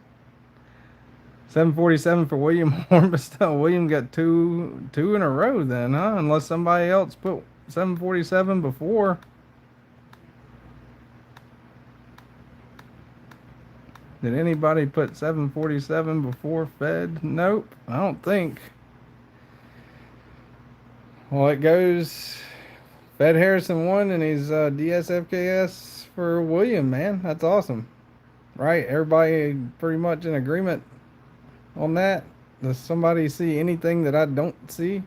747 for William Hornbestell. William got two in a row then, huh? Unless somebody else put 747 before. Did anybody put 747 before Fed? Nope, I don't think. Well, it goes Fed Harrison won, and he's DSFKS for William, man. That's awesome. Right? Everybody pretty much in agreement on that. Does somebody see anything that I don't see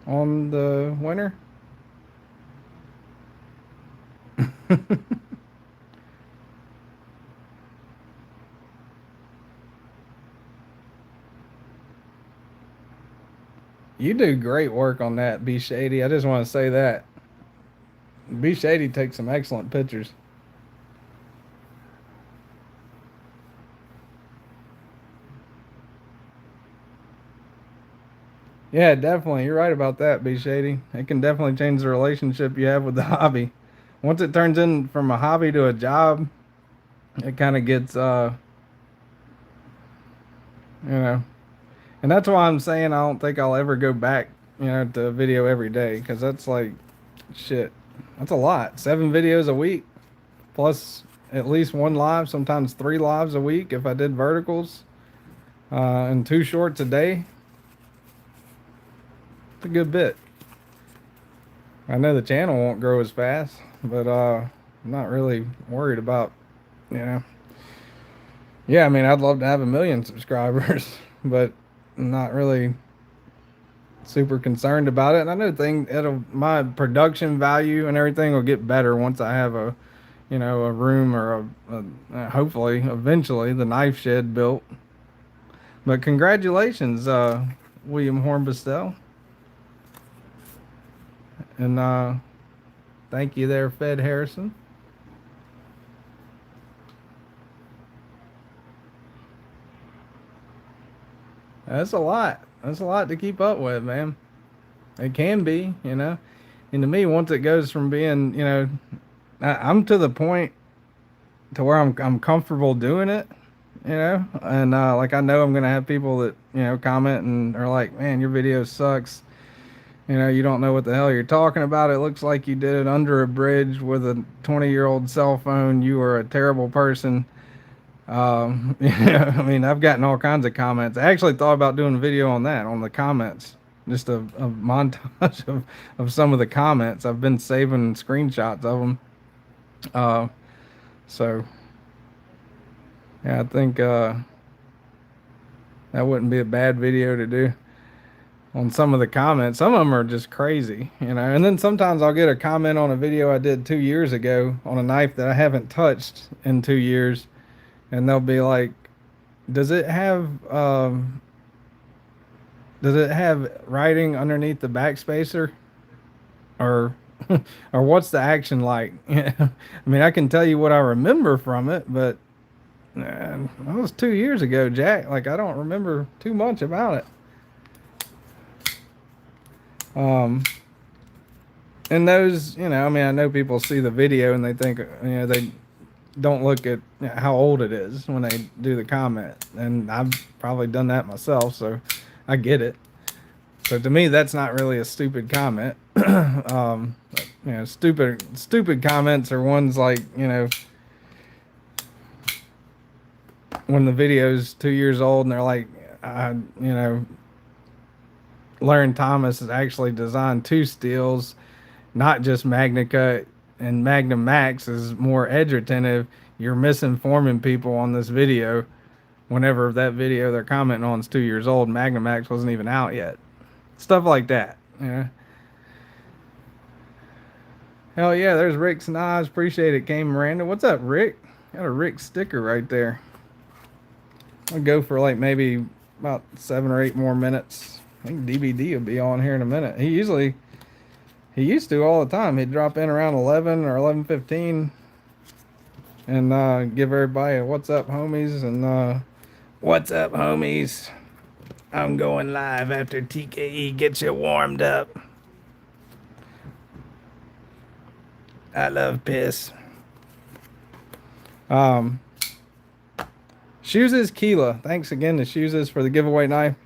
on the winner? You do great work on that, B Shady. I just want to say that. B Shady takes some excellent pictures. Yeah, definitely. You're right about that, B Shady. It can definitely change the relationship you have with the hobby. Once it turns in from a hobby to a job, it kind of gets, you know. And that's why I'm saying I don't think I'll ever go back, to video every day, because that's like, shit. That's a lot. 7 videos a week, plus at least 1 live, sometimes 3 lives a week if I did verticals, and 2 shorts a day. It's a good bit. I know the channel won't grow as fast, but I'm not really worried about, Yeah, I mean, I'd love to have 1 million subscribers, but I'm not really super concerned about it. And I know my production value and everything will get better once I have a room or hopefully eventually the knife shed built. But congratulations, William Hornbestell. And thank you there, Fed Harrison. That's a lot. That's a lot to keep up with, man. It can be, And to me, once it goes from being, I'm to the point to where I'm comfortable doing it, And like I know I'm gonna have people that comment and are like, "Man, your video sucks. You don't know what the hell you're talking about. It looks like you did it under a bridge with a 20-year-old cell phone. You are a terrible person." Yeah, I mean, I've gotten all kinds of comments. I actually thought about doing a video on that, on the comments, just a montage of some of the comments. I've been saving screenshots of them. Uh, so yeah, I think that wouldn't be a bad video to do on some of the comments. Some of them are just crazy, you know. And then sometimes I'll get a comment on a video I did 2 years ago on a knife that I haven't touched in 2 years, and they'll be like, "Does it have does it have writing underneath the backspacer, or or what's the action like?" I mean, I can tell you what I remember from it, but that was 2 years ago, Jack. Like, I don't remember too much about it. And those, you know, I mean, I know people see the video and they think, you know, they don't look at how old it is when they do the comment. And I've probably done that myself, so I get it. So to me, that's not really a stupid comment. You know, stupid comments are ones like, you know, when the video's 2 years old and they're like, you know, Lauren Thomas has actually designed two steels, not just Magna Cut, and Magnum Max is more edge retentive. You're misinforming people on this video whenever that video they're commenting on is 2 years old. Magnum Max wasn't even out yet. Stuff like that. Yeah. Hell yeah, there's Rick's knives. Appreciate it, Kane Miranda. What's up, Rick? Got a Rick sticker right there. I'll go for like maybe about 7 or 8 more minutes. I think DBD will be on here in a minute. He used to all the time. He'd drop in around 11 or 11:15 and give everybody a what's up, homies, and what's up, homies. I'm going live after TKE gets you warmed up. I love piss. Shoes is Keela. Thanks again to Shoes is for the giveaway knife.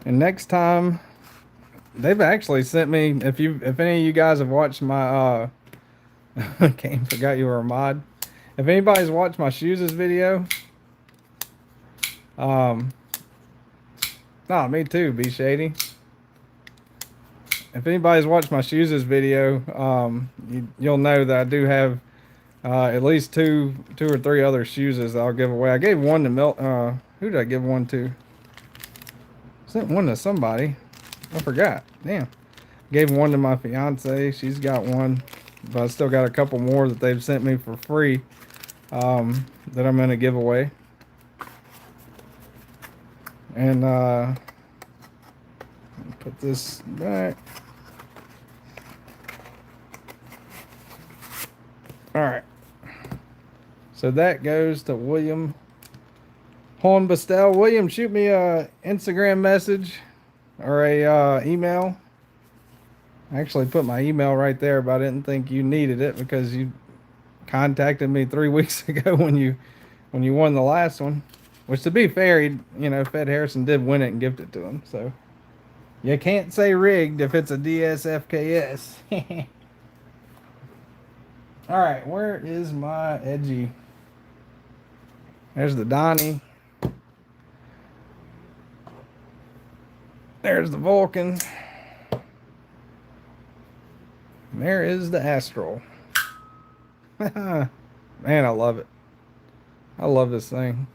And next time, they've actually sent me, if any of you guys have watched my Kane, forgot you were a mod. If anybody's watched my Shoes' video, me too, B Shady. If anybody's watched my Shoes' video, you'll know that I do have at least two or three other Shoes that I'll give away. I gave one to who did I give one to? Sent one to somebody. I forgot. Damn. Gave one to my fiance. She's got one, but I still got a couple more that they've sent me for free that I'm going to give away. And put this back. All right. So that goes to William Hornbastel. William, shoot me a Instagram message or a email. I actually put my email right there, but I didn't think you needed it because you contacted me 3 weeks ago when you won the last one. Which, to be fair, Fed Harrison did win it and gift it to him. So you can't say rigged if it's a DSFKS. All right, where is my edgy? There's the Donnie. There's the Vulcan. And there is the Astral. Man, I love it. I love this thing.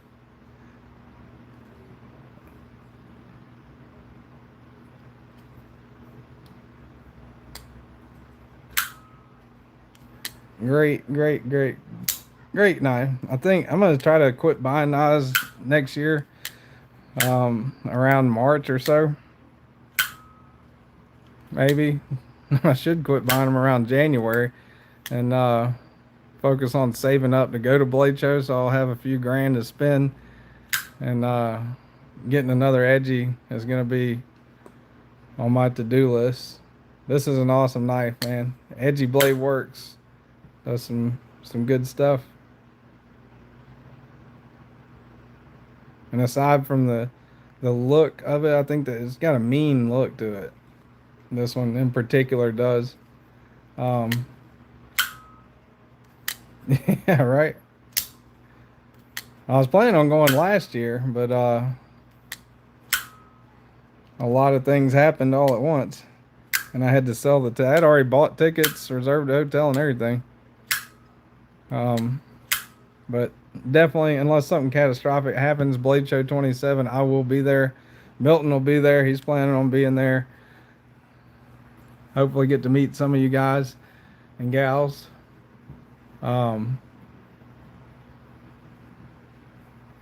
Great knife. I think I'm going to try to quit buying knives next year, around March or so. Maybe. I should quit buying them around January and focus on saving up to go to Blade Show, so I'll have a few grand to spend. And getting another edgy is going to be on my to-do list. This is an awesome knife, man. Edgy Blade Works does some good stuff. And aside from the look of it, I think that it's got a mean look to it. This one in particular does. Yeah, right. I was planning on going last year, but a lot of things happened all at once, and I had to sell the. I had already bought tickets, reserved a hotel, and everything. But definitely, unless something catastrophic happens, Blade Show 27, I will be there. Milton will be there. He's planning on being there. Hopefully, get to meet some of you guys and gals.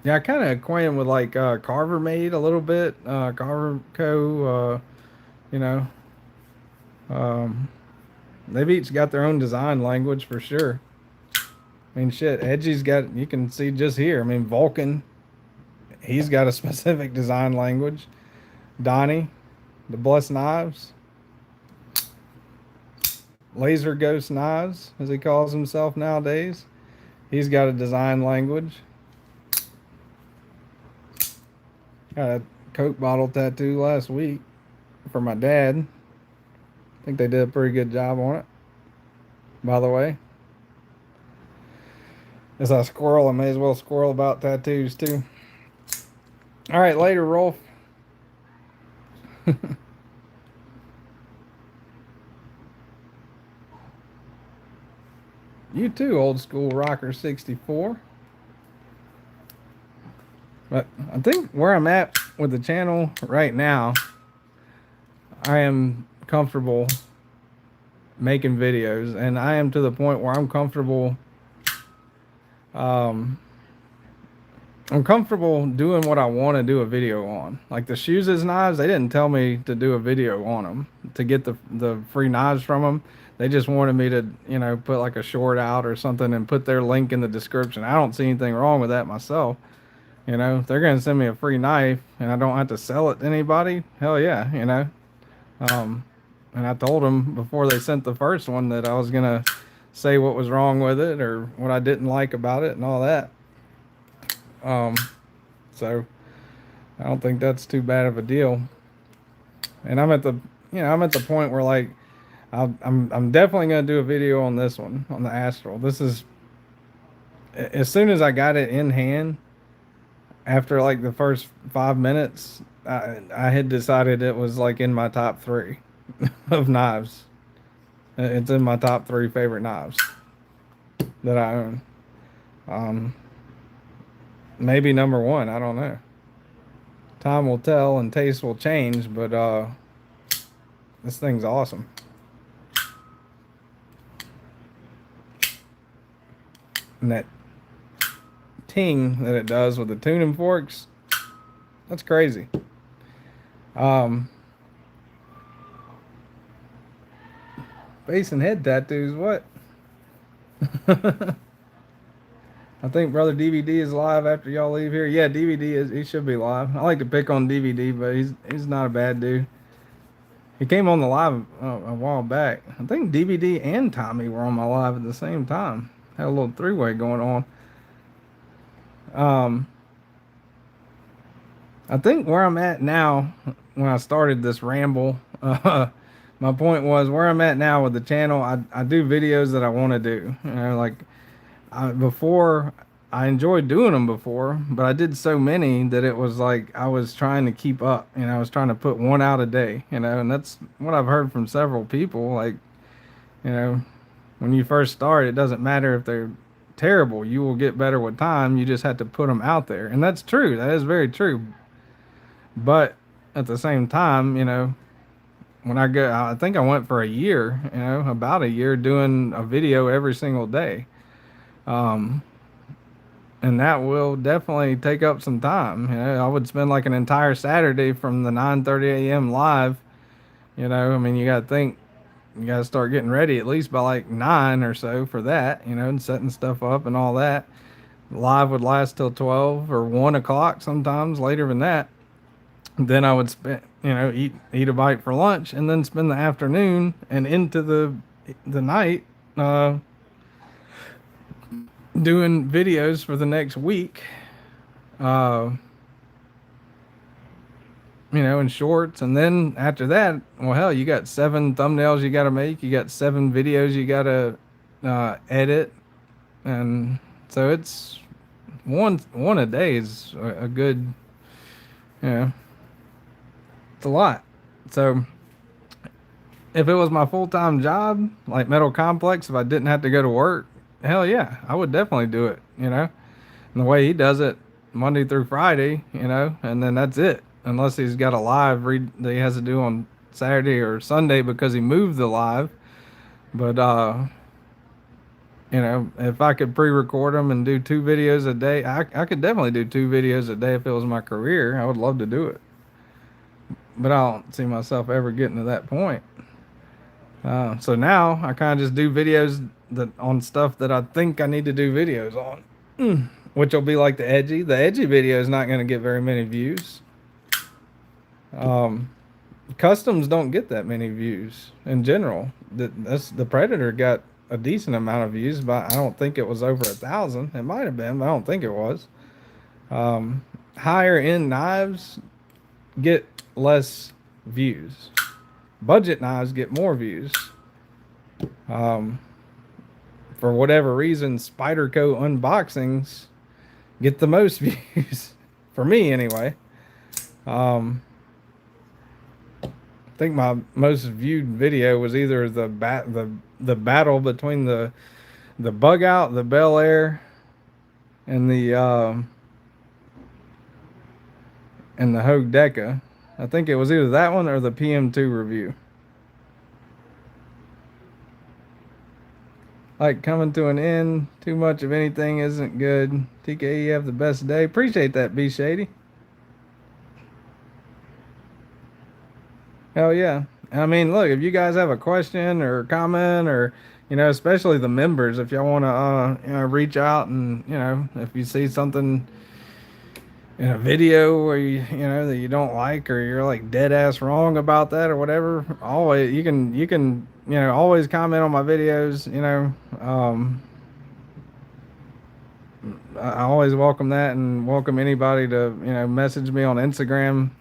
Yeah, I kind of acquainted with like Carver Made a little bit, Carver Co. You know, um, they've each got their own design language for sure. I mean, shit, Edgy's got, you can see just here. I mean, Vulcan, he's got a specific design language. Donnie, the Blessed Knives, Laser Ghost Knives, as he calls himself nowadays, he's got a design language. Got a Coke bottle tattoo last week for my dad. I think they did a pretty good job on it, by the way. As I squirrel, I may as well squirrel about tattoos too. All right, later, Rolf. You too, old school rocker 64. But I think where I'm at with the channel right now, I am comfortable making videos, and I am to the point where I'm comfortable. I'm comfortable doing what I want to do a video on. Like the shoes as knives, they didn't tell me to do a video on them to get the free knives from them. They just wanted me to, you know, put like a short out or something and put their link in the description. I don't see anything wrong with that myself. You know, if they're going to send me a free knife and I don't have to sell it to anybody, hell yeah, you know. And I told them before they sent the first one that I was going to say what was wrong with it or what I didn't like about it and all that. So I don't think that's too bad of a deal. And I'm at the, you know, I'm at the point where like, I'm definitely going to do a video on this one, on the Astral. This is, as soon as I got it in hand, after like the first 5 minutes, I had decided it was like in my top 3 of knives. It's in my top 3 favorite knives that I own. Maybe number 1, I don't know. Time will tell and taste will change, but this thing's awesome. And that ting that it does with the tuning forks, that's crazy. Face and head tattoos, what? I think Brother DVD is live after y'all leave here. Yeah, DVD is, he should be live. I like to pick on DVD, but he's not a bad dude. He came on the live a while back. I think DVD and Tommy were on my live at the same time. Had a little 3-way going on. I think where I'm at now, when I started this ramble, my point was where I'm at now with the channel. I do videos that I want to do. You know, like before, I enjoyed doing them before, but I did so many that it was like I was trying to keep up. You know, I was trying to put one out a day. You know, and that's what I've heard from several people. Like, you know, when you first start, it doesn't matter if they're terrible. You will get better with time. You just have to put them out there, and that's true. That is very true. But at the same time, you know, when I think I went for a year, you know, about a year doing a video every single day. And that will definitely take up some time. You know, I would spend like an entire Saturday from the 9:30 a.m. live. You know, I mean, you got to think, you got to start getting ready at least by like 9 or so for that, you know, and setting stuff up and all that. Live would last till 12 or 1 o'clock, sometimes later than that. Then I would spend, you know, eat a bite for lunch and then spend the afternoon and into the night doing videos for the next week. You know, in shorts. And then after that, well, hell, you got 7 thumbnails you got to make. You got 7 videos you got to edit. And so it's one a day is a good, you know, it's a lot. So if it was my full time job, like Metal Complex, if I didn't have to go to work, hell yeah, I would definitely do it. You know, and the way he does it, Monday through Friday, you know, and then that's it. Unless he's got a live read that he has to do on Saturday or Sunday because he moved the live. But you know, if I could pre-record them and do 2 videos a day, I could definitely do 2 videos a day if it was my career. I would love to do it, but I don't see myself ever getting to that point. So now I kind of just do videos that on stuff that I think I need to do videos on, which will be like the edgy. The edgy video is not going to get very many views. Customs don't get that many views in general. That's the Predator got a decent amount of views, but I don't think it was over 1,000. It might have been, but I don't think it was. Higher end knives get less views. Budget knives get more views. For whatever reason, Spyderco unboxings get the most views. For me, anyway. I think my most viewed video was either the battle between the bug out, the Bel Air, and the Hogue Deca. I think it was either that one or the PM2 review. Like coming to an end, too much of anything isn't good. TK, you have the best day. Appreciate that, B Shady. Hell yeah. I mean, look, if you guys have a question or comment or, you know, especially the members, if y'all want to, you know, reach out and, you know, if you see something in a video where you know, that you don't like or you're like dead ass wrong about that or whatever, always, you can, you know, always comment on my videos, you know. I always welcome that and welcome anybody to, you know, message me on Instagram,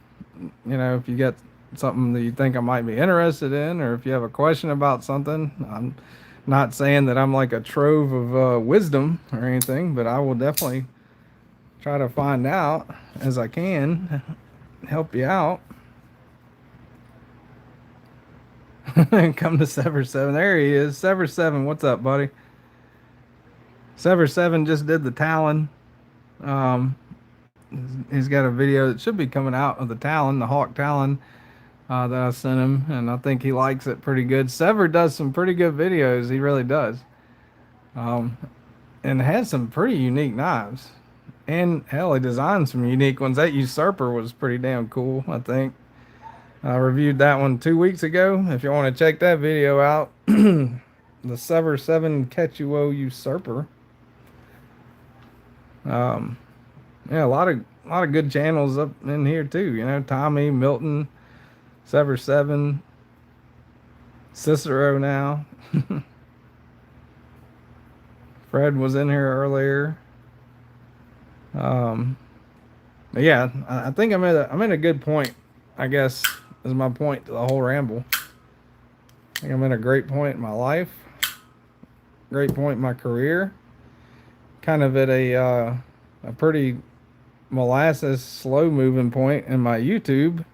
you know, if you got something that you think I might be interested in, or if you have a question about something. I'm not saying that I'm like a trove of wisdom or anything, but I will definitely try to find out as I can, help you out. Come to Sever 7. There he is. Sever 7, what's up, buddy? Sever 7 just did the Talon. He's got a video that should be coming out of the Talon, the Hawk Talon, that I sent him, and I think he likes it pretty good. Sever does some pretty good videos. He really does. And has some pretty unique knives. And hell, he designed some unique ones. That Usurper was pretty damn cool, I think. I reviewed that one 2 weeks ago. If you want to check that video out, the Sever 7 Quechuo Usurper. Yeah, a lot of good channels up in here too. You know, Tommy, Milton, Sever 7, Cicero now. Fred was in here earlier. But yeah, I think I'm at a good point, I guess, is my point to the whole ramble. I think I'm at a great point in my life, great point in my career, kind of at a pretty molasses slow moving point in my YouTube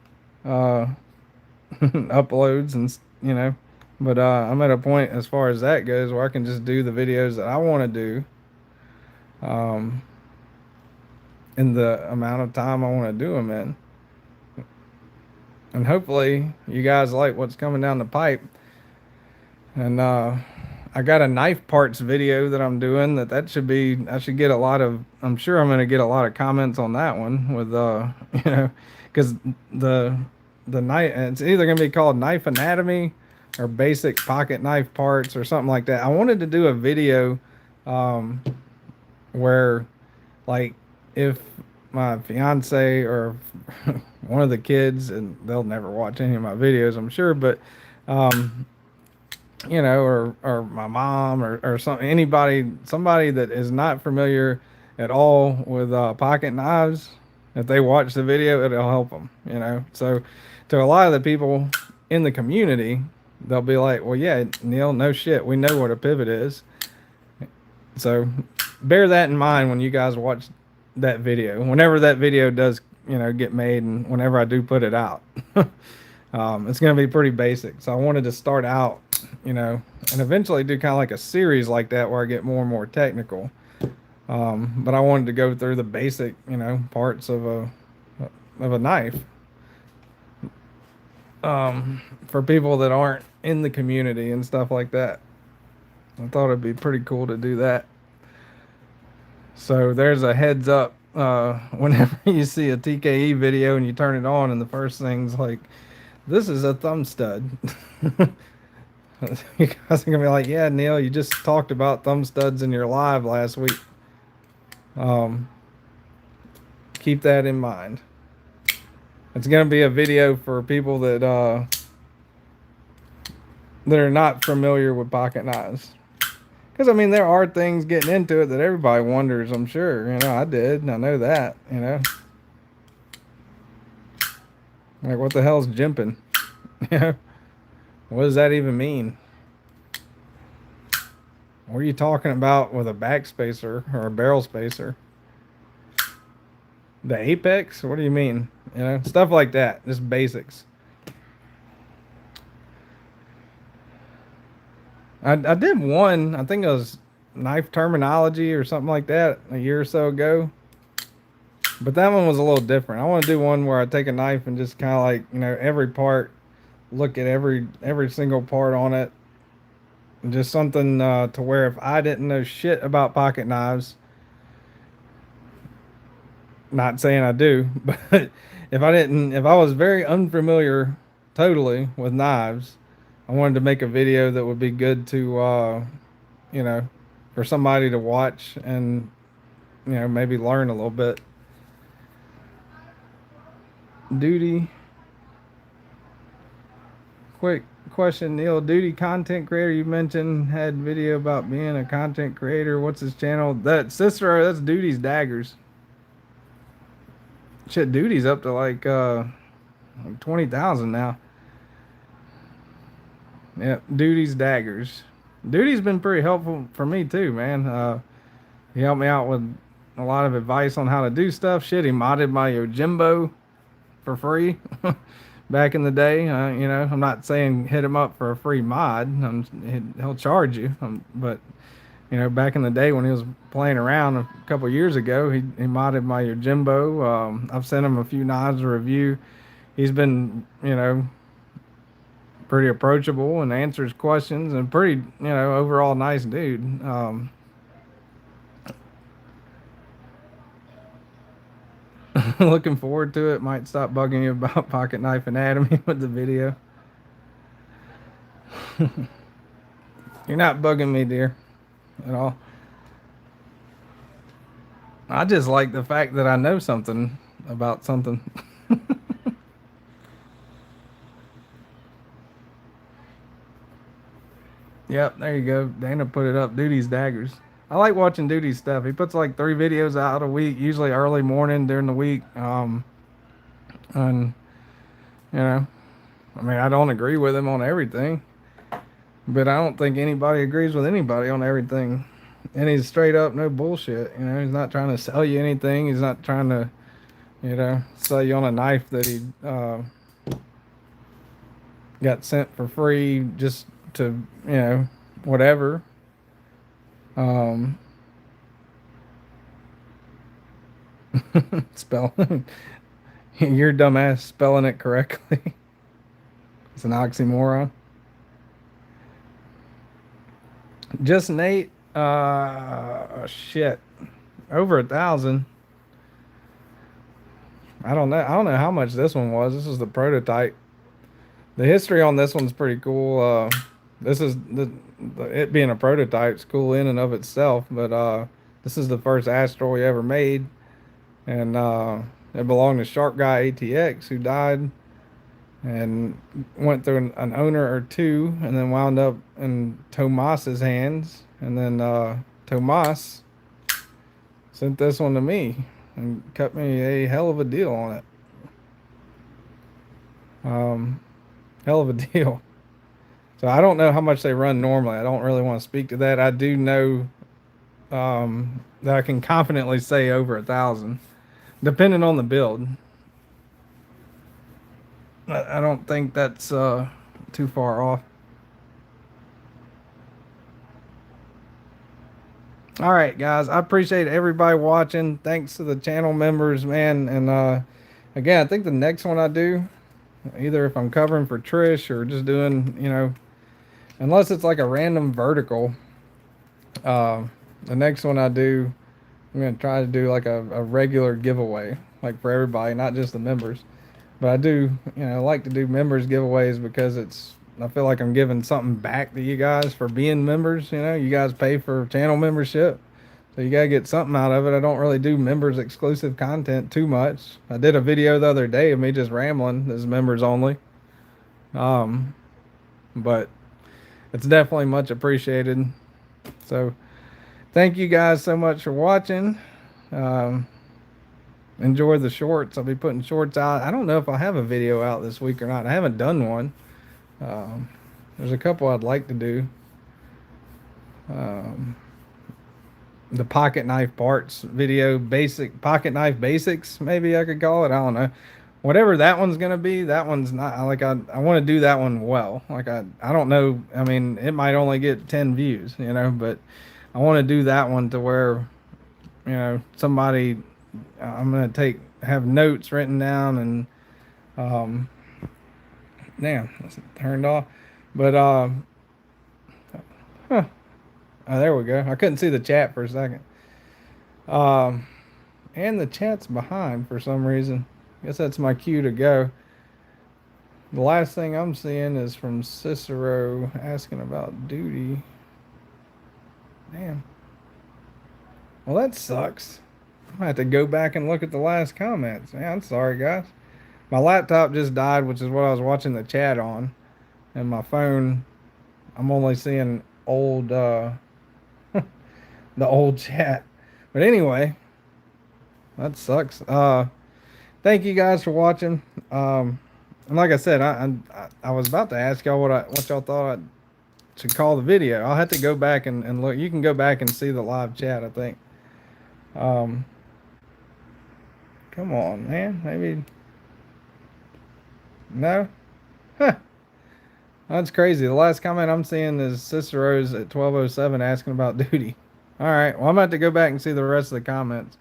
uploads, and you know, but I'm at a point as far as that goes where I can just do the videos that I want to do in the amount of time I want to do them in. And hopefully you guys like what's coming down the pipe. And I got a knife parts video that I'm doing that should be, I should get a lot of, I'm sure I'm going to get a lot of comments on that one with you know, because the knife, it's either going to be called Knife Anatomy or Basic Pocket Knife Parts or something like that. I wanted to do a video where, like, if my fiance or one of the kids, and they'll never watch any of my videos, I'm sure, but you know, or my mom or somebody that is not familiar at all with pocket knives, if they watch the video, it'll help them, you know. So to a lot of the people in the community, they'll be like, well, yeah, Neil, no shit, we know what a pivot is. So bear that in mind when you guys watch that video. Whenever that video does, get made, and whenever I do put it out, it's going to be pretty basic. So I wanted to start out, and eventually do kind of like a series like that where I get more and more technical. But I wanted to go through the basic, parts of a knife. For people that aren't in the community and stuff like that. I thought it'd be pretty cool to do that. So there's a heads up whenever you see a TKE video and you turn it on, and the first thing's like, this is a thumb stud. You guys are gonna be like, yeah, Neil, you just talked about thumb studs in your live last week. Keep that in mind. It's gonna be a video for people that are not familiar with pocket knives. Because, I mean, there are things getting into it that everybody wonders, I'm sure. I did, and I know that, Like, what the hell's jimping? What does that even mean? What are you talking about with a back spacer or a barrel spacer? The apex? What do you mean? Stuff like that. Just basics. I did one, I think it was knife terminology or something like that a year or so ago. But that one was a little different. I want to do one where I take a knife and just kind of like, every part, look at every single part on it. And just something to where if I didn't know shit about pocket knives, not saying I do, but if I was very unfamiliar totally with knives, I wanted to make a video that would be good to, for somebody to watch and, maybe learn a little bit. Duty. Quick question, Neil. Duty content creator, you mentioned had video about being a content creator. What's his channel? That's Duty's Daggers. Shit, Duty's up to like 20,000 now. Yeah, Duty's Daggers. Duty's been pretty helpful for me too, man. He helped me out with a lot of advice on how to do stuff. Shit, he modded my Yojimbo for free back in the day. I'm not saying hit him up for a free mod. He'll charge you. But back in the day when he was playing around a couple years ago, he modded my Yojimbo. I've sent him a few knives to review. He's been, pretty approachable and answers questions, and pretty, overall nice dude. Looking forward to it. Might stop bugging you about pocket knife anatomy with the video. You're not bugging me, dear, at all. I just like the fact that I know something about something. Yep, there you go. Dana put it up. Duty's Daggers. I like watching Duty's stuff. He puts like 3 videos out a week, usually early morning during the week. And I mean, I don't agree with him on everything, but I don't think anybody agrees with anybody on everything. And he's straight up no bullshit. He's not trying to sell you anything. He's not trying to, sell you on a knife that he got sent for free just to, whatever. Spelling. You're dumbass spelling it correctly. It's an oxymoron. Just Nate. Shit. Over 1,000. I don't know how much this one was. This is the prototype. The history on this one's pretty cool. This is it being a prototype is cool in and of itself, but this is the first asteroid ever made, and it belonged to Sharp Guy ATX, who died and went through an owner or two, and then wound up in Tomas's hands, and then Tomas sent this one to me and cut me a hell of a deal on it. Hell of a deal. So I don't know how much they run normally. I don't really want to speak to that. I do know that I can confidently say over 1,000, depending on the build. I don't think that's too far off. All right, guys. I appreciate everybody watching. Thanks to the channel members, man. And again, I think the next one I do, either if I'm covering for Trish or just doing, unless it's like a random vertical, uh, the next one I do, I'm gonna try to do like a regular giveaway, like for everybody, not just the members. But I do, like to do members giveaways because I feel like I'm giving something back to you guys for being members. You guys pay for channel membership, so you gotta get something out of it. I don't really do members exclusive content too much. I did a video the other day of me just rambling. This is members only. Um, but it's definitely much appreciated. So thank you guys so much for watching. Um, enjoy the shorts. I'll be putting shorts out. I don't know if I have a video out this week or not. I haven't done one. There's a couple I'd like to do. The pocket knife parts video, basic pocket knife basics, maybe I could call it. I don't know. Whatever that one's gonna be, that one's not like I want to do that one well. Like I don't know. I mean, it might only get 10 views, but I want to do that one to where, somebody, I'm gonna have notes written down and damn, it's turned off. But huh. Oh, there we go. I couldn't see the chat for a second. And the chat's behind for some reason. I guess that's my cue to go. The last thing I'm seeing is from Cicero asking about duty. Damn. Well, that sucks. I'm gonna have to go back and look at the last comments. Man, I'm sorry, guys. My laptop just died, which is what I was watching the chat on. And my phone, I'm only seeing old, the old chat. But anyway, that sucks. Thank you guys for watching. And like I said, I was about to ask y'all what y'all thought I should call the video. I'll have to go back and look. You can go back and see the live chat, I think. Come on, man. Maybe. No? Huh. That's crazy. The last comment I'm seeing is Cicero's at 12:07 asking about duty. All right. Well, I'm about to go back and see the rest of the comments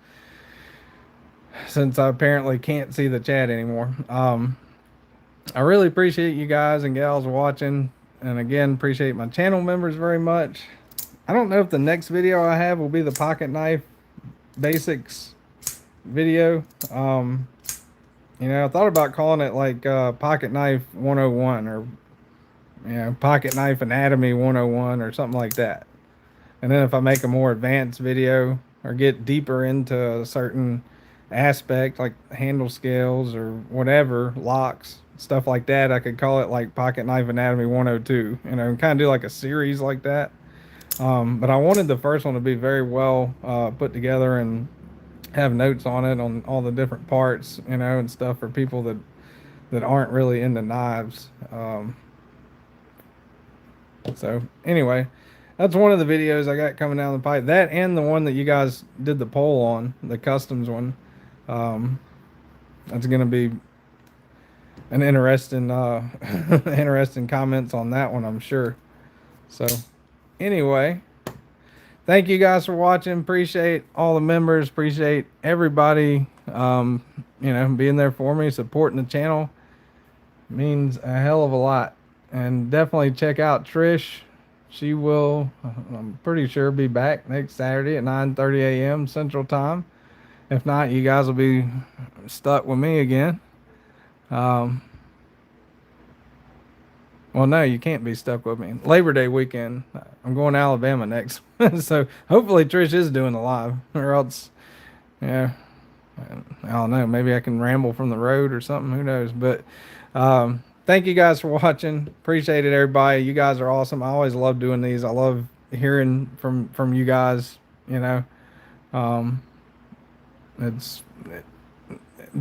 since I apparently can't see the chat anymore. I really appreciate you guys and gals watching. And again, appreciate my channel members very much. I don't know if the next video I have will be the pocket knife basics video. I thought about calling it like Pocket Knife 101 or Pocket Knife Anatomy 101 or something like that. And then if I make a more advanced video or get deeper into a certain aspect like handle scales or whatever, locks, stuff like that, I could call it like Pocket Knife Anatomy 102, and kind of do like a series like that. But I wanted the first one to be very well put together and have notes on it on all the different parts, and stuff for people that aren't really into knives. So anyway, that's one of the videos I got coming down the pipe. That and the one that you guys did the poll on, the customs one. That's gonna be an interesting interesting comments on that one, I'm sure. So anyway, thank you guys for watching. Appreciate all the members. Appreciate everybody, being there for me, supporting the channel. Means a hell of a lot. And definitely check out Trish. She will, I'm pretty sure, be back next Saturday at 9:30 a.m. Central Time. If not, you guys will be stuck with me again. Well, no, you can't be stuck with me. Labor Day weekend, I'm going to Alabama next. So hopefully Trish is doing the live, or else, I don't know. Maybe I can ramble from the road or something. Who knows? But thank you guys for watching. Appreciate it, everybody. You guys are awesome. I always love doing these. I love hearing from you guys. It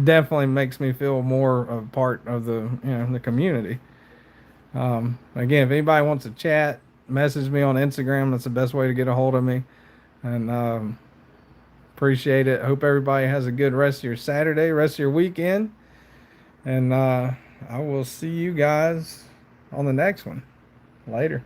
definitely makes me feel more a part of the community. Again, if anybody wants to chat, message me on Instagram. That's the best way to get a hold of me. And Appreciate it. Hope everybody has a good rest of your Saturday, rest of your weekend. And I will see you guys on the next one. Later.